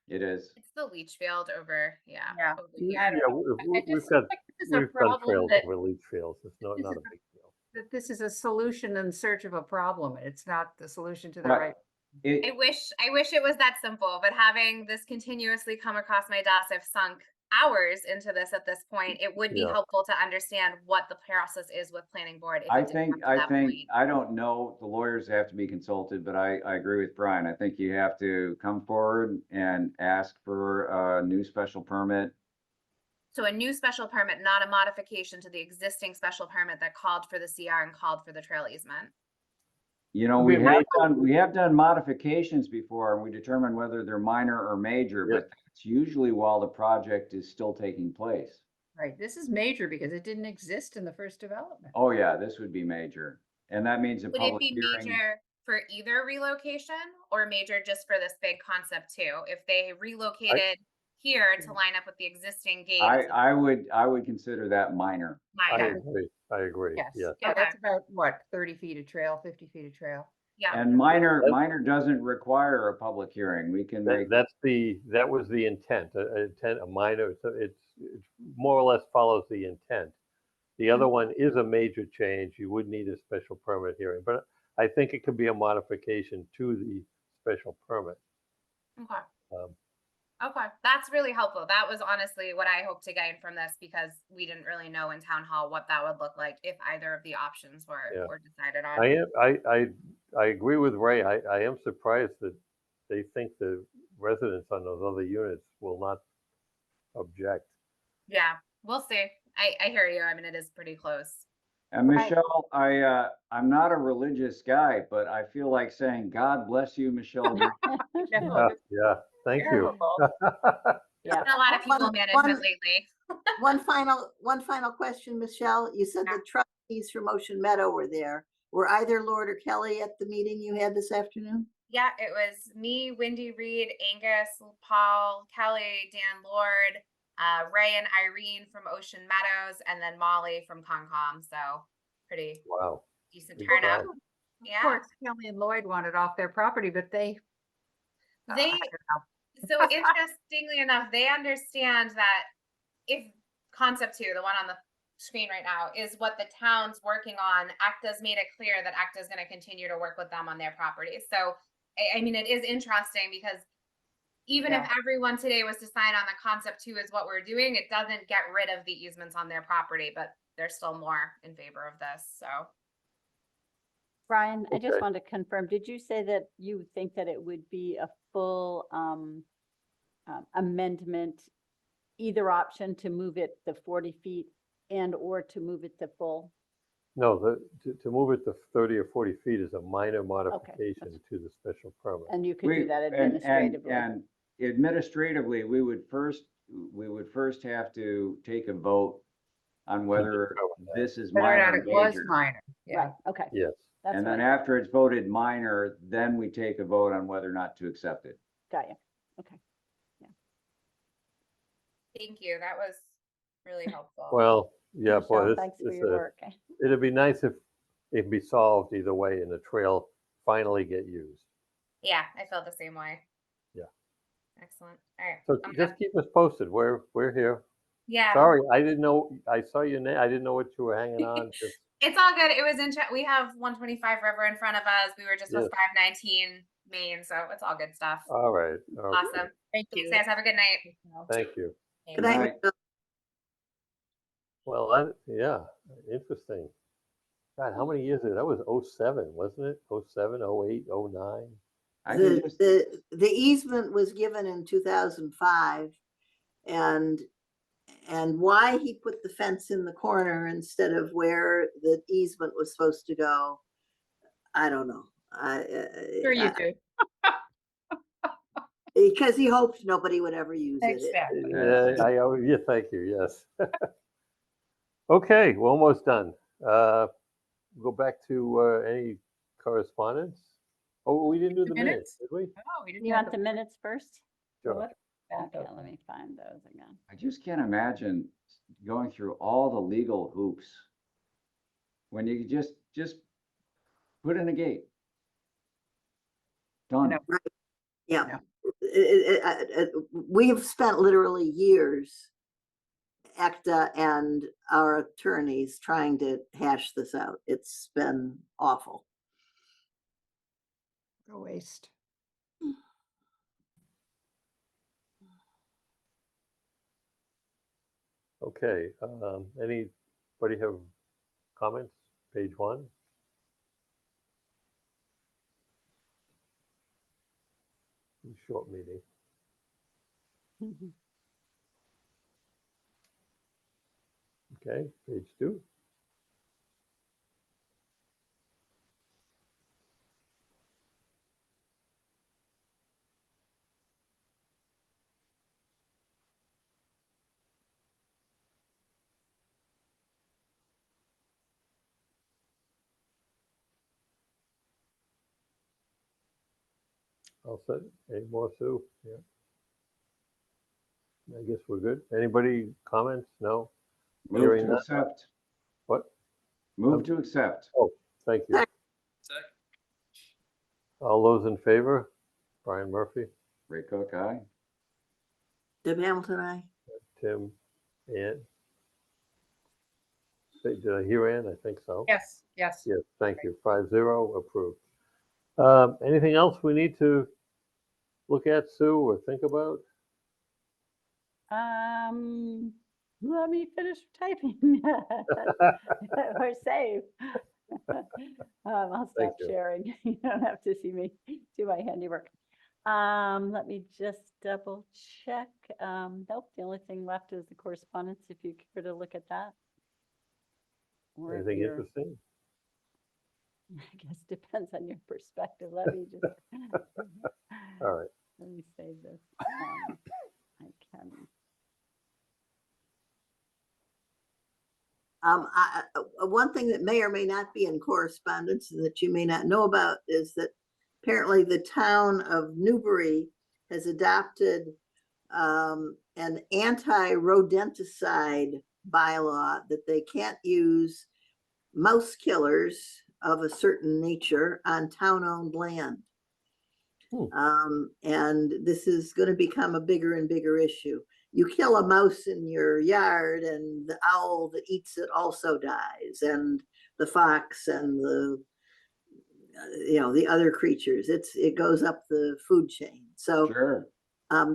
it is. It's the leach field over, Yeah. over Yeah, here. I don't Yeah, know. I we've just got, feel like this is a we've done problem trails that over leach fields. It's not this a is big deal. that this is a solution in search of a problem. It's not the solution to the Right. right. I wish it was that simple, but having this continuously come across my desk, I've sunk hours into this at this point. It would be Yeah. helpful to understand what the process is with planning board. If I it did think, come to that point. I don't know, the lawyers have to be consulted, but I agree with Brian. I think you have to come forward and ask for a new special permit. So a new special permit, not a modification to the existing special permit that called for the CR and called for the trail easement. You know, we have done modifications before, and we determine whether they're minor or major, Yep. but it's usually while the project is still taking place. Right. This is major because it didn't exist in the first development. Oh, yeah, this would be major. And that means a Would it public be hearing. major for either relocation or major just for this big concept too? If they relocated here to line up with the existing gate. I would consider that minor. I Minor. agree. I agree. Yes. Yes. Yeah, Okay. that's about what, 30 feet of trail, 50 feet of trail. Yeah. And minor doesn't require a public hearing. We can make, That was the intent, a minor, so it more or less follows the intent. The other one is a major change. You would need a special permit hearing, but I think it could be a modification to the special permit. Okay. Um, Okay, that's really helpful. That was honestly what I hoped to gain from this, because we didn't really know in town hall what that would look like if either of the options Yeah. were decided on. I agree with Ray. I am surprised that they think the residents on those other units will not object. Yeah, we'll see. I hear you. I mean, it is pretty close. and Right. Michelle, I'm not a religious guy, but I feel like saying, God bless you, Michelle. No, Yeah, thank you. Yeah. A lot of people One- management one- lately. One final question, Michelle. You said the trustees from Ocean Meadow were there. Were either Lord or Kelly at the meeting you had this afternoon? Yeah, it was me, Wendy Reed, Angus, Paul, Kelly, Dan Lord, Ray and Irene from Ocean Meadows, and then Molly from Concom. So pretty Wow. decent Big turnout. crowd. Yeah. Of course, Kelly and Lloyd wanted off their property, but they, They I don't know. so interestingly enough, they understand that if concept 2, the one on the screen right now, is what the town's working on, ACTA's made it clear that ACTA is going to continue to work with them on their property. So, I mean, it is interesting because even if everyone today was to sign on the concept 2 is what we're doing, it doesn't get rid of the easements on their property, but they're still more in favor of this. So, Brian, I just Okay. wanted to confirm, did you say that you think that it would be a full amendment, either option to move it the 40 feet and or to move it to full? No, to move it to 30 or 40 feet is a minor modification to the special permit. And you could do that And administratively. administratively, we would first have to take a vote on whether determine that. this is Whether or minor not or it was major. minor, yeah. Right, okay. Yes. That's And then what, after it's voted minor, then we take a vote on whether or not to accept it. got you. Okay. Thank you. That was really helpful. Well, yeah, boy, Michelle, this, thanks for this, your work. it'd be nice if it could be solved either way and the trail finally get used. Yeah, I felt the same way. Yeah. Excellent. All right. So I'm just gonna- keep us posted. We're here. yeah. Sorry, I didn't know, I saw your name. I didn't know what you were hanging on. Just- It's all good. It was in we have 125 River in front of us. We were just Yes. with 519 Main, so it's all good stuff. All right. Okay. Awesome. Thank Thanks, guys. Have a good night. Thank you. Good night. Right. Michelle. Well, yeah, interesting. God, how many years ago? That was 07, wasn't it? 07, 08, 09? I can The, just, the easement was given in 2005, and why he put the fence in the corner instead of where the easement was supposed to go, I don't know. Sure you do. Because he hoped nobody would ever use it. Exactly. Yeah, thank you. Yes. Okay, we're almost done. Go back to any correspondence. Oh, we didn't do The the minutes, did we? Oh, we didn't You have want the minutes first? Sure. Okay, let me find those again. I just can't imagine going through all the legal hoops when you could just put in a gate. Done. know. Yeah. Yeah. We have spent literally years, ECTA and our attorneys, trying to hash this out. It's been awful. A waste. Okay, anybody have comments? Page 1? Short meeting. Okay, page 2. All set. Any more, Sue? Yeah. I guess we're good. Anybody comments? No? Move Hearing to none. accept. What? Move to accept. Thank you. All those in favor? Brian Murphy, Ray Cook, aye. Deb Hamilton, I. Tim, Ann. Did I hear Ann? I think so. Yes, yes. Yes, thank you. 5-0, approved. Anything else we need to look at, Sue, or think about? Let me finish typing or save. I'll Thank stop you. sharing. You don't have to see me do my handiwork. Let me just double check. Nope, the only thing left is the correspondence, if you care to look at that. Or if Anything you're- interesting? I guess depends on your perspective. Let me just. All right. Let me save this. I can. One thing that may or may not be in correspondence and that you may not know about is that apparently the town of Newbury has adopted an anti-rodenticide bylaw that they can't use mouse killers of a certain nature on town-owned land. And this is going to become a bigger and bigger issue. You kill a mouse in your yard and the owl that eats it also dies, and the fox and the the other creatures. It goes up the food chain. So Sure.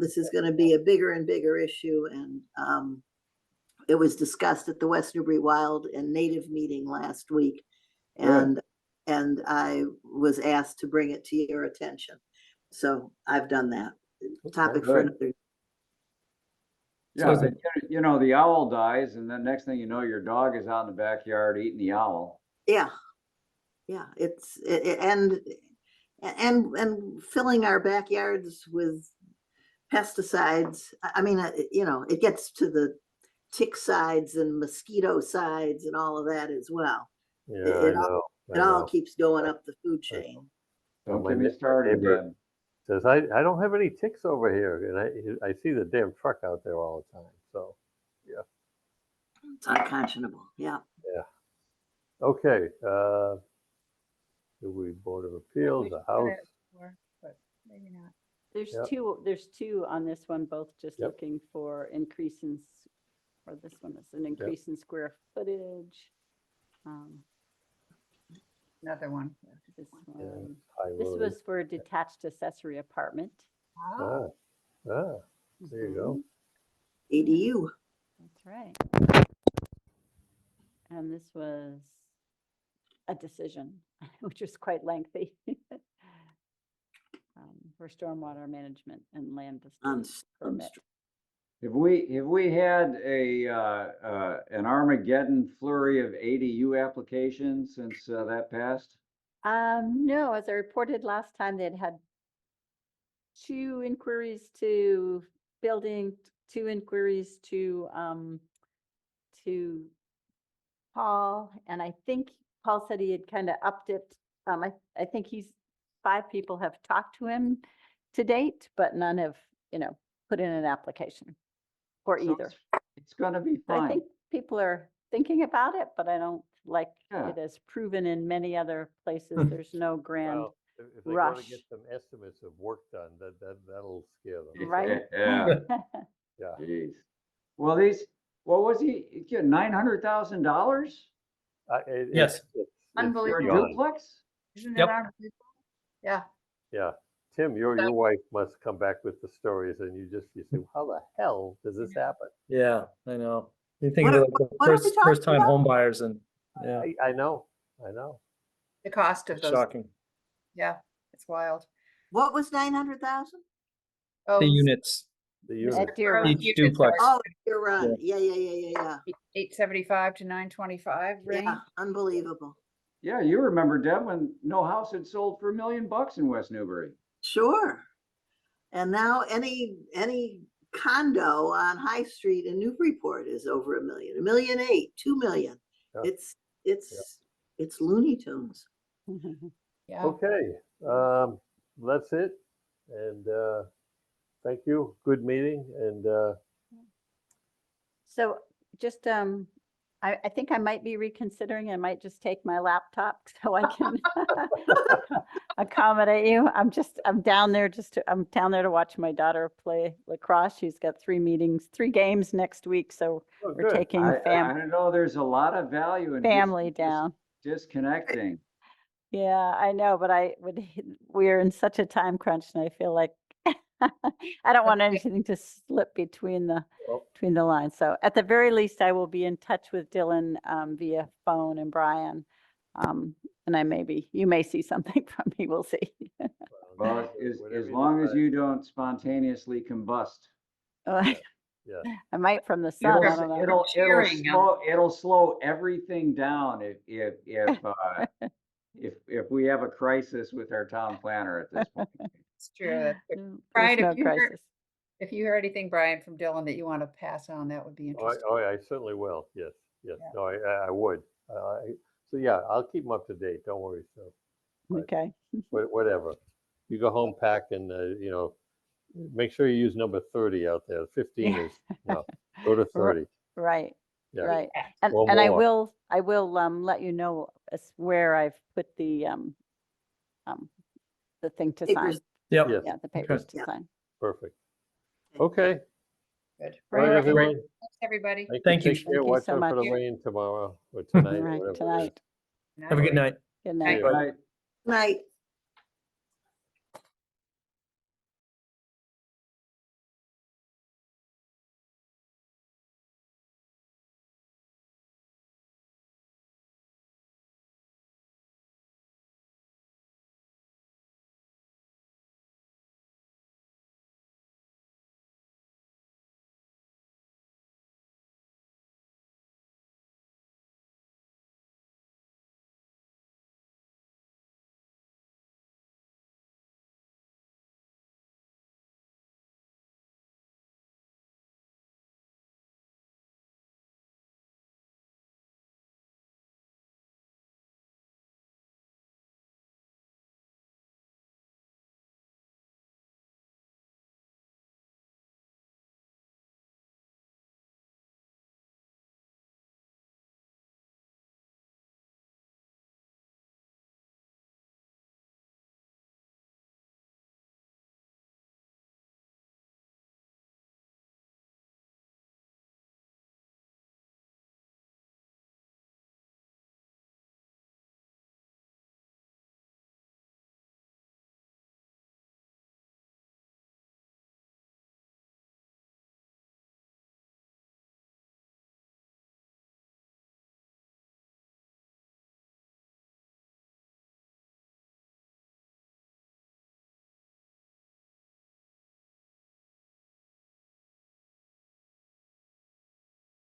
this is going to be a bigger and bigger issue, and it was discussed at the West Newbury Wild and Native meeting last week, and I was asked to bring it to your attention. So I've done that. Topic for good. another. Yeah, is but you know, the owl dies and then next thing you know, your dog is out in the backyard eating the owl. Yeah, yeah. And filling our backyards with pesticides. I mean, it gets to the tick sides and mosquito sides and all of that as well. Yeah, It- I it all- know. I It all know. keeps going up the food chain. Don't my get me ne- my started, neighbor Deb. Says, I don't have any ticks over here. And I see the damn truck out there all the time. So, It's unconscionable, yeah. okay. We Board of Appeals, the House. But maybe not. There's Yep. there's two on this one, both just Yep. looking for increase in, or this one is an increase in square footage. Another one. This Yeah, one, High this Road. was for a detached accessory apartment. Ah, There you go. Mhm. ADU. That's right. And this was a decision, which was quite lengthy. For stormwater management and land On use permit. Have we had an Armageddon flurry of ADU applications since that passed? No, as I reported last time, they'd had 2 inquiries to building, 2 inquiries to Paul, and I think Paul said he had kind of upped it. I think 5 people have talked to him to date, but none have, put in an application for So either. It's gonna be I fine. think people are thinking about it, but I don't like Yeah. it as proven in many other places. There's no grand, Well, if they go to rush. get some estimates of work done, that'll scare them. right? Yeah, Yeah. jeez. Well, what was he, $900,000 Yes. for a Unbelievable. beyond. duplex? Isn't Yep. that unbelievable? Yeah. Yeah. Tim, your wife must come back with the stories and you say, how the hell does this happen? Yeah, I know. You think What of are- like the what are we talking first time about? home buyers and, yeah, I know. The cost of it's those, shocking. yeah, it's wild. What was 900,000? Oh, The units, The Mr. unit. Deer Carl's Run. each units are duplex. Oh, you're right. Yeah. 875 to 925 range. Yeah, unbelievable. Yeah, you remember, Deb, when no house had sold for $1 million in West Newbury. Sure. And now any condo on High Street in Newburyport is over $1 million, $1.8 million, $2 million. Yeah. It's Looney Tunes. Yeah. Okay. That's it. And thank you. Good meeting. And So just, I think I might be reconsidering. I might just take my laptop so I can accommodate you. I'm down there to watch my daughter play lacrosse. She's got 3 games next week. So oh, we're good. taking I don't know, there's a lot of value in family down. disconnecting. Yeah, I know, but we're in such a time crunch and I feel like I don't want anything to slip between the Well, lines. So at the very least, I will be in touch with Dylan via phone and Brian. And you may see something from me. We'll see. Well, whatever as you long as decide. you don't spontaneously combust. Yeah. I might from the sun. I don't know. Cheering 'em. It'll slow everything down if we have a crisis with our town planner at this point. It's true. That's good. There's Brian, no if you hear, crisis. if you hear anything, Brian, from Dylan that you want to pass on, that would be interesting. I certainly will. Yes. Yeah. No, I would. So yeah, I'll keep them up to date. Don't worry. So Okay. whatever. You go home, pack, and make sure you use number 30 out there. 15 is no. Go to 30. Right. Yeah. Right. And Or I more. will let you know where I've put the thing to sign. Papers. Yep. Yes. Yeah, the papers to Yeah. sign. Perfect. Okay. Good. All right, Right. everyone. Thanks, everybody. Thank you. Take care. Thank you Watch so out for the much. rain tomorrow or tonight. or Right, whatever it is. tonight. Have a good night. Good night. Right. Night.